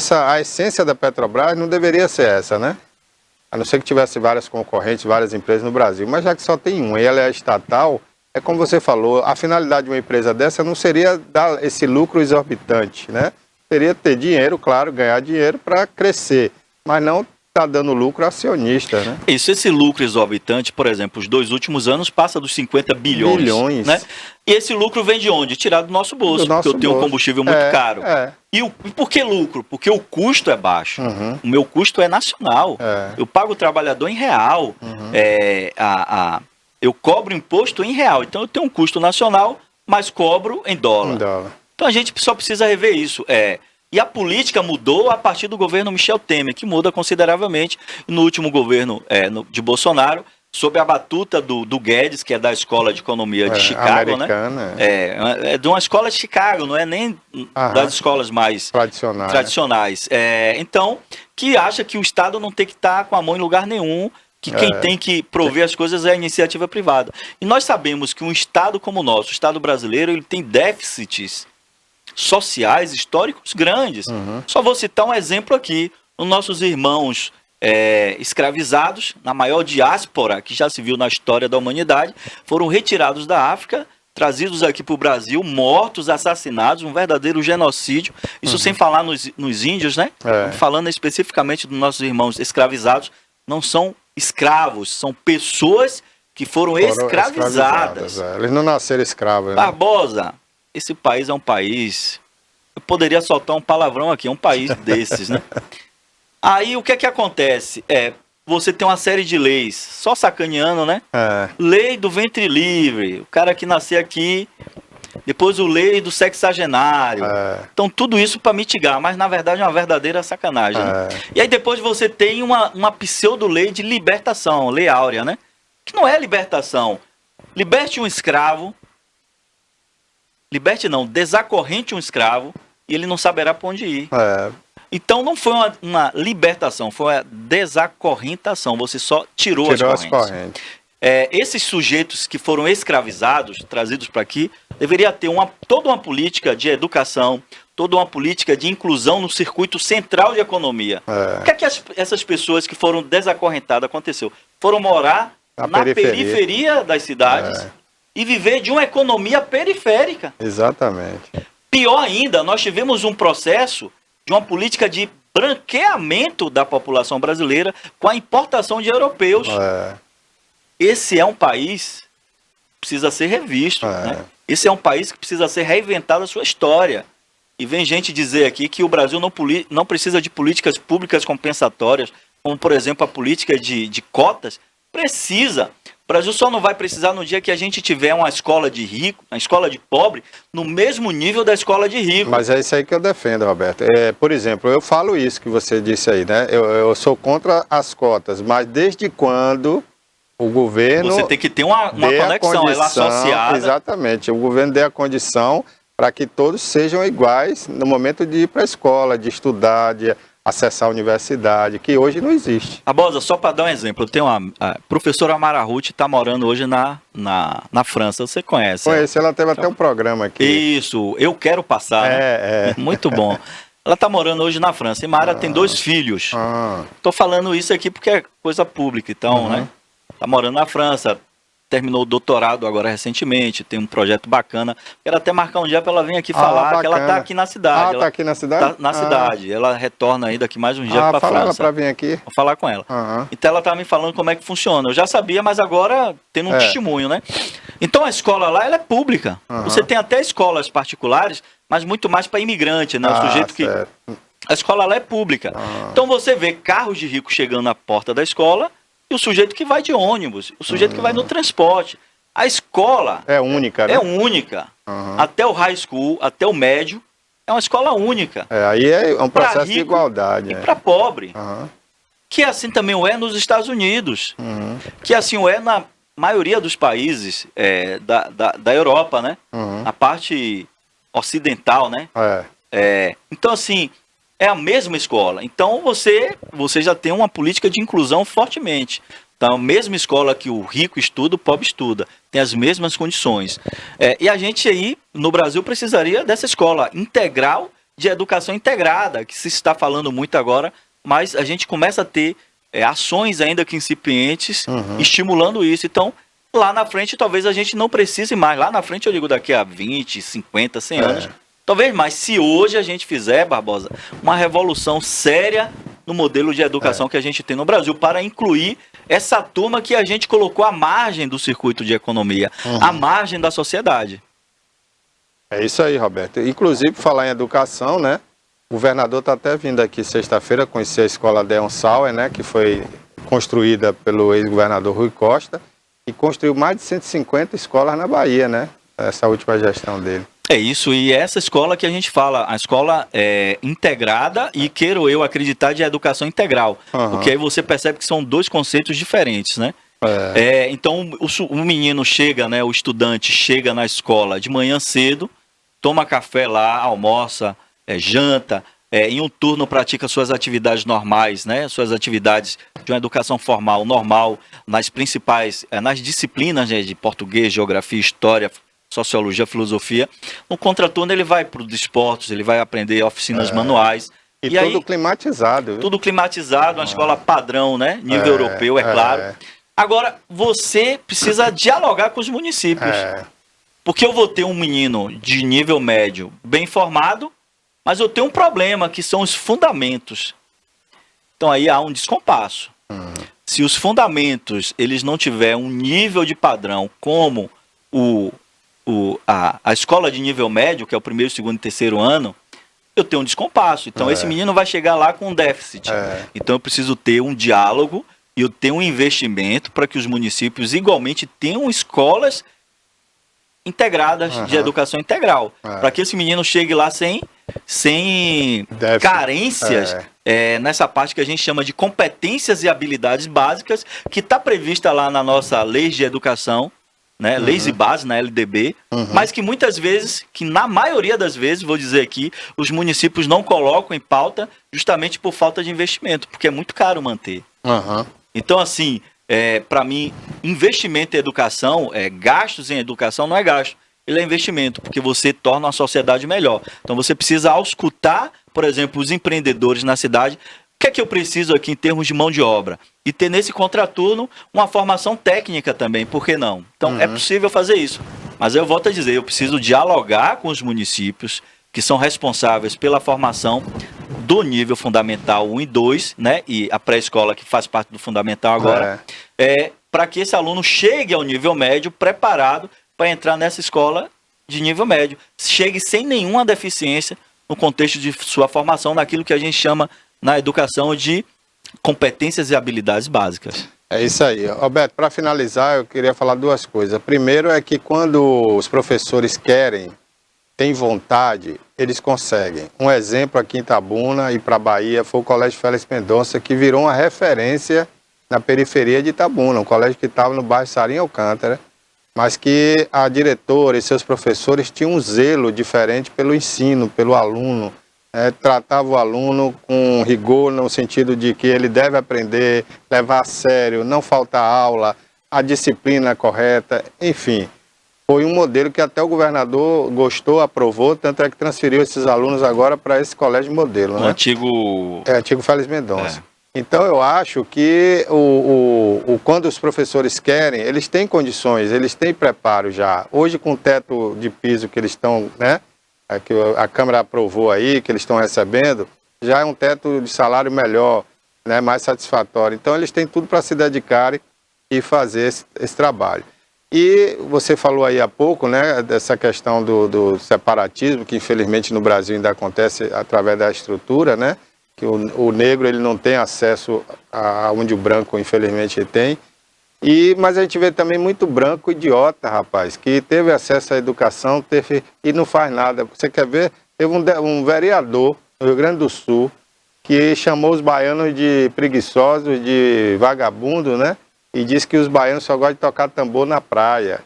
a essência da Petrobras não deveria ser essa, né? A não ser que tivesse várias concorrentes, várias empresas no Brasil. Mas já que só tem uma e ela é estatal, é como você falou, a finalidade de uma empresa dessa não seria dar esse lucro exorbitante, né? Seria ter dinheiro, claro, ganhar dinheiro para crescer, mas não está dando lucro acionista, né? Isso, esse lucro exorbitante, por exemplo, os 2 últimos anos passa dos 50 bilhões. Né? E esse lucro vem de onde? Tirado do nosso bolso, porque eu tenho um combustível muito caro. E por que lucro? Porque o custo é baixo. O meu custo é nacional. Eu pago o trabalhador em real. Eu cobro imposto em real. Então eu tenho um custo nacional, mas cobro em dólar. Então a gente só precisa rever isso. E a política mudou a partir do governo Michel Temer, que muda consideravelmente. No último governo de Bolsonaro, sob a batuta do Guedes, que é da Escola de Economia de Chicago, americana, né? É de uma escola de Chicago, não é nem das escolas mais tradicionais. Então, que acha que o Estado não tem que estar com a mão em lugar nenhum, que quem tem que prover as coisas é a iniciativa privada. E nós sabemos que um Estado como o nosso, o Estado brasileiro, ele tem déficits sociais, históricos grandes. Só vou citar um exemplo aqui. Os nossos irmãos escravizados, na maior diáspora que já se viu na história da humanidade, foram retirados da África, trazidos aqui para o Brasil, mortos, assassinados, um verdadeiro genocídio. Isso sem falar nos índios, né? Falando especificamente dos nossos irmãos escravizados, não são escravos, são pessoas que foram escravizadas. Eles não nasceram escravos. Né? Barbosa, esse país é um país... Eu poderia soltar um palavrão aqui, é um país desses, né? Aí o que é que acontece? Você tem uma série de leis, só sacaneando, né? Lei do ventre livre, o cara que nasceu aqui, depois o lei do sexagenário. Então tudo isso para mitigar, mas na verdade é uma verdadeira sacanagem. Né? E aí depois você tem uma pseudo-lei de libertação, lei áurea, né? Que não é libertação. Liberte um escravo, desacorrente um escravo e ele não saberá para onde ir. Então não foi uma libertação, foi uma desacorrentação. Você só tirou as correntes. Esses sujeitos que foram escravizados, trazidos para aqui, deveria ter toda uma política de educação, toda uma política de inclusão no circuito central de economia. O que é que essas pessoas que foram desacorrentadas aconteceu? Foram morar na periferia das cidades e viver de uma economia periférica. Exatamente. Pior ainda, nós tivemos um processo de uma política de branqueamento da população brasileira com a importação de europeus. Esse é um país que precisa ser revisto. Né? Esse é um país que precisa ser reinventado a sua história. E vem gente dizer aqui que o Brasil não precisa de políticas públicas compensatórias, como, por exemplo, a política de cotas. Precisa. O Brasil só não vai precisar no dia que a gente tiver uma escola de rico, uma escola de pobre, no mesmo nível da escola de rico. Mas é isso aí que eu defendo, Roberto. Por exemplo, eu falo isso que você disse aí, né? Eu sou contra as cotas, mas desde quando o governo... Você tem que ter uma conexão, ela associada. Exatamente, o governo dê a condição para que todos sejam iguais no momento de ir para a escola, de estudar, de acessar a universidade, que hoje não existe. Barbosa, só para dar um exemplo, eu tenho a professora Amara Ruth, está morando hoje na França, você conhece? Conheço, ela teve até um programa aqui. Isso, Eu Quero Passar. Muito bom. Ela está morando hoje na França, e Mara tem 2 filhos. Estou falando isso aqui porque é coisa pública, então, né? Está morando na França, terminou o doutorado agora recentemente, tem um projeto bacana. Quero até marcar um dia para ela vir aqui falar, que ela está aqui na cidade. Está aqui na cidade? Tá na cidade. Ela retorna aí daqui mais um dia para a França. Fala para vir aqui. Vou falar com ela. Então ela está me falando como é que funciona. Eu já sabia, mas agora tendo um testemunho, né? Então a escola lá, ela é pública. Você tem até escolas particulares, mas muito mais para imigrante, né? O sujeito que... A escola lá é pública. Então você vê carros de rico chegando na porta da escola e o sujeito que vai de ônibus, o sujeito que vai no transporte. A escola... É única, né? É única. Até o high school, até o médio, é uma escola única. Aí é um processo de igualdade. E para pobre. Que assim também o é nos Estados Unidos. Que assim o é na maioria dos países da Europa, né? Na parte ocidental, né? Então assim... É a mesma escola. Então você já tem uma política de inclusão fortemente. Então, a mesma escola que o rico estuda, o pobre estuda. Tem as mesmas condições. E a gente aí, no Brasil, precisaria dessa escola integral de educação integrada, que se está falando muito agora, mas a gente começa a ter ações ainda que incipientes, estimulando isso. Então, lá na frente, talvez a gente não precise mais. Lá na frente, eu digo daqui a 20, 50, 100 anos... Talvez mais, se hoje a gente fizer, Barbosa, uma revolução séria no modelo de educação que a gente tem no Brasil, para incluir essa turma que a gente colocou à margem do circuito de economia, à margem da sociedade. É isso aí, Roberto. Inclusive, falar em educação, né? O governador está até vindo aqui sexta-feira conhecer a escola Deon Sauer, né? Que foi construída pelo ex-governador Rui Costa e construiu mais de 150 escolas na Bahia, né? Essa última gestão dele. É isso, e essa escola que a gente fala, a escola é integrada e quero eu acreditar de educação integral, porque aí você percebe que são dois conceitos diferentes, né? Então o menino chega, né, o estudante chega na escola de manhã cedo, toma café lá, almoça, janta, em um turno pratica suas atividades normais, né, suas atividades de uma educação formal normal, nas principais, nas disciplinas, né, de português, geografia, história, sociologia, filosofia. No contraturno ele vai para os esportes, ele vai aprender oficinas manuais. E tudo aí, climatizado. Viu? Tudo climatizado, uma escola padrão, né? Nível europeu, é claro. Agora, você precisa dialogar com os municípios. Porque eu vou ter um menino de nível médio bem formado, mas eu tenho um problema, que são os fundamentos. Então aí há um descompasso. Se os fundamentos eles não tiverem um nível de padrão como a escola de nível médio, que é o primeiro, segundo e terceiro ano, eu tenho um descompasso. Então esse menino vai chegar lá com um déficit. Então eu preciso ter um diálogo e eu tenho um investimento para que os municípios igualmente tenham escolas integradas de educação integral. Para que esse menino chegue lá sem carências nessa parte que a gente chama de competências e habilidades básicas, que está prevista lá na nossa lei de educação, né, leis e bases na LDB, mas que muitas vezes, que na maioria das vezes, vou dizer aqui, os municípios não colocam em pauta justamente por falta de investimento, porque é muito caro manter. Então, assim, para mim, investimento em educação, gastos em educação não é gasto, ele é investimento, porque você torna a sociedade melhor. Então você precisa auscultar, por exemplo, os empreendedores na cidade. O que é que eu preciso aqui em termos de mão de obra? E ter nesse contraturno uma formação técnica também, por que não? Então é possível fazer isso. Mas eu volto a dizer, eu preciso dialogar com os municípios que são responsáveis pela formação do nível fundamental 1 e 2, né? E a pré-escola que faz parte do fundamental agora, para que esse aluno chegue ao nível médio preparado para entrar nessa escola de nível médio. Chegue sem nenhuma deficiência no contexto de sua formação, naquilo que a gente chama na educação de competências e habilidades básicas. É isso aí. Roberto, para finalizar, eu queria falar duas coisas. Primeiro é que quando os professores querem, têm vontade, eles conseguem. Um exemplo aqui em Itabuna e para a Bahia foi o Colégio Félix Mendonça, que virou uma referência na periferia de Itabuna, um colégio que estava no bairro Sarim Alcântara, mas que a diretora e seus professores tinham um zelo diferente pelo ensino, pelo aluno. Tratava o aluno com rigor no sentido de que ele deve aprender, levar a sério, não faltar aula, a disciplina correta, enfim. Foi um modelo que até o governador gostou, aprovou, tanto é que transferiu esses alunos agora para esse colégio modelo. O né? antigo... antigo Félix Mendonça. Então eu acho que quando os professores querem, eles têm condições, eles têm preparo já. Hoje com o teto de piso que eles estão, né, que a Câmara aprovou aí, que eles estão recebendo, já é um teto de salário melhor, né, mais satisfatório. Então eles têm tudo para se dedicarem e fazer esse trabalho. E você falou aí há pouco, né, dessa questão do separatismo, que infelizmente no Brasil ainda acontece através da estrutura, né, que o negro ele não tem acesso a onde o branco infelizmente tem. Mas a gente vê também muito branco idiota, rapaz, que teve acesso à educação e não faz nada. Você quer ver? Teve um vereador no Rio Grande do Sul que chamou os baianos de preguiçosos, de vagabundos, né? E disse que os baianos só gostam de tocar tambor na praia.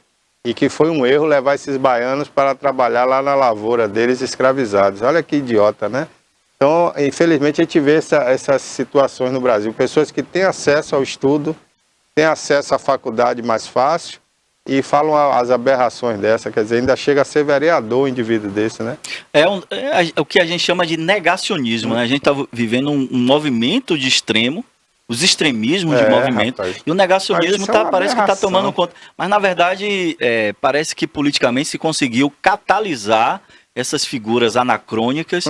E que foi um erro levar esses baianos para trabalhar lá na lavoura deles escravizados. Olha que idiota, né? Então, infelizmente, a gente vê essas situações no Brasil. Pessoas que têm acesso ao estudo, têm acesso à faculdade mais fácil e falam as aberrações dessa. Quer dizer, ainda chega a ser vereador um indivíduo desse, né? É o que a gente chama de negacionismo, né? A gente está vivendo um movimento de extremo, os extremismos de movimento, rapaz. E o negacionismo parece que está tomando conta. Mas, na verdade, parece que politicamente se conseguiu catalisar essas figuras anacrônicas,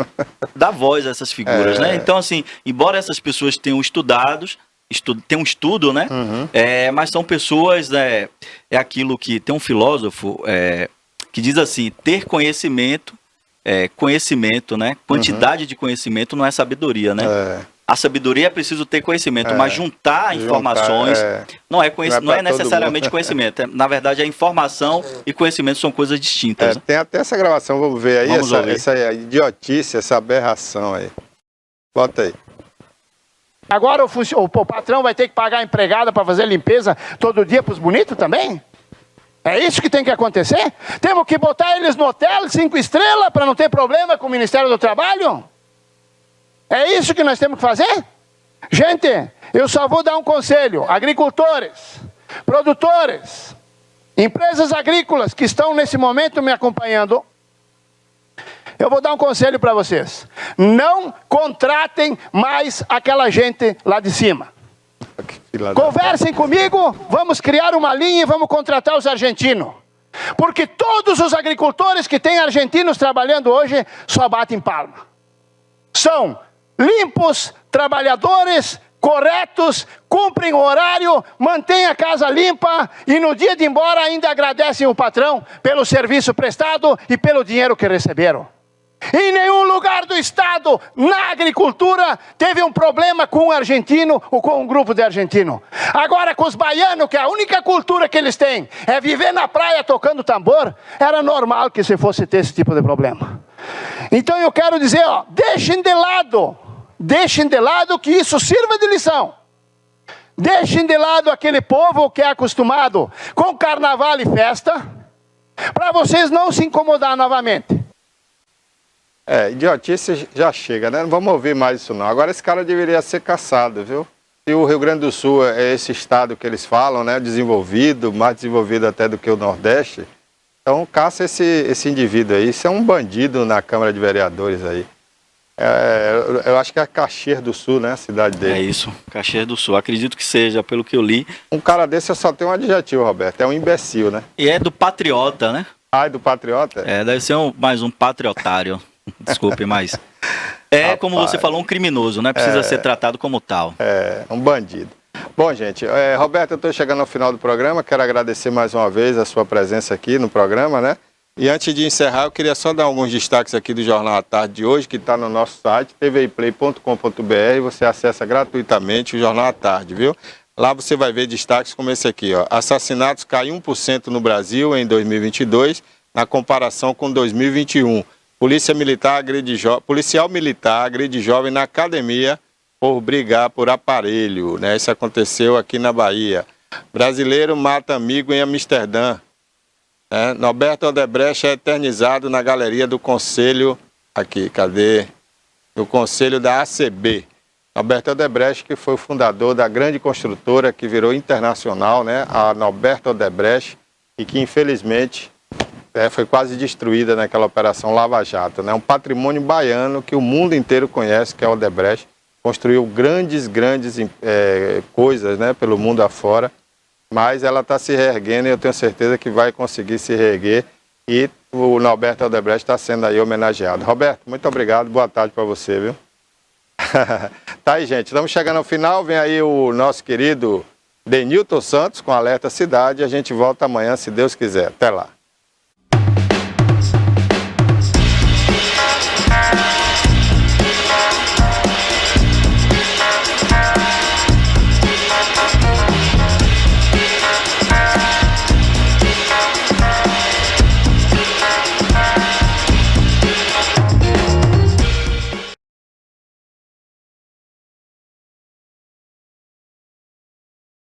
dar voz a essas figuras, né? Então, assim, embora essas pessoas tenham tem um estudo, né? Uhum. Mas são pessoas, é aquilo que tem um filósofo que diz assim, ter conhecimento, né? Quantidade de conhecimento não é sabedoria, né? A sabedoria é preciso ter conhecimento, mas juntar informações não é necessariamente conhecimento. Na verdade, a informação e conhecimento são coisas distintas. Né? Tem até essa gravação, vamos ver aí, Vamos essa idiotice, essa aberração aí. Bota aí. Agora o patrão vai ter que pagar a empregada para fazer limpeza todo dia para os bonitos também? É isso que tem que acontecer? Temos que botar eles no hotel 5 estrelas para não ter problema com o Ministério do Trabalho? É isso que nós temos que fazer? Gente, eu só vou dar um conselho. Agricultores, produtores, empresas agrícolas que estão nesse momento me acompanhando, eu vou dar um conselho para vocês. Não contratem mais aquela gente lá de cima. Conversem comigo, vamos criar uma linha e vamos contratar os argentinos. Porque todos os agricultores que têm argentinos trabalhando hoje só batem palma. São limpos, trabalhadores, corretos, cumprem o horário, mantêm a casa limpa e no dia de ir embora ainda agradecem o patrão pelo serviço prestado e pelo dinheiro que receberam. Em nenhum lugar do estado, na agricultura, teve um problema com um argentino ou com um grupo de argentino. Agora com os baianos, que a única cultura que eles têm é viver na praia tocando tambor, era normal que se fosse ter esse tipo de problema. Então eu quero dizer, deixem de lado que isso sirva de lição. Deixem de lado aquele povo que é acostumado com carnaval e festa, para vocês não se incomodar novamente. Idiotice já chega, né? Não vamos ouvir mais isso não. Agora esse cara deveria ser caçado, viu? Se o Rio Grande do Sul é esse estado que eles falam, né? Desenvolvido, mais desenvolvido até do que o Nordeste, então caça esse indivíduo aí. Isso é um bandido na Câmara de Vereadores aí. Eu acho que é Caxias do Sul, né? A cidade dele. É isso, Caxias do Sul. Acredito que seja, pelo que eu li. Um cara desse só tem um adjetivo, Roberto. É um imbecil, né? E é do patriota, né? Ah, é do patriota? Deve ser mais um patriotário. Desculpe, mas... como você falou, um criminoso, né? Precisa ser tratado como tal. Um bandido. Bom, gente, Roberto, eu estou chegando ao final do programa. Quero agradecer mais uma vez a sua presença aqui no programa, né? E antes de encerrar, eu queria só dar alguns destaques aqui do Jornal à Tarde de hoje, que está no nosso site, tviplay.com.br. Você acessa gratuitamente o Jornal à Tarde, viu? Lá você vai ver destaques como esse aqui, ó. Assassinatos caem 1% no Brasil em 2022, na comparação com 2021. Policial militar agride jovem na academia por brigar por aparelho, né? Isso aconteceu aqui na Bahia. Brasileiro mata amigo em Amsterdã. Norberto Odebrecht é eternizado na galeria do Conselho, do Conselho da ACB. Norberto Odebrecht, que foi o fundador da grande construtora que virou internacional, né? A Norberto Odebrecht, e que infelizmente foi quase destruída naquela operação Lava Jato, né? Um patrimônio baiano que o mundo inteiro conhece, que é o Odebrecht, construiu grandes coisas, né, pelo mundo afora, mas ela está se reerguendo e eu tenho certeza que vai conseguir se reerguer e o Norberto Odebrecht está sendo aí homenageado. Roberto, muito obrigado, boa tarde para você, viu? Tá aí, gente, estamos chegando ao final, vem aí o nosso querido Denilton Santos com Alerta Cidade, a gente volta amanhã, se Deus quiser. Até lá.